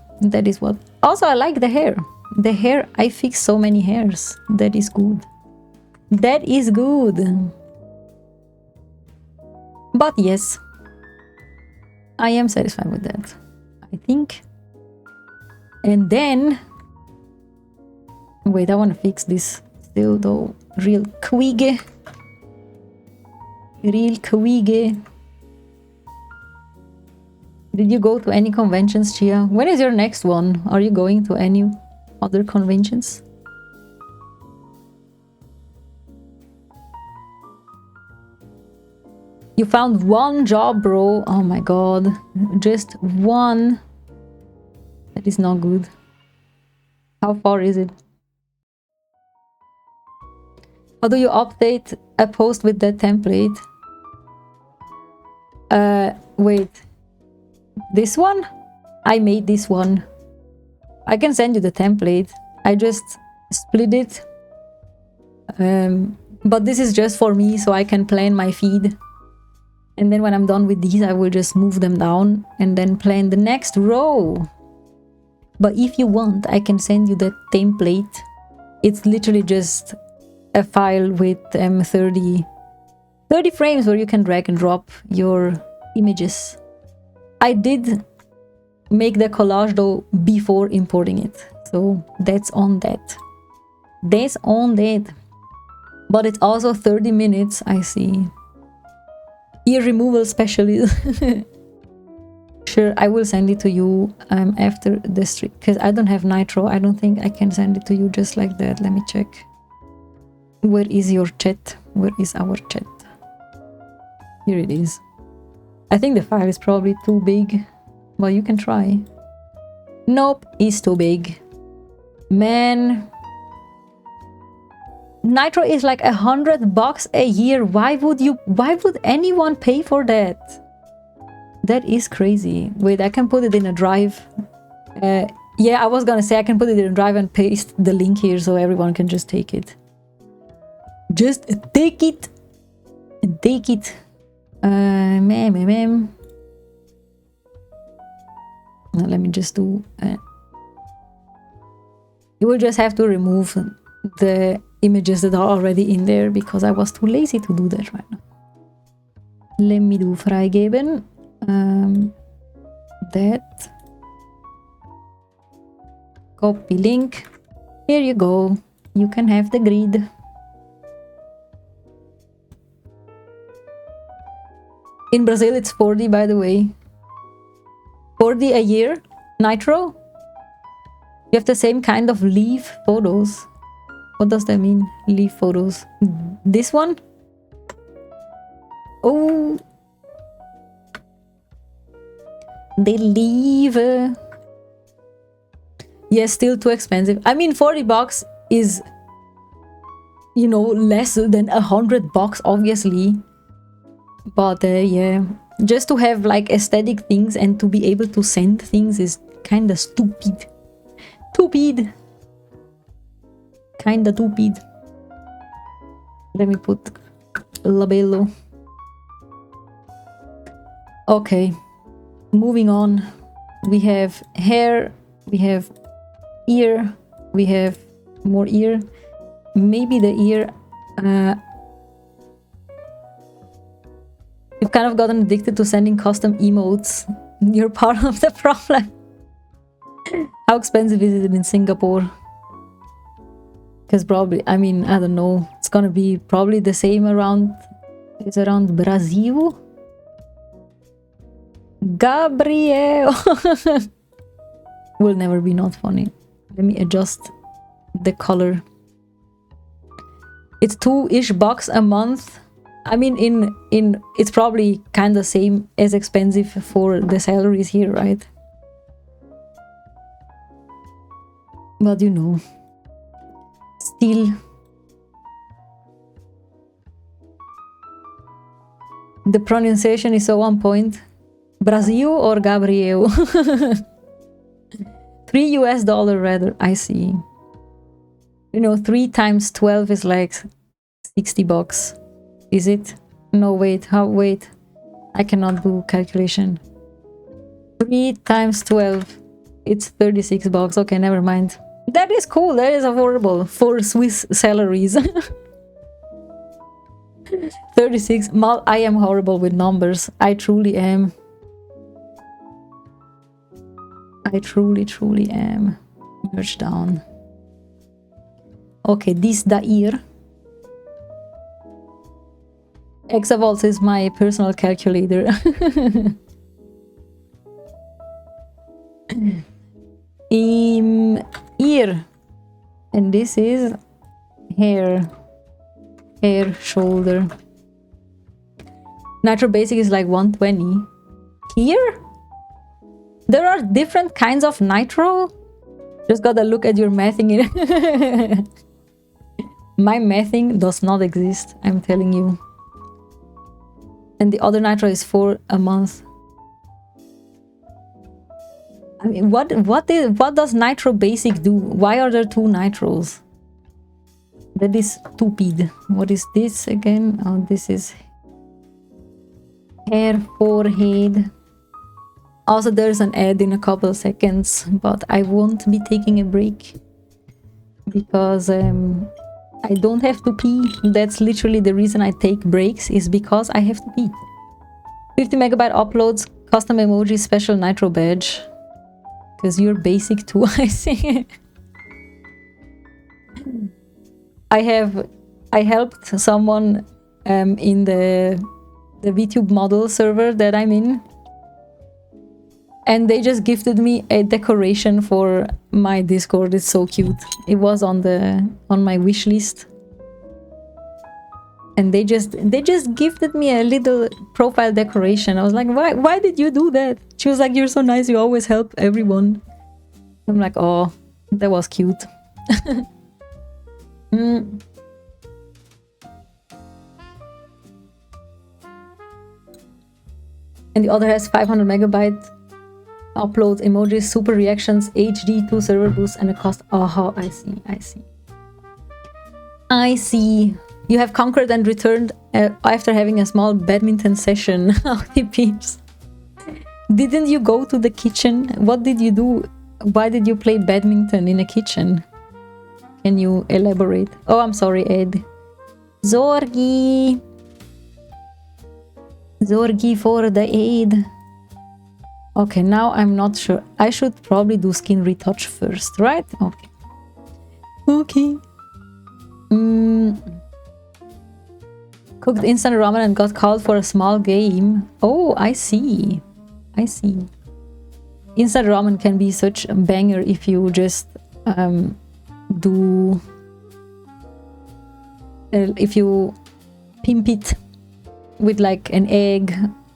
is what. Also, I like the hair. The hair, I fix so many hairs. That is good. That is good. But yes, I am satisfied with that, I think. And then, wait, I want to fix this still though, real quick. Real quick. Did you go to any conventions, Chia? When is your next one? Are you going to any other conventions? You found one job, bro. Oh my god. Just one. That is not good. How far is it? How do you update a post with that template? Wait. This one? I made this one. I can send you the template. I just split it. But this is just for me, so I can plan my feed. And then when I'm done with these, I will just move them down and then plan the next row. But if you want, I can send you the template. It's literally just a file with 30 frames where you can drag and drop your images. I did make the collage though before importing it, so that's on that. That's on that. But it's also 30 minutes, I see. Ear removal specialist. Sure, I will send it to you after the stream, because I don't have Nitro. I don't think I can send it to you just like that. Let me check. Where is your chat? Where is our chat? Here it is. I think the file is probably too big, but you can try. Nope, it's too big. Man. Nitro is like $100 a year. Why would anyone pay for that? That is crazy. Wait, I can put it in a drive. Yeah, I was gonna say I can put it in a drive and paste the link here so everyone can just take it. Just take it. Take it. Now, let me just do... you will just have to remove the images that are already in there because I was too lazy to do that right now. Let me do freigeben. That. Copy link. Here you go. You can have the grid. In Brazil, it's 40, by the way. 40 a year? Nitro? You have the same kind of leaf photos. What does that mean? Leaf photos. This one? Oh. They leave. Yeah, still too expensive. I mean, $40 is, you know, less than $100, obviously. But yeah, just to have like aesthetic things and to be able to send things is kinda stupid. Stupid. Kinda stupid. Let me put labello. Okay, moving on. We have hair, we have ear, we have more ear. Maybe the ear. You've kind of gotten addicted to sending custom emotes. You're part of the problem. How expensive is it in Singapore? Because probably, I mean, I don't know. It's gonna be probably the same around... It's around Brazil? Gabriel! Will never be not funny. Let me adjust the color. It's $2-ish a month. I mean, in it's probably kind of same as expensive for the salaries here, right? But you know, still. The pronunciation is so on point. Brazil or Gabriel? $3 rather, I see. You know, 3 times 12 is like $60. Is it? No, wait, wait. I cannot do calculation. 3 times 12. It's $36. Okay, never mind. That is cool. That is affordable for Swiss salaries. 36. I am horrible with numbers. I truly am. I truly am. Merge down. Okay, this Dair. Exavolt is my personal calculator. Ear. And this is hair. Hair, shoulder. Nitro basic is like 120. Here? There are different kinds of nitro? Just gotta look at your mathing in. My mathing does not exist, I'm telling you. And the other nitro is 4 a month. I mean, what does nitro basic do? Why are there 2 nitros? That is stupid. What is this again? Oh, this is hair, forehead. Also, there's an ad in a couple of seconds, but I won't be taking a break because I don't have to pee. That's literally the reason I take breaks, is because I have to pee. 50 megabyte uploads, custom emoji, special nitro badge. Because you're basic too, I see. I helped someone in the VTube model server that I'm in. And they just gifted me a decoration for my Discord. It's so cute. It was on my wish list. And they just gifted me a little profile decoration. I was like, why did you do that? She was like, you're so nice, you always help everyone. I'm like, oh, that was cute. And the other has 500 megabyte uploads, emojis, super reactions, HD, 2 server boosts, and a cost. Oh, I see. You have conquered and returned after having a small badminton session. Howdy peeps. Didn't you go to the kitchen? What did you do? Why did you play badminton in a kitchen? Can you elaborate? Oh, I'm sorry, Ed. Zorgi for the aid. Okay, now I'm not sure. I should probably do skin retouch first, right? Okay. Cooked instant ramen and got called for a small game. Oh, I see. Instant ramen can be such a banger if you just if you pimp it with like an egg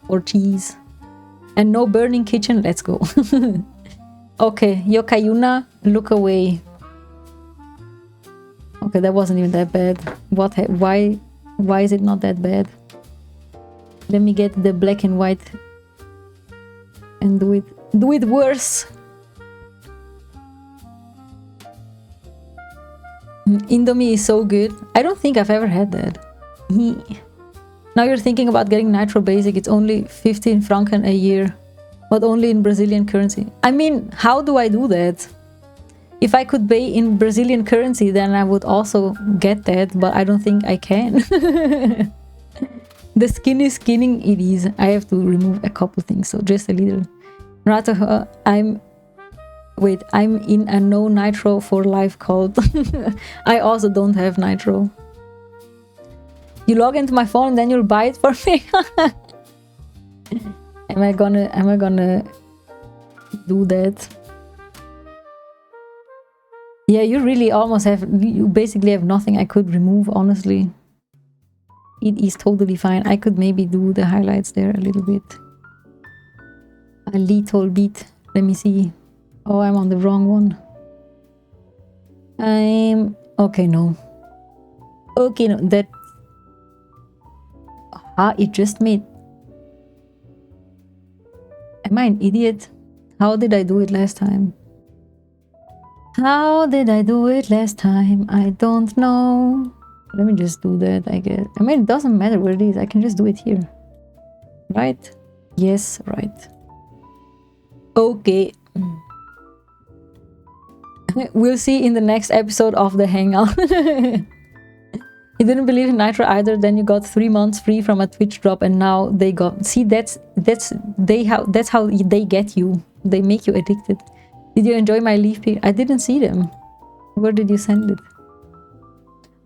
or cheese. And no burning kitchen, let's go. Okay, Yokayuna, look away. Okay, that wasn't even that bad. Why is it not that bad? Let me get the black and white and do it worse. Indomie is so good. I don't think I've ever had that. Now you're thinking about getting Nitro Basic. It's only 15 franken a year, but only in Brazilian currency. I mean, how do I do that? If I could pay in Brazilian currency, then I would also get that, but I don't think I can. The skin is skinning, it is. I have to remove a couple things, so just a little. Rata, I'm in a no Nitro for life cult. I also don't have Nitro. You log into my phone and then you'll buy it for me. Am I gonna do that? Yeah, you really almost have, you basically have nothing I could remove, honestly. It is totally fine. I could maybe do the highlights there a little bit. A little bit. Let me see. Oh, I'm on the wrong one. Okay, no. Okay, no, that... it just made... Am I an idiot? How did I do it last time? How did I do it last time? I don't know. Let me just do that, I guess. I mean, it doesn't matter where it is. I can just do it here. Right? Yes, right. Okay. We'll see in the next episode of the Hangout. You didn't believe in Nitro either, then you got 3 months free from a Twitch drop, and now they got... See, that's how they get you. They make you addicted. Did you enjoy my leaf pic? I didn't see them. Where did you send it?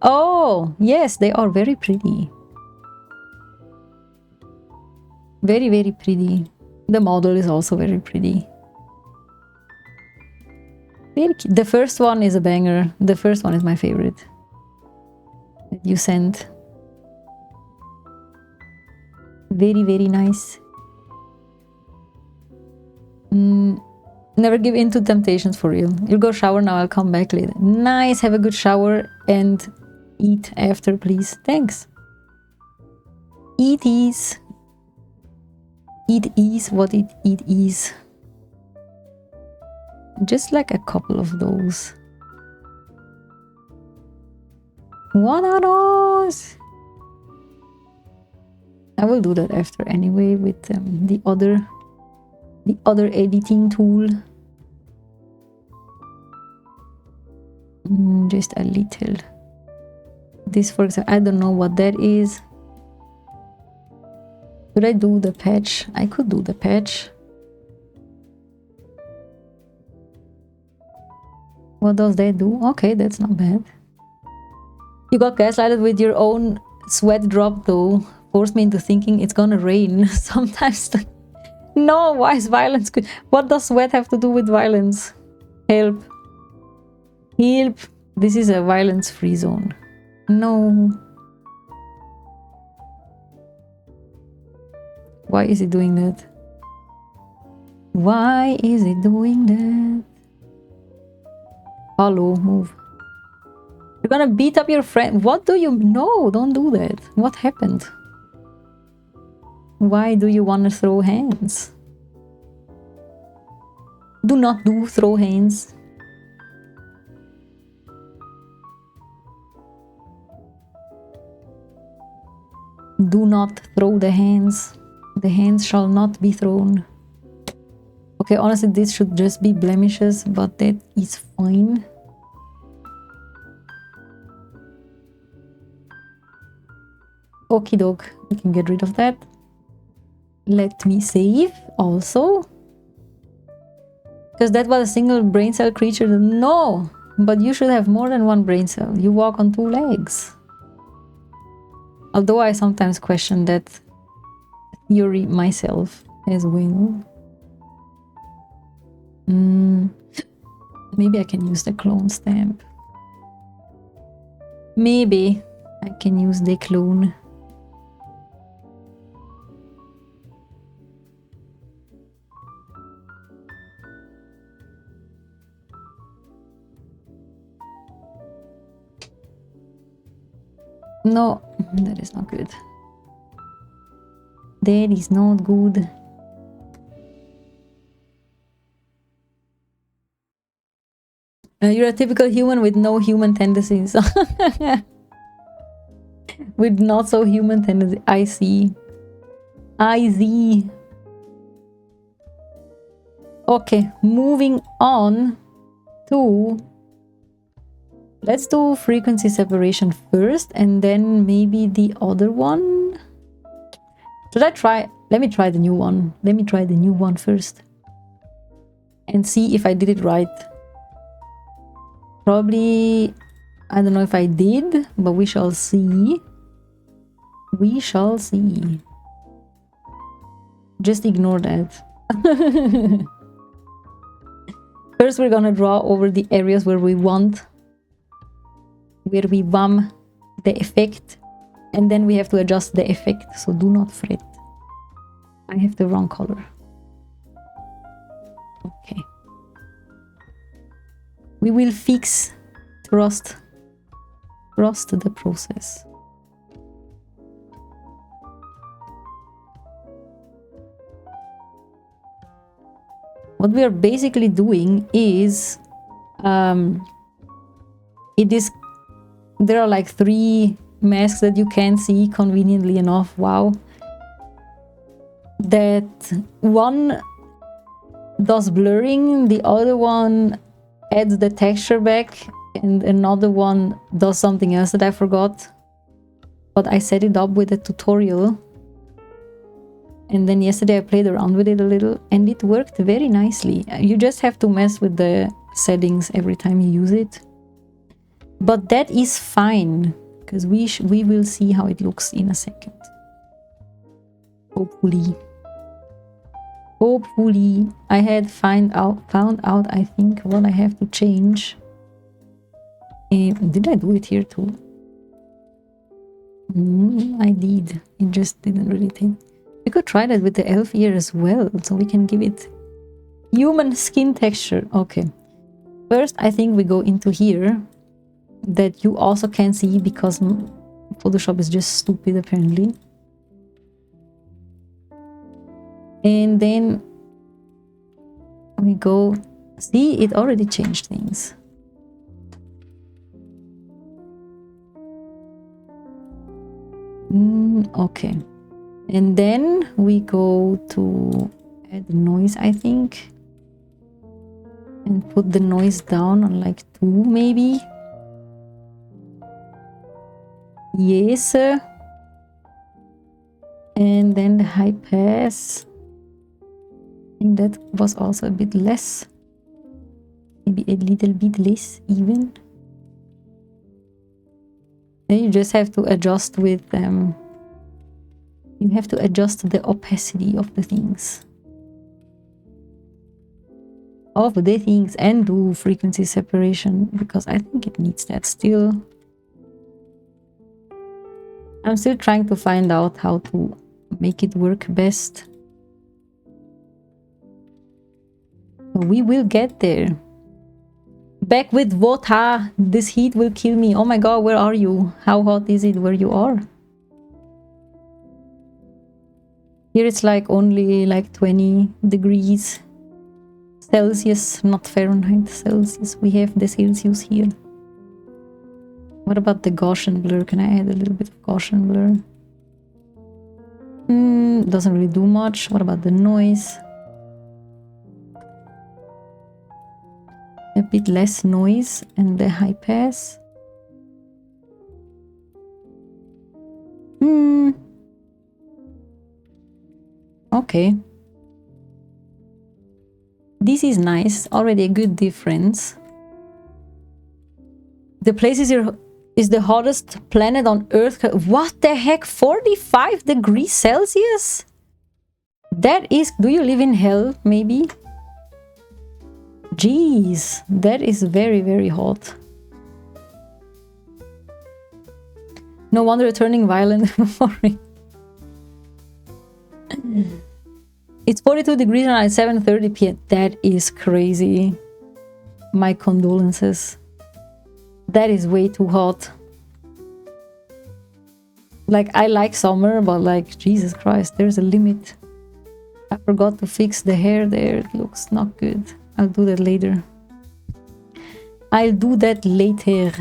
Oh, yes, they are very pretty. Very, very pretty. The model is also very pretty. Very cute. The first one is a banger. The first one is my favorite. That you sent. Very, very nice. Never give in to temptations, for real. You'll go shower now, I'll come back later. Nice, have a good shower and eat after, please. Thanks. Eat ease. Eat ease, what it eat ease. Just like a couple of those. What are those? I will do that after anyway with the other editing tool. Just a little. This, for example, I don't know what that is. Could I do the patch? I could do the patch. What does that do? Okay, that's not bad. You got gaslighted with your own sweat drop though. Forced me into thinking it's gonna rain. Sometimes. No, why is violence good? What does sweat have to do with violence? Help. Help. This is a violence-free zone. No. Why is it doing that? Why is it doing that? Hello, move. You're gonna beat up your friend. What do you... No, don't do that. What happened? Why do you want to throw hands? Do not throw hands. Do not throw the hands. The hands shall not be thrown. Okay, honestly, this should just be blemishes, but that is fine. Okie doke, we can get rid of that. Let me save also. Because that was a single brain cell creature. No, but you should have more than one brain cell. You walk on 2 legs. Although I sometimes question that theory myself as well. Maybe I can use the clone stamp. Maybe I can use the clone. No, that is not good. That is not good. You're a typical human with no human tendencies. With not so human tendencies. I see. I see. Okay, moving on to... Let's do frequency separation first, and then maybe the other one. Should I try? Let me try the new one. Let me try the new one first. And see if I did it right. Probably... I don't know if I did, but we shall see. We shall see. Just ignore that. First, we're gonna draw over the areas where we want... where we want the effect, and then we have to adjust the effect, so do not fret. I have the wrong color. Okay. We will fix. Trust the process. What we are basically doing is there are like 3 masks that you can see conveniently enough. Wow. That one does blurring, the other one adds the texture back, and another one does something else that I forgot. but I set it up with a tutorial. And then yesterday I played around with it a little and it worked very nicely. You just have to mess with the settings every time you use it. But that is fine, because we will see how it looks in a second. Hopefully. Hopefully. I had found out I think what I have to change. Did I do it here too? I did. It just didn't really take. We could try that with the elf ear as well, so we can give it human skin texture. Okay. First, I think we go into here, that you also can see because Photoshop is just stupid apparently. And then we go, see, it already changed things. Okay. And then we go to add noise, I think. And put the noise down on like 2 maybe. Yes. And then the high pass. I think that was also a bit less. Maybe a little bit less even. Then you just have to adjust with you have to adjust the opacity of the things. And do frequency separation, because I think it needs that still. I'm still trying to find out how to make it work best. We will get there. Back with water. This heat will kill me. Oh my god, where are you? How hot is it where you are? Here it's like only like 20 degrees Celsius, not Fahrenheit, Celsius. We have the Celsius here. What about the Gaussian blur? Can I add a little bit of Gaussian blur? Doesn't really do much. What about the noise? A bit less noise, and the high pass. Okay. This is nice. Already a good difference. The place is the hottest planet on Earth. What the heck? 45 degrees Celsius? That is... Do you live in hell, maybe? Jeez, that is very, very hot. No wonder it's turning violent. It's 42 degrees and at 7:30 p.m. That is crazy. My condolences. That is way too hot. Like, I like summer, but like, Jesus Christ, there's a limit. I forgot to fix the hair there. It looks not good. I'll do that later. I'll do that later.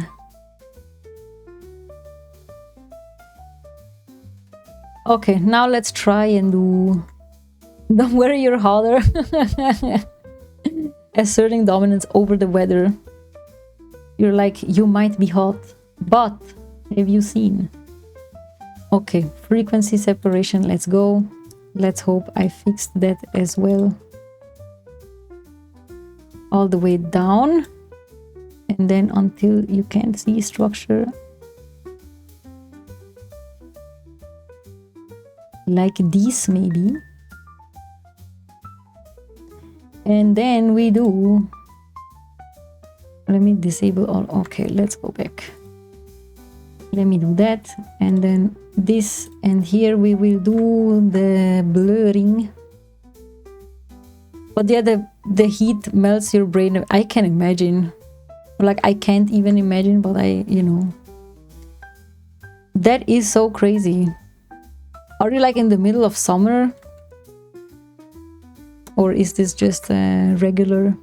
Okay, now let's try and do... Don't worry, you're hotter. Asserting dominance over the weather. You're like, you might be hot, but have you seen? Okay, frequency separation, let's go. Let's hope I fixed that as well. All the way down. And then until you can't see structure. Like this, maybe. And then we do... Let me disable all... Okay, let's go back. Let me do that. And then this. And here we will do the blurring. But yeah, the heat melts your brain. I can imagine. Like, I can't even imagine, but you know. That is so crazy. Are you like in the middle of summer? Or is this just a regular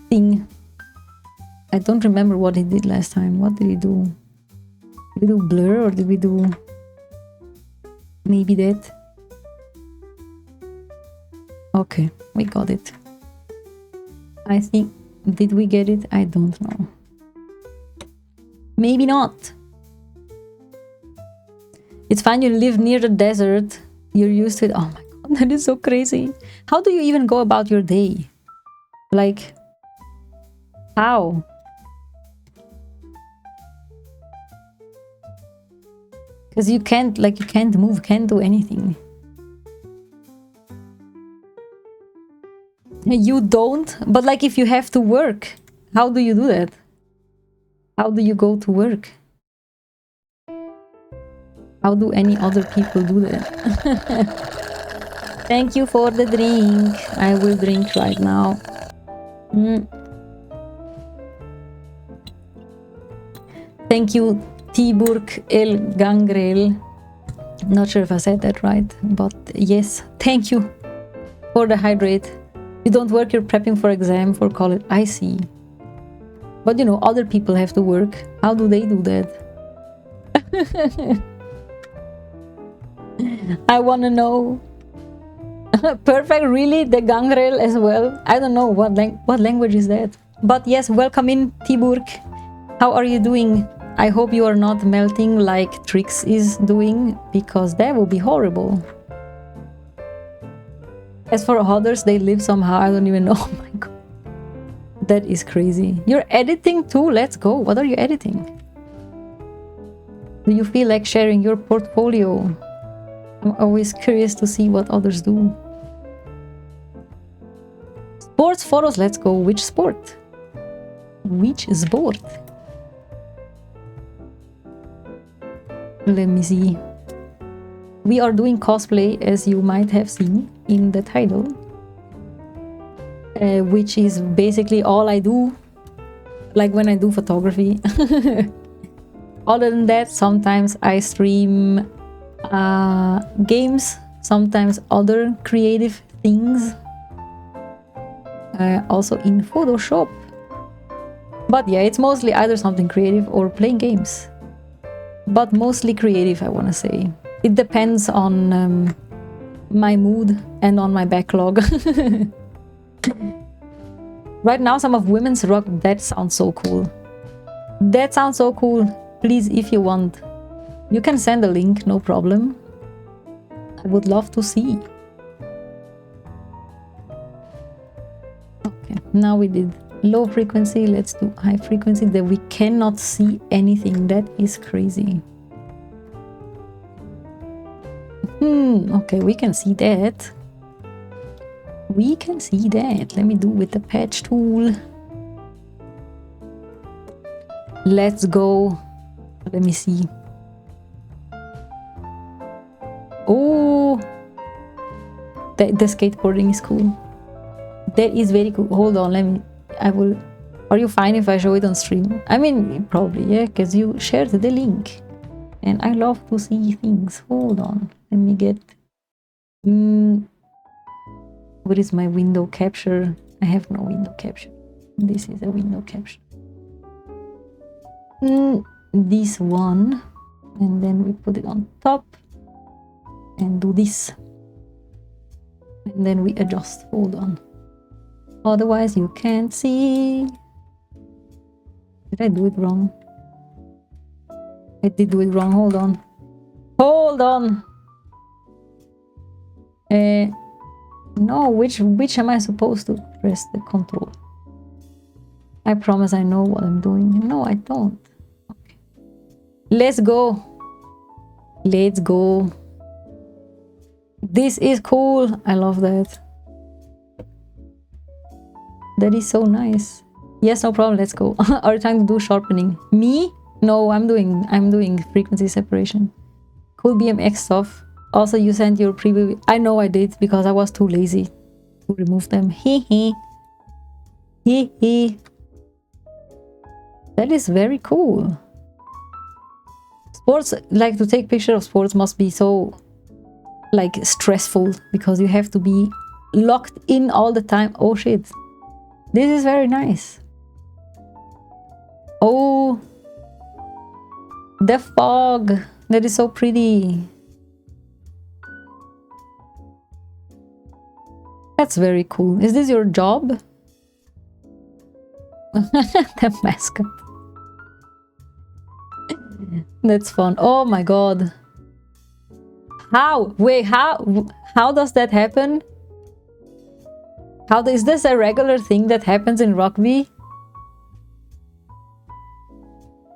thing? I don't remember what he did last time. What did we do? Did we do blur or did we do maybe that? Okay, we got it. I think, did we get it? I don't know. Maybe not. It's fine, you live near the desert. You're used to it. Oh my god, that is so crazy. How do you even go about your day? Like, how? Because you can't move, can't do anything. You don't? But like if you have to work, how do you do that? How do you go to work? How do any other people do that? Thank you for the drink. I will drink right now. Thank you, Tiburk El Gangrel. Not sure if I said that right, but yes, thank you for the hydrate. You don't work, you're prepping for exam, for college. I see. But you know, other people have to work. How do they do that? I wanna know. Perfect, really? The Gangrel as well? I don't know what language is that. But yes, welcome in, Tiburk. How are you doing? I hope you are not melting like Trix is doing, because that would be horrible. As for others, they live somehow. I don't even know. Oh my god. That is crazy. You're editing too? Let's go. What are you editing? Do you feel like sharing your portfolio? I'm always curious to see what others do. Sports photos, let's go. Which sport? Which sport? Let me see. We are doing cosplay, as you might have seen in the title, which is basically all I do, like when I do photography. Other than that, sometimes I stream games, sometimes other creative things, also in Photoshop. But yeah, it's mostly either something creative or playing games. But mostly creative, I want to say. It depends on my mood and on my backlog. Right now, some of Women's Rock, that sounds so cool. That sounds so cool. Please, if you want, you can send a link, no problem. I would love to see. Okay, now we did low frequency, let's do high frequency. That we cannot see anything. That is crazy. Okay, we can see that. We can see that. Let me do with the patch tool. Let's go. Let me see. Oh, the skateboarding is cool. That is very cool. Hold on, I will. Are you fine if I show it on stream? I mean, probably, yeah, because you shared the link. And I love to see things. Hold on. Let me get... What is my window capture? I have no window capture. This is a window capture. This one. And then we put it on top. And do this. And then we adjust. Hold on. Otherwise you can't see. Did I do it wrong? I did do it wrong. Hold on. Hold on. No, which am I supposed to press the control? I promise I know what I'm doing. No, I don't. Okay. Let's go. Let's go. This is cool. I love that. That is so nice. Yes, no problem. Let's go. Are you trying to do sharpening? Me? No, I'm doing frequency separation. Cool BMX stuff. Also, you sent your preview. I know I did because I was too lazy to remove them. Hee. That is very cool. Sports, like to take picture of sports must be so like stressful because you have to be locked in all the time. Oh shit. This is very nice. Oh, the fog. That is so pretty. That's very cool. Is this your job? The mascot. That's fun. Oh my god. How? Wait, how does that happen? Is this a regular thing that happens in rugby?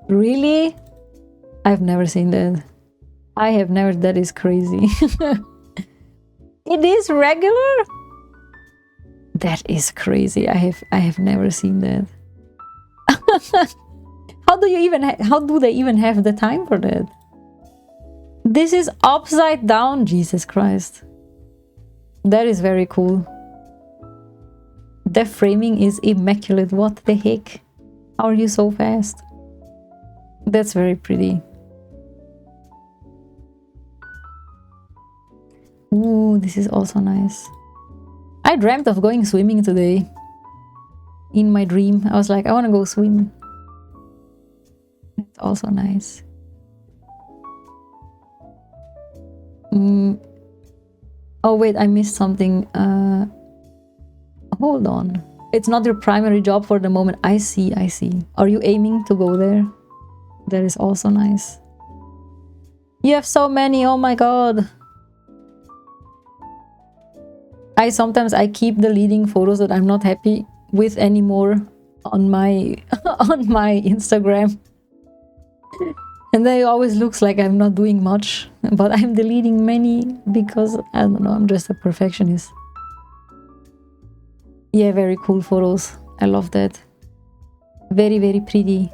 Really? I've never seen that. I have never. That is crazy. It is regular? That is crazy. I have never seen that. How do they even have the time for that? This is upside down, Jesus Christ. That is very cool. The framing is immaculate. What the heck? How are you so fast? That's very pretty. Ooh, this is also nice. I dreamt of going swimming today. In my dream, I was like, I want to go swim. That's also nice. Oh wait, I missed something. Hold on. It's not your primary job for the moment. I see. Are you aiming to go there? That is also nice. You have so many, oh my god. Sometimes I keep deleting photos that I'm not happy with anymore on my on my Instagram. And then it always looks like I'm not doing much, but I'm deleting many because I don't know, I'm just a perfectionist. Yeah, very cool photos. I love that. Very, very pretty.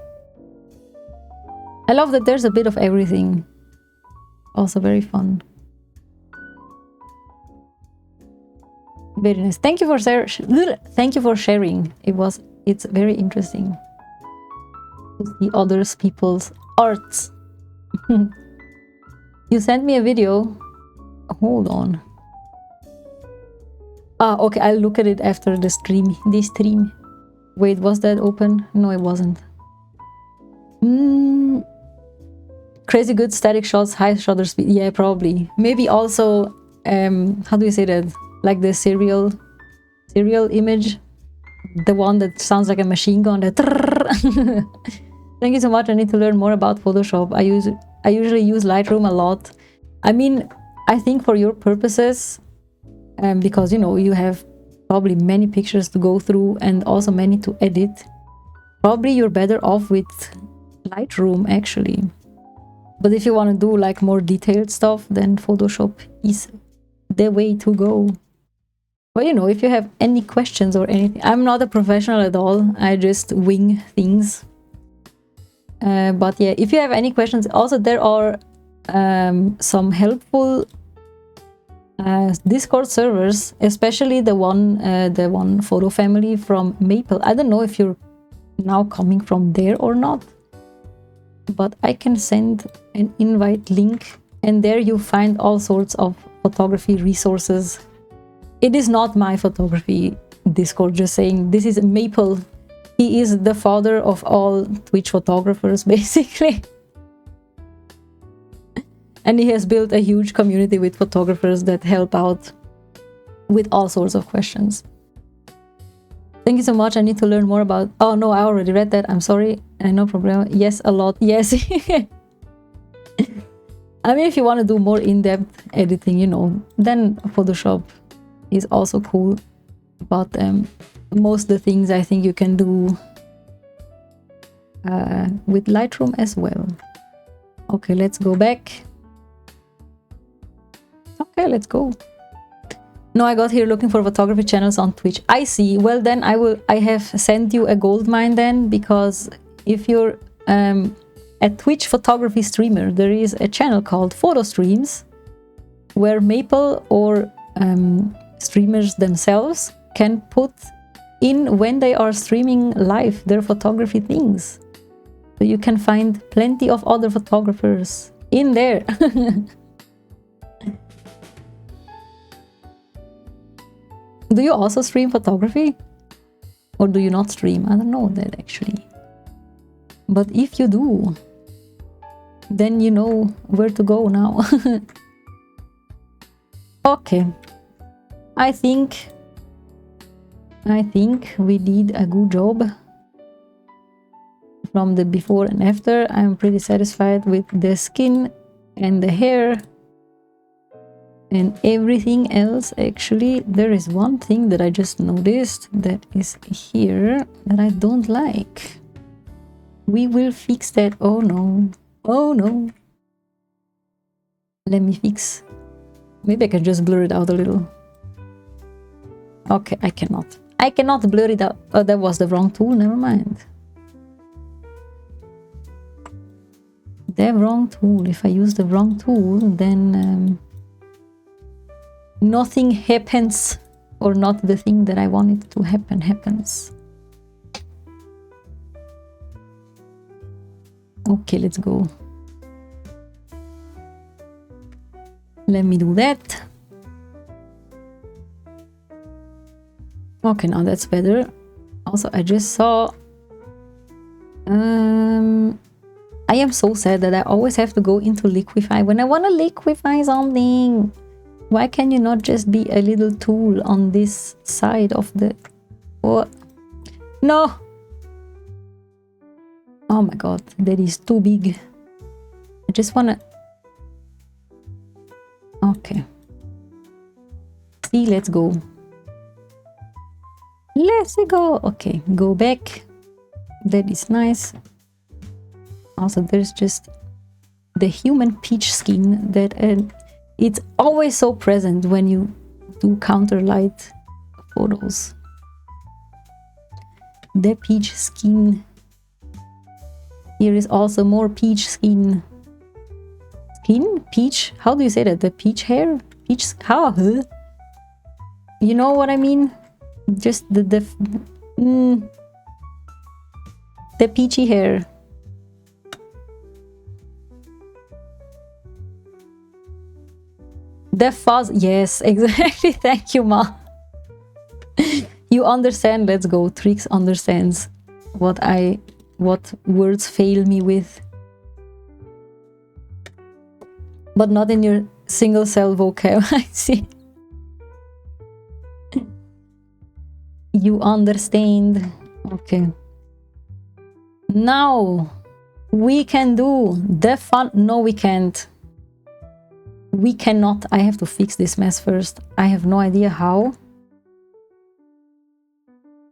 I love that there's a bit of everything. Also very fun. Very nice. Thank you for sharing. It's very interesting to see others people's arts. You sent me a video. Hold on. Ah, okay, I'll look at it after the stream. Wait, was that open? No, it wasn't. Crazy good static shots, high shutter speed. Yeah, probably. Maybe also, how do you say that? Like the serial image, the one that sounds like a machine gun. That Thank you so much. I need to learn more about Photoshop. I usually use Lightroom a lot. I mean, I think for your purposes, because you know you have probably many pictures to go through and also many to edit. Probably you're better off with Lightroom actually. But if you want to do like more detailed stuff, then Photoshop is the way to go. Well, you know, if you have any questions or anything, I'm not a professional at all. I just wing things. But yeah, if you have any questions, also there are some helpful Discord servers, especially the one photo family from Maple. I don't know if you're now coming from there or not, but I can send an invite link, and there you find all sorts of photography resources. It is not my photography Discord, just saying. This is Maple. He is the father of all Twitch photographers, basically. And he has built a huge community with photographers that help out with all sorts of questions. Thank you so much. I need to learn more about... Oh no, I already read that. I'm sorry. No problem. Yes, a lot. Yes. I mean, if you want to do more in-depth editing, you know, then Photoshop is also cool. But most of the things I think you can do with Lightroom as well. Okay, let's go back. Okay, let's go. No, I got here looking for photography channels on Twitch. I see. Well, then I have sent you a gold mine then, because if you're a Twitch photography streamer, there is a channel called Photo Streams where Maple or streamers themselves can put in, when they are streaming live, their photography things. So you can find plenty of other photographers in there. Do you also stream photography? Or do you not stream? I don't know that actually. But if you do, then you know where to go now. Okay. I think we did a good job. From the before and after, I'm pretty satisfied with the skin and the hair. And everything else, actually, there is one thing that I just noticed that is here that I don't like. We will fix that. Oh no. Oh no. Let me fix. Maybe I can just blur it out a little. Okay, I cannot. I cannot blur it out. Oh, that was the wrong tool. Never mind. The wrong tool. If I use the wrong tool, then nothing happens, or not the thing that I want it to happen happens. Okay, let's go. Let me do that. Okay, now that's better. Also, I just saw... I am so sad that I always have to go into liquify when I want to liquify something. Why can you not just be a little tool on this side of the... What? No! Oh my god, that is too big. I just wanna... Okay. See, let's go. Let's go! Okay, go back. That is nice. Also, there's just the human peach skin that... it's always so present when you do counter light photos. The peach skin. Here is also more peach skin. Skin? Peach? How do you say that? The peach hair? Peach... How? Huh? You know what I mean? Just the peachy hair. The fuzz. Yes, exactly. Thank you, Ma. You understand. Let's go. Trix understands what words fail me with. But not in your single cell vocab. I see. You understand. Okay. Now we can do the fun. No, we can't. We cannot. I have to fix this mess first. I have no idea how.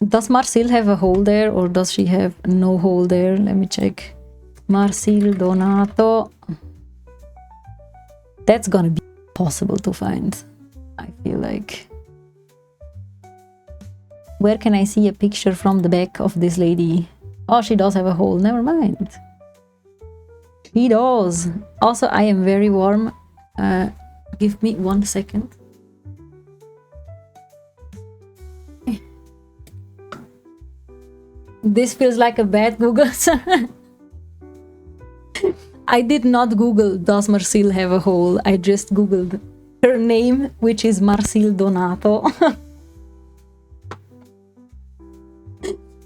Does Marcel have a hole there, or does she have no hole there? Let me check. Marcel Donato. That's gonna be possible to find, I feel like. Where can I see a picture from the back of this lady? Oh, she does have a hole. Never mind. She does. Also, I am very warm. Give me 1 second. This feels like a bad Google. I did not Google, does Marcel have a hole? I just Googled her name, which is Marcel Donato.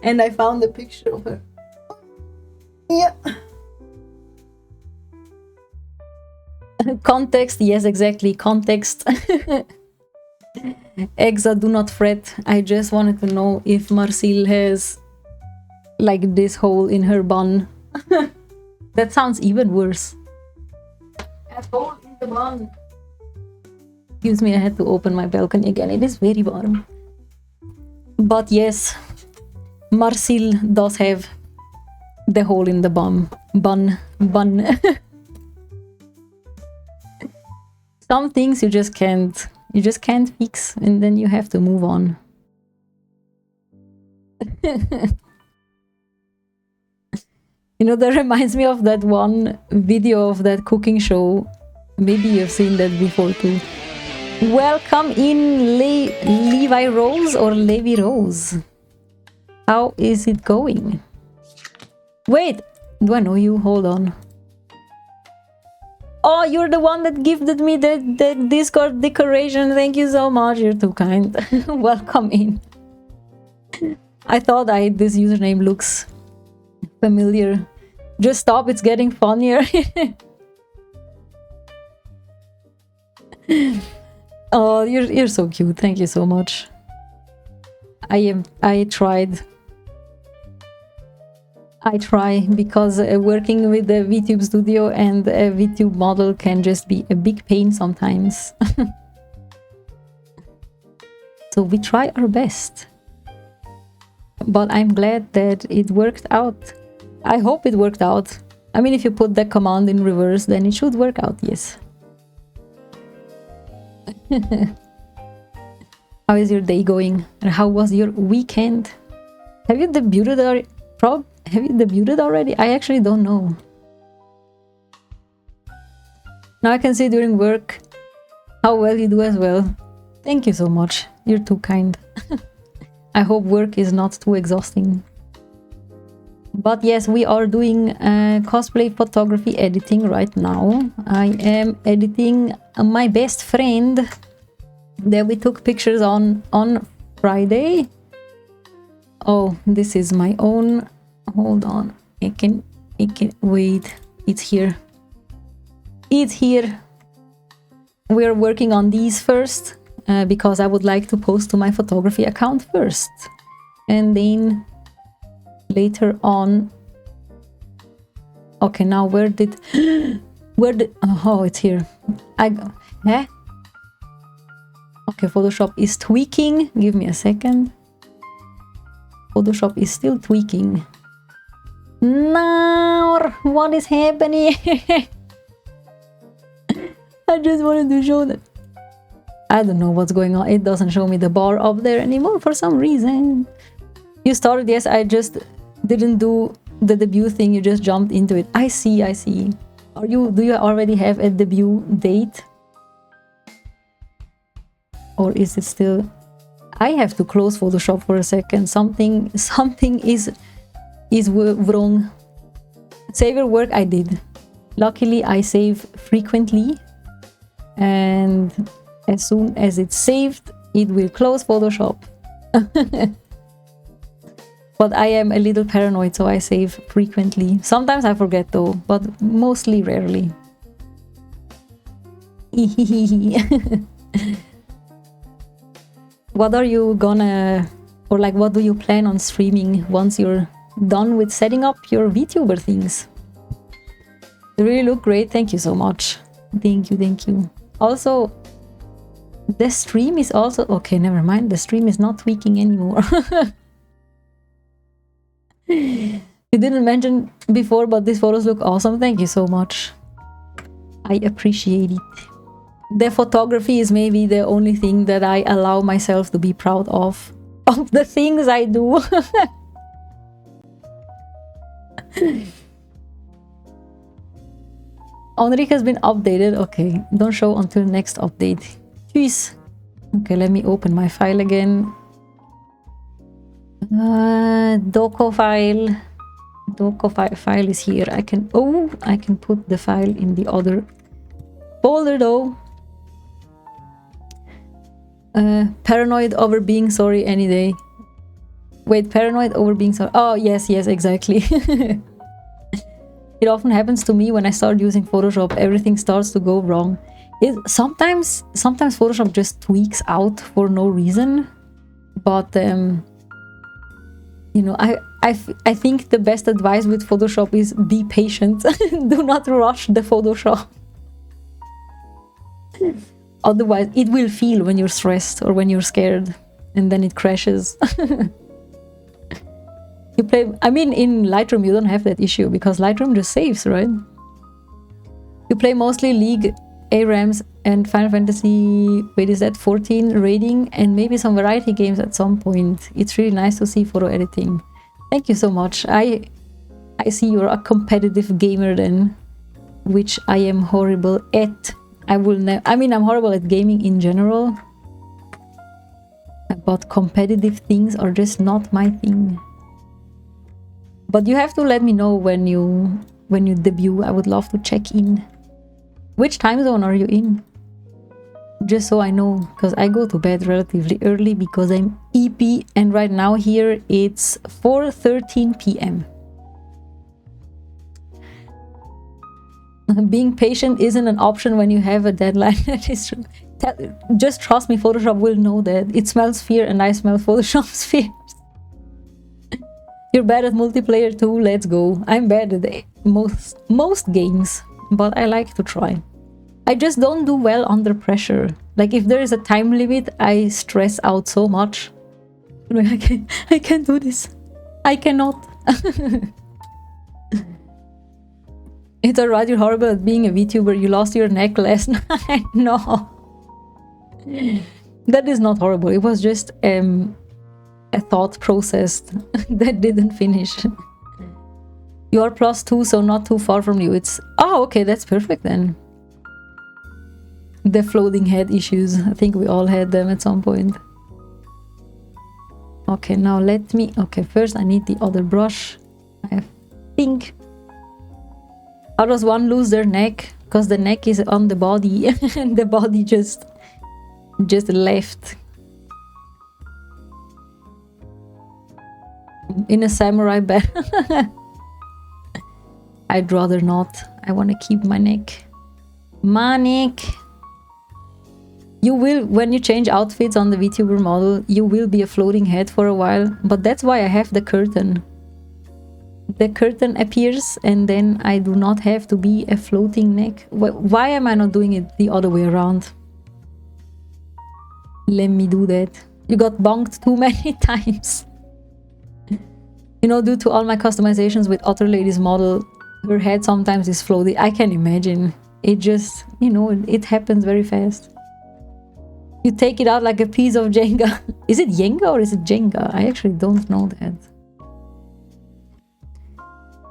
And I found a picture of her. Yeah. Context, yes, exactly. Context. Exa, do not fret. I just wanted to know if Marcel has like this hole in her bun. That sounds even worse. A hole in the bun. Excuse me, I had to open my balcony again. It is very warm. But yes, Marcel does have the hole in the bun. Some things you just can't fix, and then you have to move on. You know, that reminds me of that one video of that cooking show. Maybe you've seen that before too. Welcome in Levi Rose or Levi Rose. How is it going? Wait, do I know you? Hold on. Oh, you're the one that gifted me the Discord decoration. Thank you so much. You're too kind. Welcome in. I thought this username looks familiar. Just stop, it's getting funnier. Oh, you're so cute. Thank you so much. I try because working with the VTube studio and a VTube model can just be a big pain sometimes. So we try our best. But I'm glad that it worked out. I hope it worked out. I mean, if you put the command in reverse, then it should work out, yes. How is your day going? And how was your weekend? Have you debuted already? Have you debuted already? I actually don't know. Now I can see during work how well you do as well. Thank you so much. You're too kind. I hope work is not too exhausting. But yes, we are doing cosplay photography editing right now. I am editing my best friend that we took pictures on Friday. Oh, this is my own. Hold on. It can wait. It's here. It's here. We're working on these first because I would like to post to my photography account first. And then later on. Okay, now where did oh, it's here. Okay, Photoshop is tweaking. Give me a second. Photoshop is still tweaking. Now, what is happening? I just wanted to show that. I don't know what's going on. It doesn't show me the bar up there anymore for some reason. You started, yes, I just didn't do the debut thing, you just jumped into it. I see. Do you already have a debut date? Or is it still... I have to close Photoshop for a second. Something is wrong. Save your work, I did. Luckily, I save frequently. And as soon as it's saved, it will close Photoshop. But I am a little paranoid, so I save frequently. Sometimes I forget though, but mostly rarely. What are you gonna, or like what do you plan on streaming once you're done with setting up your VTuber things? They really look great. Thank you so much. Thank you. Also, the stream is also... Okay, never mind. The stream is not tweaking anymore. You didn't mention before, but these photos look awesome. Thank you so much. I appreciate it. The photography is maybe the only thing that I allow myself to be proud of the things I do. Enrique has been updated. Okay, don't show until next update. Jeez. Okay, let me open my file again. Doco file is here. I can put the file in the other folder though. Paranoid over being sorry any day. Wait, paranoid over being sorry. Oh, yes, exactly. It often happens to me when I start using Photoshop. Everything starts to go wrong. Sometimes Photoshop just tweaks out for no reason. But you know, I think the best advice with Photoshop is be patient. Do not rush the Photoshop. Otherwise, it will feel when you're stressed or when you're scared, and then it crashes. I mean, in Lightroom, you don't have that issue because Lightroom just saves, right? You play mostly League, ARAMs, and Final Fantasy, wait, is that 14 rating, and maybe some variety games at some point. It's really nice to see photo editing. Thank you so much. I see you're a competitive gamer then, which I am horrible at. I mean, I'm horrible at gaming in general, but competitive things are just not my thing. But you have to let me know when you debut. I would love to check in. Which time zone are you in? Just so I know, because I go to bed relatively early because I'm EP, and right now here it's 4:13 p.m. Being patient isn't an option when you have a deadline. That is true. Just trust me, Photoshop will know that. It smells fear and I smell Photoshop's fears. You're bad at multiplayer too, let's go. I'm bad at most games, but I like to try. I just don't do well under pressure. Like if there is a time limit, I stress out so much. I can't do this. I cannot. It's alright, you're horrible at being a VTuber. You lost your neck last night. No. That is not horrible. It was just a thought process that didn't finish. You are +2, so not too far from you. It's... Oh, okay, that's perfect then. The floating head issues. I think we all had them at some point. Okay, now let me... Okay, first I need the other brush. I have pink. How does one lose their neck? Because the neck is on the body and the body just left. In a samurai battle. I'd rather not. I want to keep my neck. My neck. You will, when you change outfits on the VTuber model, you will be a floating head for a while. But that's why I have the curtain. The curtain appears and then I do not have to be a floating neck. Why am I not doing it the other way around? Let me do that. You got bonked too many times. You know, due to all my customizations with Otter Lady's model, her head sometimes is floating. I can imagine. It just, you know, it happens very fast. You take it out like a piece of Jenga. Is it Jenga or is it Jenga? I actually don't know that.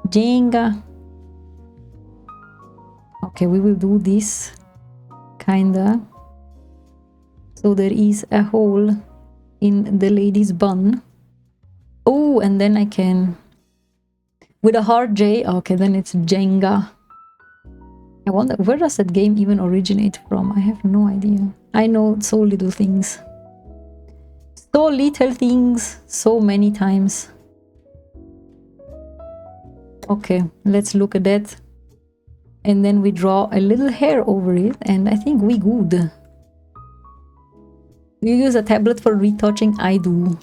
Jenga. Okay, we will do this kinda. So there is a hole in the lady's bun. Oh, and then I can... With a hard J, okay, then it's Jenga. I wonder, where does that game even originate from? I have no idea. I know so little things. So little things, so many times. Okay, let's look at that. And then we draw a little hair over it, and I think we good. You use a tablet for retouching? I do.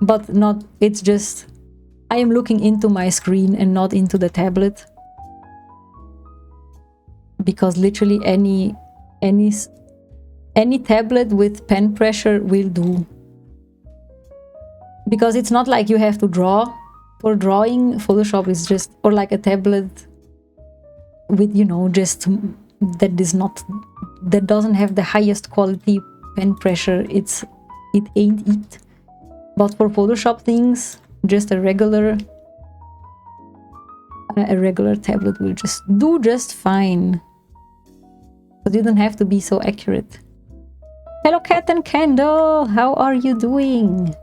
But not, it's just... I am looking into my screen and not into the tablet. Because literally any tablet with pen pressure will do. Because it's not like you have to draw. For drawing, Photoshop is just... Or like a tablet with, you know, just... That doesn't have the highest quality pen pressure. It ain't it. But for Photoshop things, just a regular tablet will just do just fine. But you don't have to be so accurate. Hello Cat and Candle, how are you doing?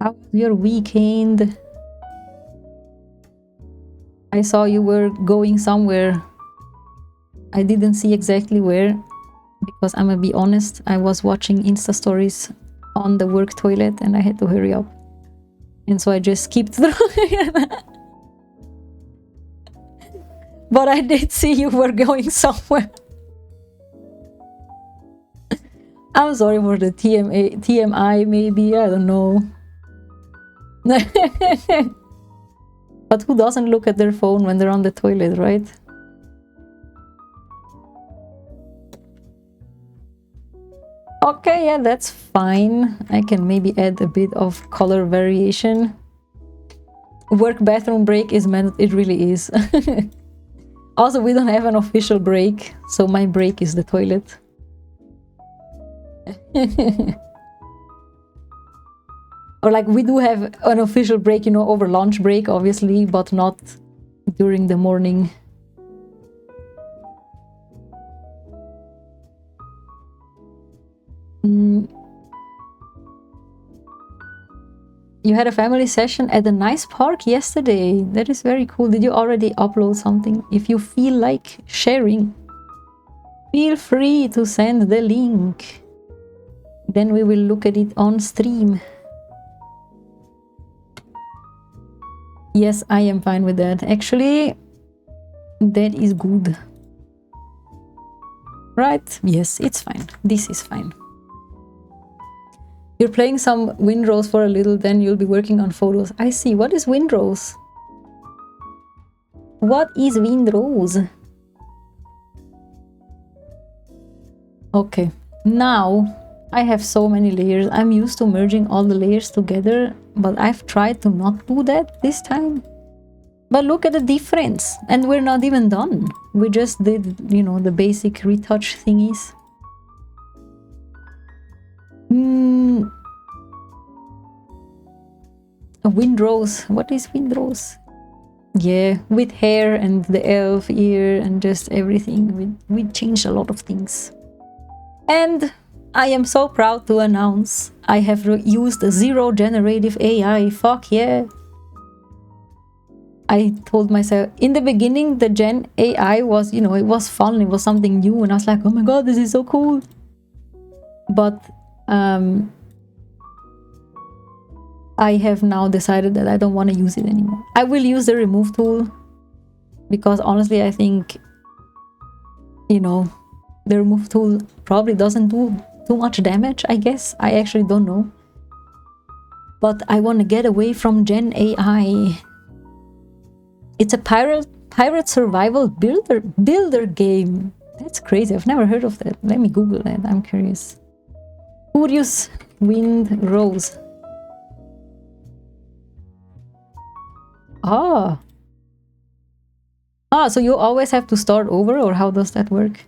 How was your weekend? I saw you were going somewhere. I didn't see exactly where, because I'm gonna be honest, I was watching Insta stories on the work toilet and I had to hurry up. And so I just skipped through it. But I did see you were going somewhere. I'm sorry for the TMI maybe, I don't know. But who doesn't look at their phone when they're on the toilet, right? Okay, yeah, that's fine. I can maybe add a bit of color variation. Work bathroom break is meant, it really is. Also, we don't have an official break, so my break is the toilet. Or like, we do have an official break, you know, over lunch break, obviously, but not during the morning. You had a family session at a nice park yesterday. That is very cool. Did you already upload something? If you feel like sharing, feel free to send the link. Then we will look at it on stream. Yes, I am fine with that. Actually, that is good. Right? Yes, it's fine. This is fine. You're playing some Windrose for a little, then you'll be working on photos. I see. What is Windrose? What is Windrose? Okay, now I have so many layers. I'm used to merging all the layers together, but I've tried to not do that this time. But look at the difference, and we're not even done. We just did, you know, the basic retouch thingies. Windrose. What is Windrose? Yeah, with hair and the elf ear and just everything. We changed a lot of things. And I am so proud to announce I have used zero generative AI. Fuck yeah. I told myself in the beginning the Gen AI was, you know, it was fun, it was something new, and I was like, oh my god, this is so cool. But I have now decided that I don't want to use it anymore. I will use the remove tool because honestly I think, you know, the remove tool probably doesn't do too much damage, I guess. I actually don't know. But I want to get away from Gen AI. It's a pirate survival builder game. That's crazy. I've never heard of that. Let me Google that. I'm curious. Curious Windrose. Ah. So you always have to start over, or how does that work?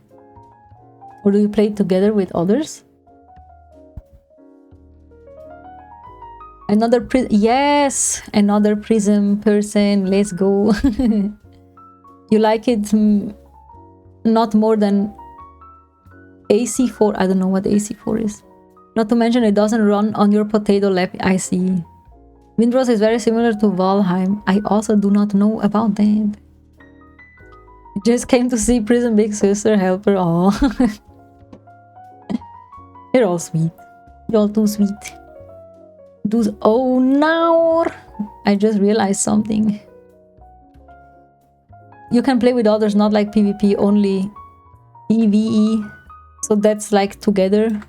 Or do you play together with others? Another yes, another prism person. Let's go. You like it not more than AC4. I don't know what AC4 is. Not to mention it doesn't run on your potato lap. I see. Windrose is very similar to Valheim. I also do not know about that. Just came to see Prism Big Sister Helper. Oh, you're all sweet. You're all too sweet. Oh, now I just realized something. You can play with others, not like PvP, only PvE. So that's like together.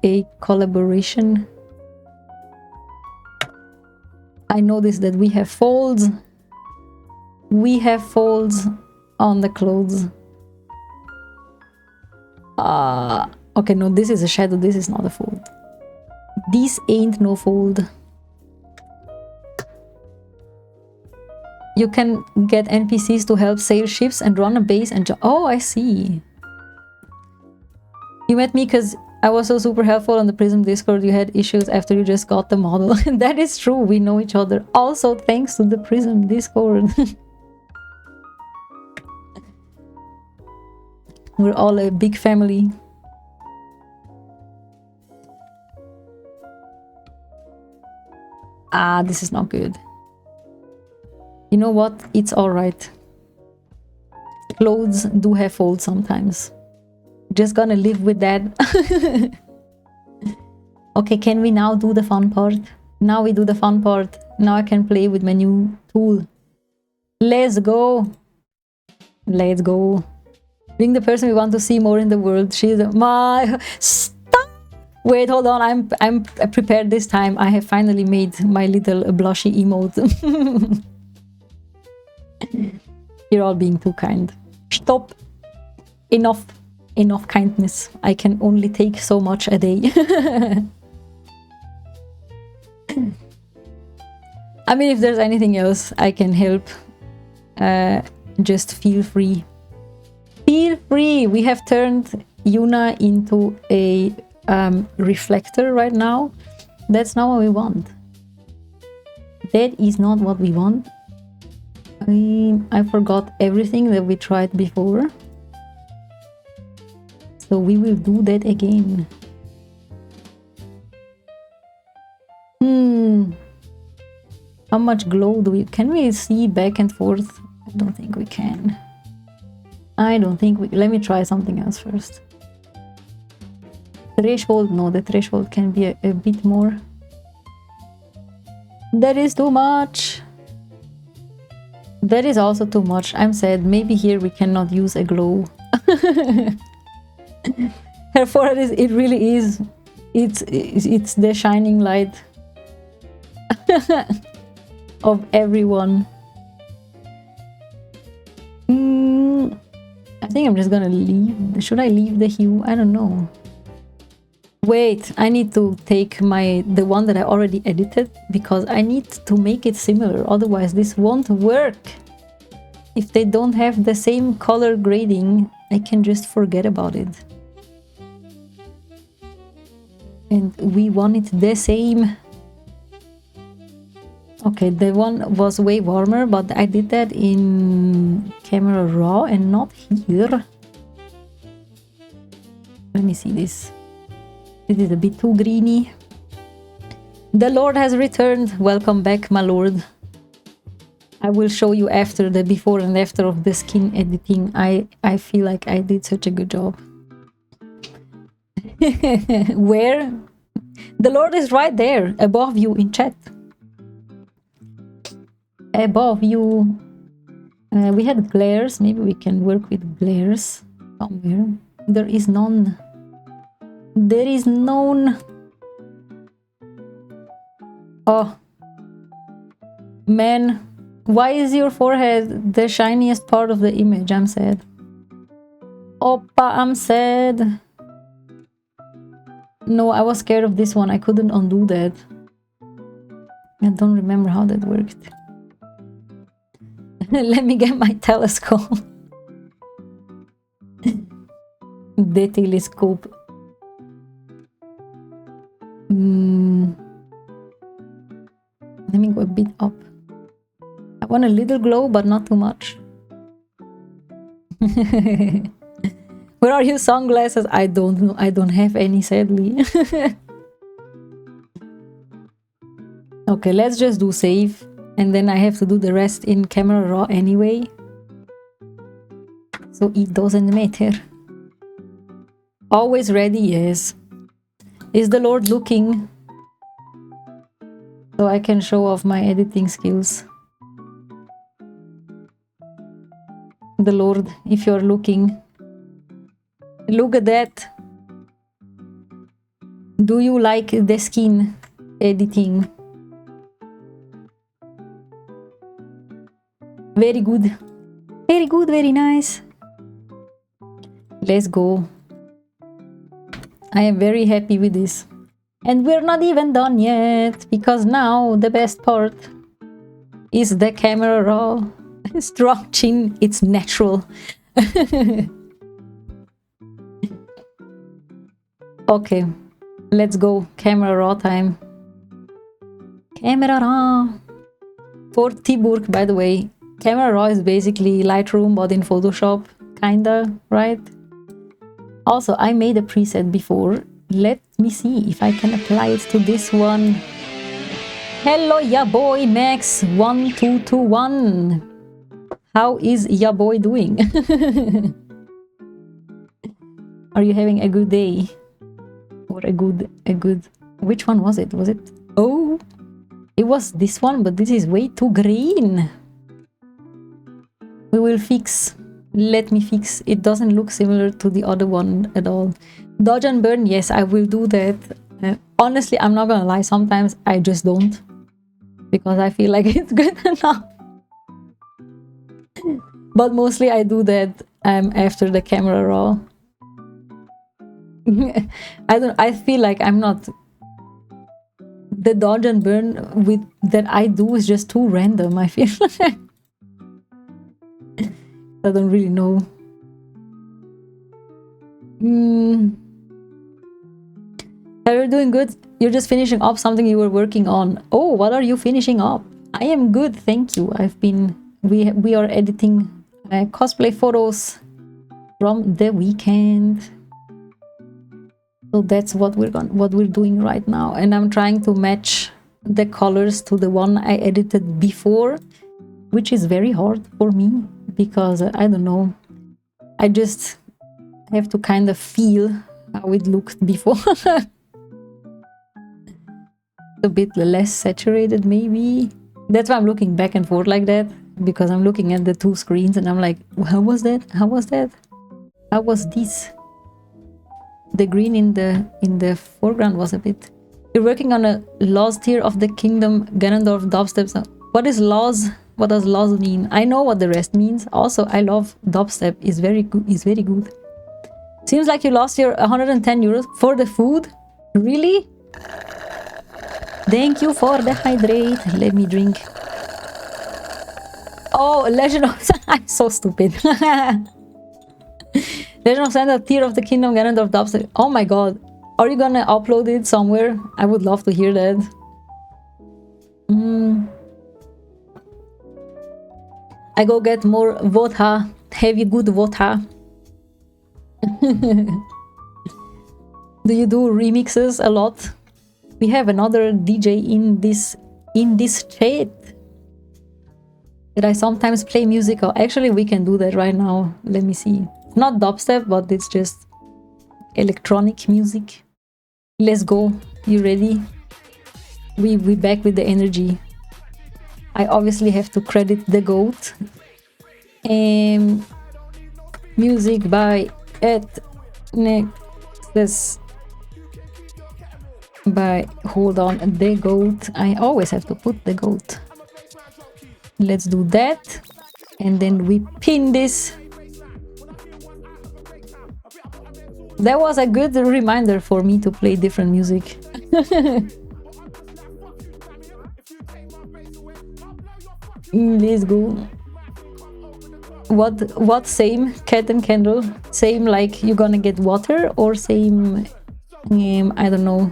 A collaboration. I noticed that we have folds. We have folds on the clothes. Okay, no, this is a shadow. This is not a fold. This ain't no fold. You can get NPCs to help sail ships and run a base and oh, I see. You met me because I was so super helpful on the Prism Discord. You had issues after you just got the model. That is true. We know each other. Also, thanks to the Prism Discord. We're all a big family. This is not good. You know what? It's alright. Clothes do have folds sometimes. Just gonna live with that. Okay, can we now do the fun part? Now we do the fun part. Now I can play with my new tool. Let's go. Let's go. Being the person we want to see more in the world. She's my... Stop! Wait, hold on. I'm prepared this time. I have finally made my little blushy emote. You're all being too kind. Stop. Enough. Enough kindness. I can only take so much a day. I mean, if there's anything else I can help, just feel free. Feel free! We have turned Yuna into a reflector right now. That's not what we want. That is not what we want. I forgot everything that we tried before. So we will do that again. How much glow do we... Can we see back and forth? I don't think we can. I don't think we... Let me try something else first. Threshold? No, the threshold can be a bit more. That is too much. That is also too much. I'm sad. Maybe here we cannot use a glow. Her forehead is... It really is. It's the shining light. Of everyone. I think I'm just gonna leave. Should I leave the hue? I don't know. Wait, I need to take the one that I already edited because I need to make it similar. Otherwise, this won't work. If they don't have the same color grading, I can just forget about it. And we want it the same. Okay, the one was way warmer, but I did that in camera raw and not here. Let me see this. This is a bit too greeny. The Lord has returned. Welcome back, my Lord. I will show you after the before and after of the skin editing. I feel like I did such a good job. Where? The Lord is right there, above you in chat. Above you. We had glares. Maybe we can work with glares somewhere. There is none. There is none. Oh. Man. Why is your forehead the shiniest part of the image? I'm sad. Oppa, I'm sad. No, I was scared of this one. I couldn't undo that. I don't remember how that worked. Let me get my telescope. The telescope. Let me go a bit up. I want a little glow, but not too much. Where are your sunglasses? I don't know. I don't have any, sadly. Okay, let's just do save. And then I have to do the rest in camera raw anyway. So it doesn't matter. Always ready, yes. Is the Lord looking? So I can show off my editing skills. The Lord, if you're looking. Look at that. Do you like the skin editing? Very good. Very good, very nice. Let's go. I am very happy with this. And we're not even done yet, because now the best part is the camera raw. Strong chin, it's natural. Okay, let's go. Camera raw time. Camera raw. For Tiburg, by the way, camera raw is basically Lightroom but in Photoshop, kinda, right? Also, I made a preset before. Let me see if I can apply it to this one. Hello, ya boy Max 1221. How is ya boy doing? Are you having a good day? Or a good... Which one was it? Was it... Oh! It was this one, but this is way too green. We will fix. Let me fix. It doesn't look similar to the other one at all. Dodge and burn, yes, I will do that. Honestly, I'm not gonna lie, sometimes I just don't. Because I feel like it's good enough. But mostly I do that after the camera raw. I feel like I'm not... The dodge and burn with that I do is just too random, I feel like. I don't really know. Are you doing good? You're just finishing up something you were working on. Oh, what are you finishing up? I am good, thank you. We are editing cosplay photos from the weekend. So that's what we're doing right now, and I'm trying to match the colors to the one I edited before, which is very hard for me because I don't know. I just have to kind of feel how it looked before. A bit less saturated, maybe. That's why I'm looking back and forth like that, because I'm looking at the two screens and I'm like, how was that? How was that? How was this? The green in the foreground was a bit... You're working on a Laws tier of the Kingdom Ganondorf dubstep. What is Laws? What does loz mean? I know what the rest means. Also, I love dubstep. Is very good. Is very good. Seems like you lost your 110 euros for the food. Really? Thank you for the hydrate. Let me drink. Oh, Legend of... I'm so stupid. Legend of Zelda, Tear of the Kingdom, Ganondorf dubstep. Oh my god. Are you gonna upload it somewhere? I would love to hear that. I go get more vodka. Heavy good vodka. Do you do remixes a lot? We have another DJ in this chat. That I sometimes play music. Oh, actually, we can do that right now. Let me see. Not dubstep, but it's just electronic music. Let's go. You ready? We back with the energy. I obviously have to credit the GOAT. Music by Nexus by hold on, the GOAT. I always have to put the GOAT. Let's do that, and then we pin this. That was a good reminder for me to play different music. Let's go. What same? Cat and candle? Same like you're gonna get water, or same I don't know.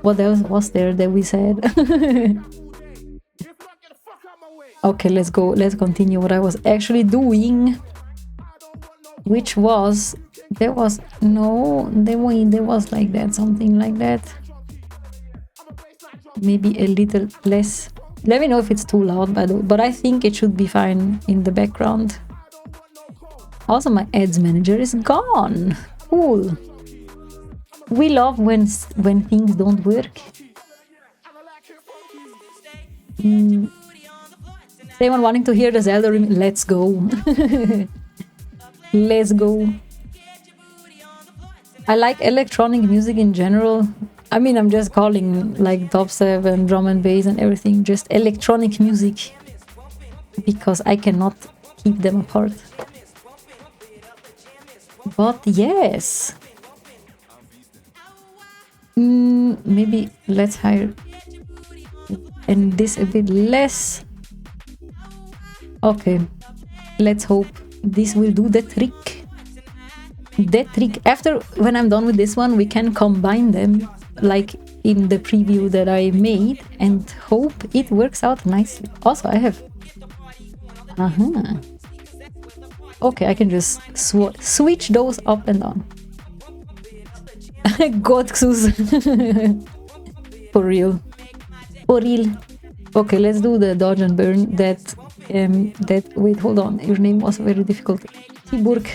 What else was there that we said? Okay, let's go. Let's continue what I was actually doing. Which was... There was like that, something like that. Maybe a little less. Let me know if it's too loud, by the way, but I think it should be fine in the background. Also, my ads manager is gone. Cool. We love when things don't work. Anyone wanting to hear the Zelda remix? Let's go. Let's go. I like electronic music in general. I mean, I'm just calling like dubstep and drum and bass and everything just electronic music, because I cannot keep them apart. But yes. Maybe let's hire and this a bit less. Okay, let's hope this will do the trick. After, when I'm done with this one, we can combine them like in the preview that I made and hope it works out nicely. Also, I have... Okay, I can just switch those up and down. God, for real. For real. Okay, let's do the dodge and burn. Wait, hold on. Your name was very difficult. Tiburg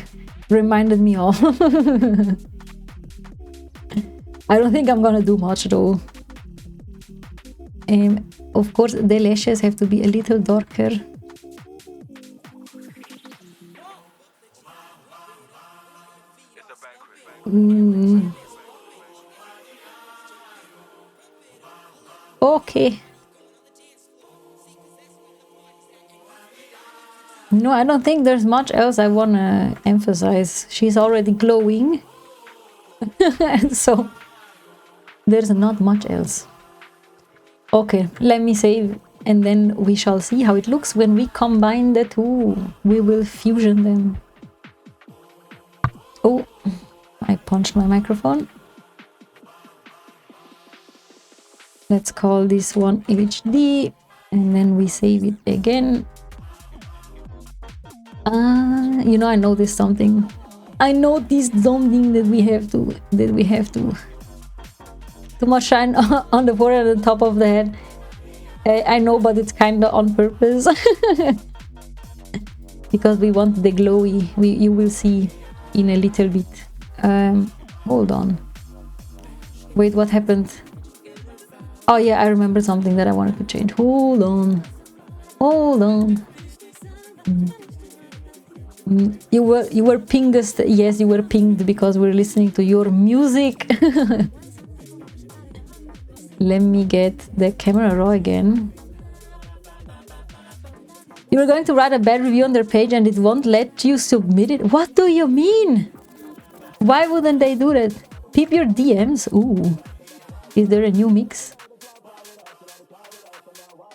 reminded me of. I don't think I'm gonna do much though. Of course, the lashes have to be a little darker. Okay. No, I don't think there's much else I want to emphasize. She's already glowing. So there's not much else. Okay, let me save and then we shall see how it looks when we combine the two. We will fusion them. Oh, I punched my microphone. Let's call this one HD and then we save it again. You know, I noticed something. I noticed something that we have to too much shine on the forehead and the top of the head. I know, but it's kind of on purpose. Because we want the glowy. You will see in a little bit. Hold on. Wait, what happened? Oh yeah, I remember something that I wanted to change. Hold on. You were pinged. Yes, you were pinged because we're listening to your music. Let me get the camera raw again. You were going to write a bad review on their page and it won't let you submit it. What do you mean? Why wouldn't they do that? Peep your DMs. Ooh. Is there a new mix?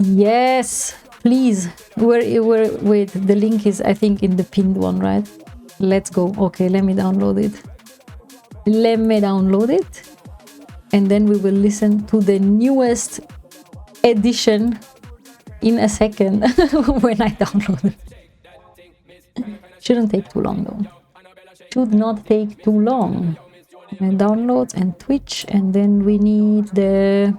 Yes, please. Wait, the link is, I think, in the pinned one, right? Let's go. Okay, let me download it. Let me download it. And then we will listen to the newest edition in a second when I download it. Shouldn't take too long though. Should not take too long. And downloads and Twitch, and then we need the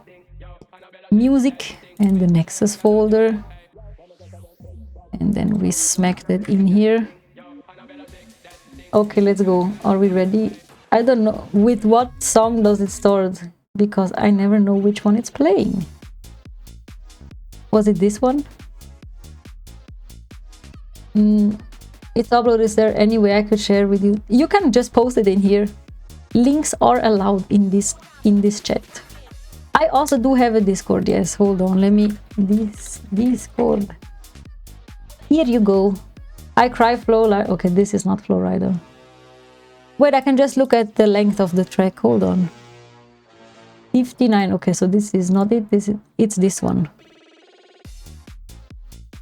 music and the Nexus folder. And then we smack that in here. Okay, let's go. Are we ready? I don't know. With what song does it start? Because I never know which one it's playing. Was it this one? It's uploaded. Is there any way I could share with you? You can just post it in here. Links are allowed in this chat. I also do have a Discord. Yes, hold on. Let me this Discord. Here you go. I cry flow. Okay, this is not flow rider. Wait, I can just look at the length of the track. Hold on. 59. Okay, so this is not it. It's this one.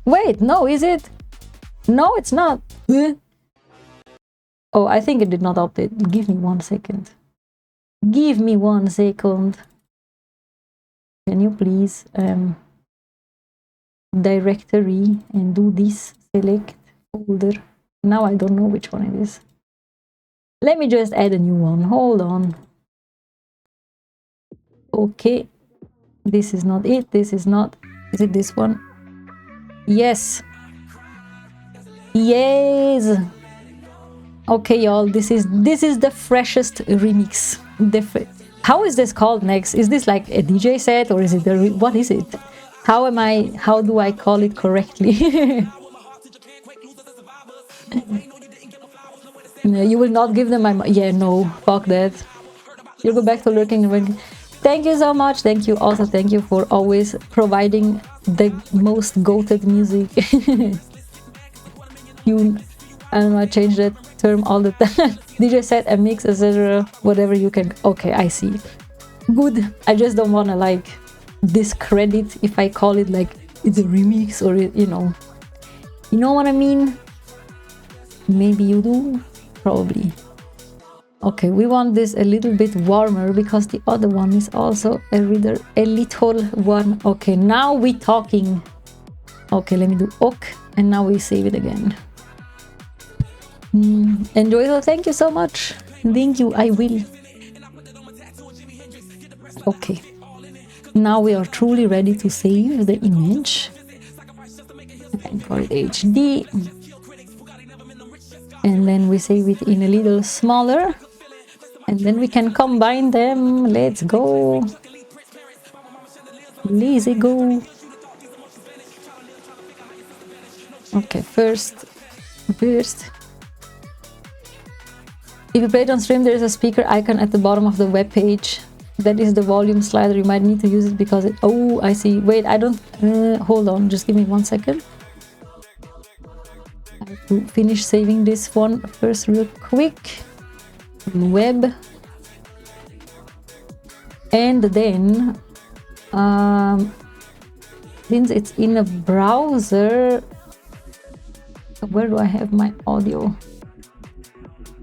Wait, no, is it? No, it's not. Oh, I think it did not update. Give me 1 second. Give me 1 second. Can you please directory and do this? Select folder. Now I don't know which one it is. Let me just add a new one. Hold on. Okay. This is not it. This is not. Is it this one? Yes. Yes. Okay, y'all. This is the freshest remix. How is this called next? Is this like a DJ set or is it what is it? How do I call it correctly? No, you will not give them my yeah, no, fuck that. You'll go back to lurking. Thank you so much. Thank you. Also, thank you for always providing the most goated music. I don't know, I change that term all the time. DJ set, a mix, etc. Whatever you can. Okay, I see. Good. I just don't want to like discredit if I call it like it's a remix or you know what I mean. Maybe you do. Probably. Okay, we want this a little bit warmer because the other one is also a little one. Okay, now we talking. Okay, let me do ok, and now we save it again. Enjoy. So thank you so much. Thank you. I will. Okay. Now we are truly ready to save the image. And call it HD. And then we save it in a little smaller. And then we can combine them. Let's go. Lazy go. Okay, first. If you play it on stream, there is a speaker icon at the bottom of the web page. That is the volume slider. You might need to use it because it... Oh, I see. Wait, I don't... hold on. Just give me 1 second. I have to finish saving this one first real quick. Web. And then... since it's in a browser... Where do I have my audio?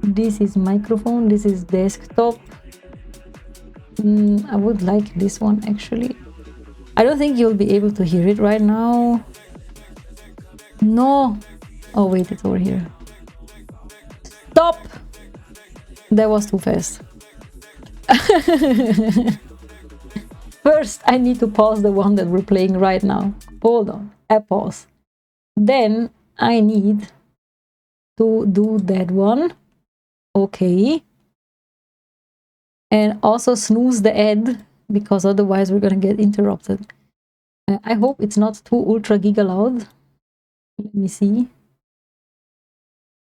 This is microphone. This is desktop. I would like this one actually. I don't think you'll be able to hear it right now. No. Oh wait, it's over here. Stop! That was too fast. First, I need to pause the one that we're playing right now. Hold on. I pause. Then I need to do that one. Okay. And also snooze the ad, because otherwise we're gonna get interrupted. I hope it's not too ultra giga loud. Let me see.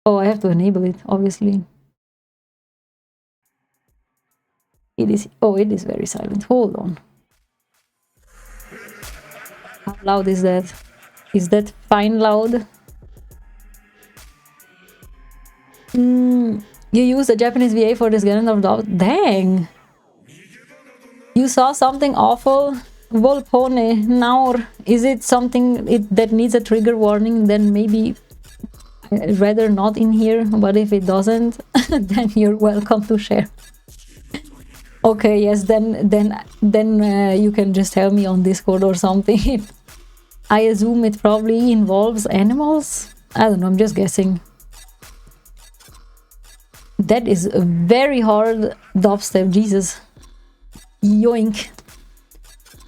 Oh, I have to enable it, obviously. It is, oh, it is very silent. Hold on. How loud is that? Is that fine loud? You use the Japanese VA for this Ganondorf. Dang! You saw something awful? Volpone, Naur. Is it something that needs a trigger warning? Then maybe I'd rather not in here. But if it doesn't, then you're welcome to share. Okay, yes, then you can just tell me on Discord or something. I assume it probably involves animals? I don't know, I'm just guessing. That is a very hard dubstep, Jesus. Yoink.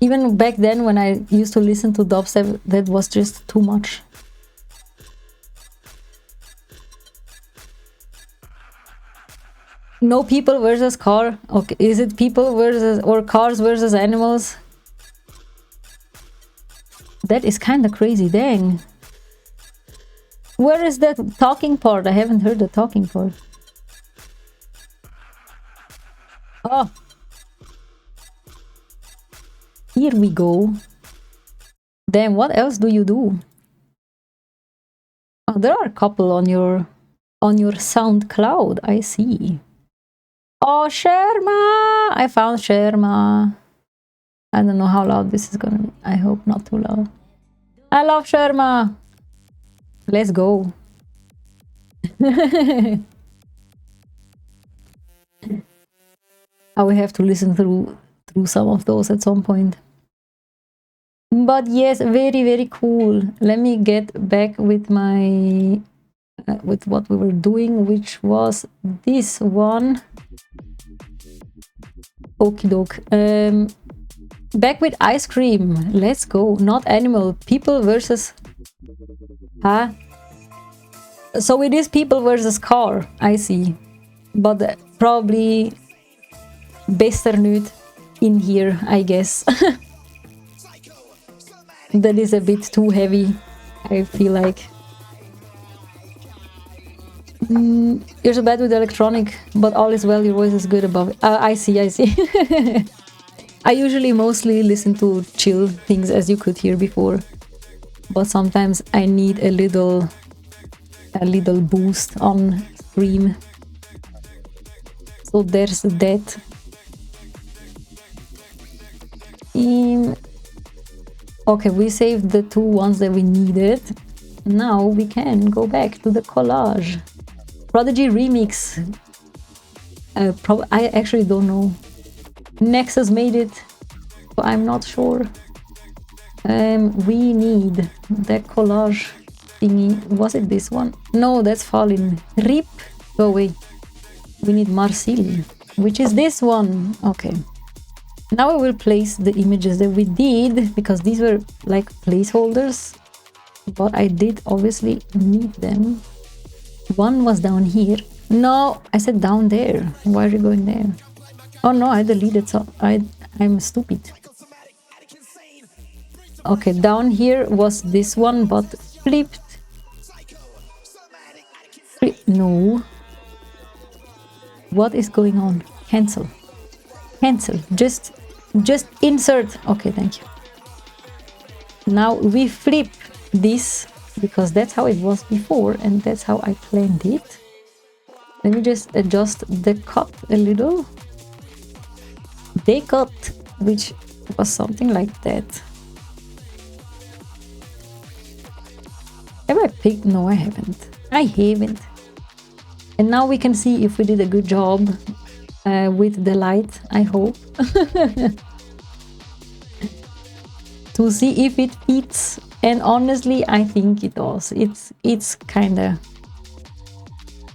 Even back then when I used to listen to dubstep, that was just too much. No people versus car. Okay, is it people versus or cars versus animals? That is kind of crazy, dang. Where is that talking part? I haven't heard the talking part. Oh. Here we go. Damn, what else do you do? Oh, there are a couple on your SoundCloud, I see. Oh, Sherma! I found Sherma. I don't know how loud this is gonna be. I hope not too loud. I love Sherma! Let's go. I will have to listen through some of those at some point. But yes, very, very cool. Let me get back with my with what we were doing, which was this one. Okie doke. Back with ice cream. Let's go. Not animal. People versus... Huh? So it is people versus car. I see. But probably... Bester nude in here, I guess. That is a bit too heavy, I feel like. You're so bad with electronic, but all is well, your voice is good above it. I see. I usually mostly listen to chill things, as you could hear before. But sometimes I need a little boost on stream. So there's that. Okay, we saved the two ones that we needed. Now we can go back to the collage. Prodigy remix. I actually don't know. Nexus made it, but I'm not sure. We need the collage thingy. Was it this one? No, that's Fallen. Rip. Go away. We need Marcel, which is this one. Okay. Now I will place the images that we did, because these were like placeholders, but I did obviously need them. One was down here. No, I said down there. Why are you going there? Oh no, I deleted, so I'm stupid. Okay, down here was this one, but flipped. No. What is going on? Cancel. Cancel. Just insert. Okay, thank you. Now we flip this, because that's how it was before, and that's how I planned it. Let me just adjust the cut a little. They cut, which was something like that. Have I picked? No, I haven't. I haven't. And now we can see if we did a good job with the light, I hope. To see if it fits. And honestly, I think it does. It's kind of...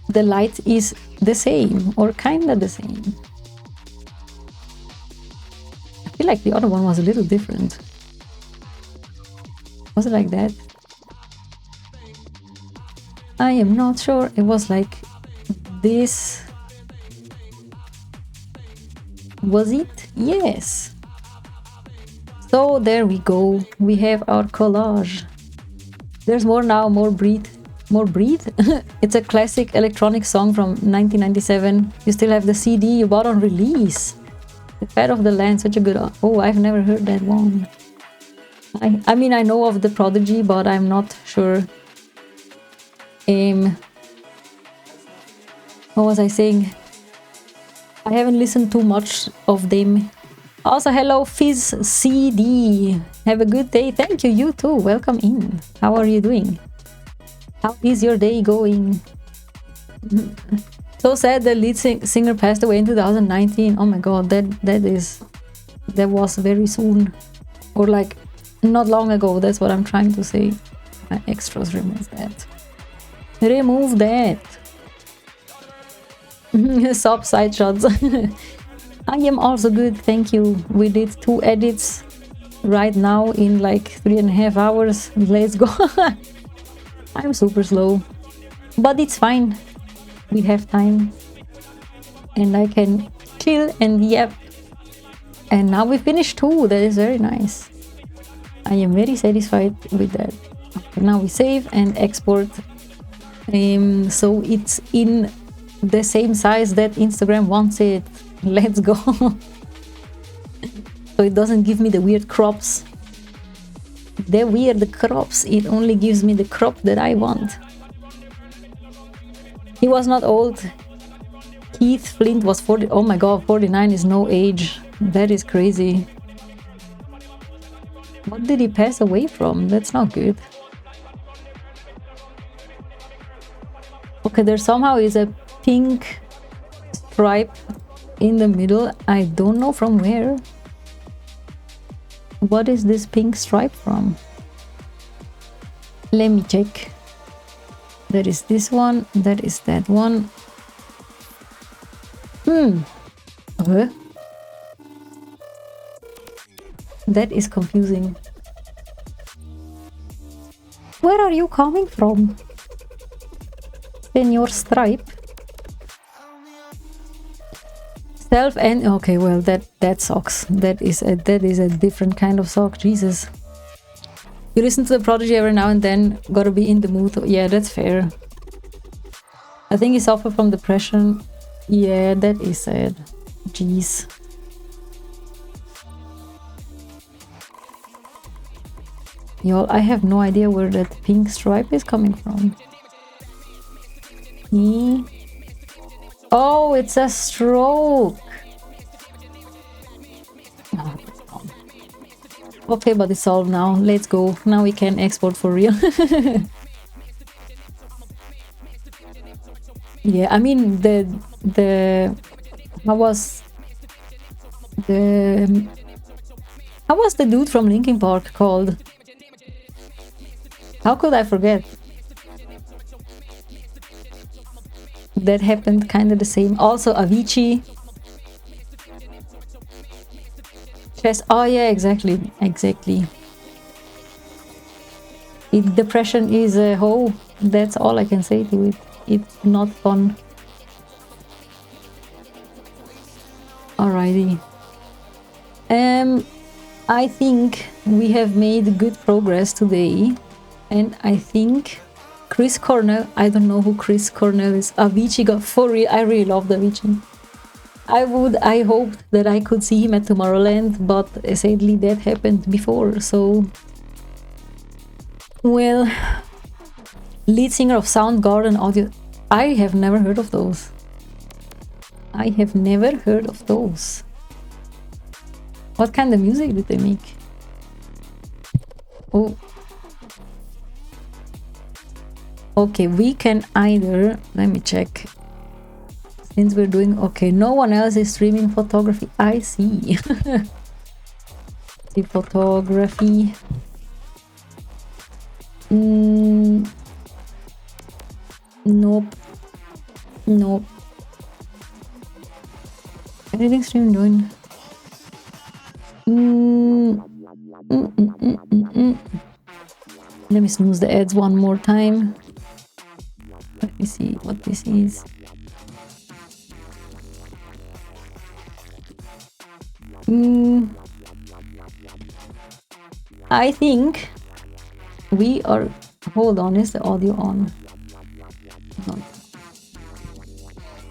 The light is the same, or kind of the same. I feel like the other one was a little different. Was it like that? I am not sure. It was like this. Was it? Yes. So there we go. We have our collage. There's more now. More breathe. More breathe? It's a classic electronic song from 1997. You still have the CD you bought on release. The Fat of the Land, such a good... Oh, I've never heard that one. I mean, I know of the Prodigy, but I'm not sure. What was I saying? I haven't listened too much of them. Also, hello, Fizz CD. Have a good day. Thank you, you too. Welcome in. How are you doing? How is your day going? So sad the lead singer passed away in 2019. Oh my god, that was very soon. Or like, not long ago, that's what I'm trying to say. My extras remove that. Remove that. Sub side shots. I am also good, thank you. We did 2 edits right now in like 3.5 hours. Let's go. I'm super slow, but it's fine. We have time and I can chill and yep. And now we finished 2. That is very nice. I am very satisfied with that. Okay, now we save and export. So it's in the same size that Instagram wants it. Let's go. So it doesn't give me the weird crops. The weird crops. It only gives me the crop that I want. He was not old. Keith Flint was 40. Oh my god, 49 is no age. That is crazy. What did he pass away from? That's not good. Okay, there somehow is a pink stripe in the middle. I don't know from where. What is this pink stripe from? Let me check. There is this one. That is that one. That is confusing. Where are you coming from? Senor Stripe. Self and okay, well that sucks. That is a different kind of sock. Jesus. You listen to the Prodigy every now and then. Gotta be in the mood. Yeah, that's fair. I think he suffered from depression. Yeah, that is sad. Jeez. Y'all, I have no idea where that pink stripe is coming from. Oh, it's a stroke. Oh, okay, but it's solved now. Let's go. Now we can export for real. Yeah, I mean how was the dude from Linkin Park called? How could I forget? That happened kind of the same. Also Avicii. Chess. Oh yeah, exactly. Depression is a hoe. That's all I can say to it. It's not fun. Alrighty. I think we have made good progress today. And I think Chris Cornell, I don't know who Chris Cornell is. Avicii got for real. I really love Avicii. I hoped that I could see him at Tomorrowland, but sadly that happened before, so... Well... Lead singer of Soundgarden Audio... I have never heard of those. What kind of music did they make? Oh... Okay, we can either... Let me check. Since we're doing... Okay, no one else is streaming photography. I see. See, photography. Nope. Anything stream doing? Let me snooze the ads one more time. Let me see what this is. I think we are... Hold on, is the audio on? No.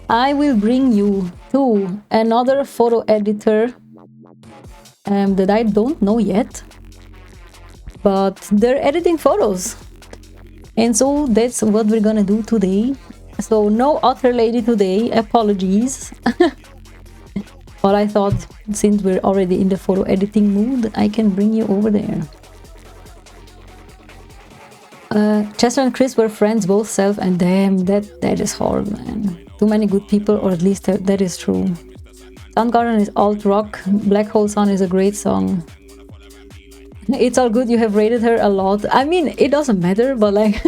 I will bring you to another photo editor that I don't know yet. but they're editing photos. And so that's what we're gonna do today. So no Otter Lady today, apologies. But I thought since we're already in the photo editing mood, I can bring you over there. Chester and Chris were friends, both self, and damn, that is hard, man. Too many good people, or at least that is true. Soundgarden is alt rock. Black Hole Sun is a great song. It's all good. You have rated her a lot. I mean, it doesn't matter, but like,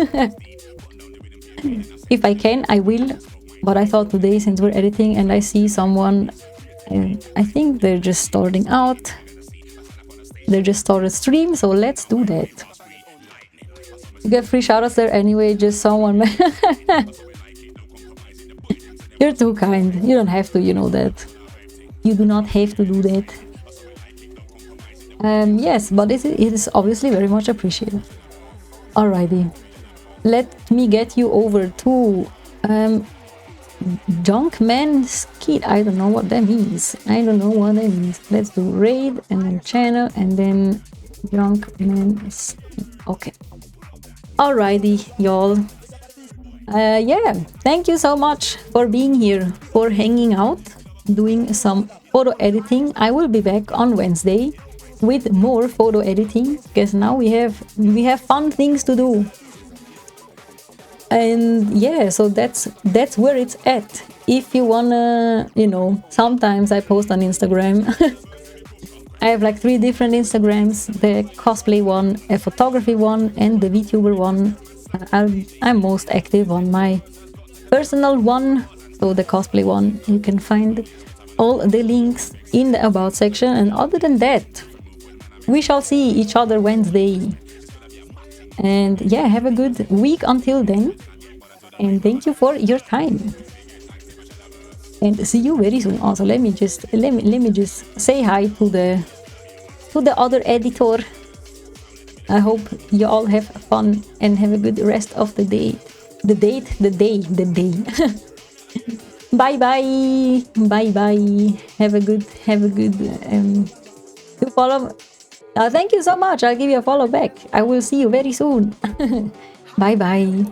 if I can, I will. But I thought today, since we're editing and I see someone, and I think they're just starting out. They just started stream, so let's do that. You get free shoutouts there anyway, just someone. You're too kind. You don't have to, you know that. You do not have to do that. Yes, but it is obviously very much appreciated. Alrighty. Let me get you over to Junkman Skid. I don't know what that means. Let's do raid and then channel and then Junkman Skid. Okay. Alrighty, y'all. Yeah, thank you so much for being here, for hanging out, doing some photo editing. I will be back on Wednesday with more photo editing, because now we have fun things to do. And yeah, so that's where it's at. If you wanna, you know, sometimes I post on Instagram. I have like 3 different Instagrams, the cosplay one, a photography one, and the VTuber one. I'm most active on my personal one, so the cosplay one. You can find all the links in the about section. And other than that, we shall see each other Wednesday. And yeah, have a good week until then. And thank you for your time. And see you very soon. Also, let me just say hi to the other editor. I hope you all have fun and have a good rest of the day. The day. Bye bye. Have a good. To follow. Thank you so much. I'll give you a follow back. I will see you very soon. Bye bye.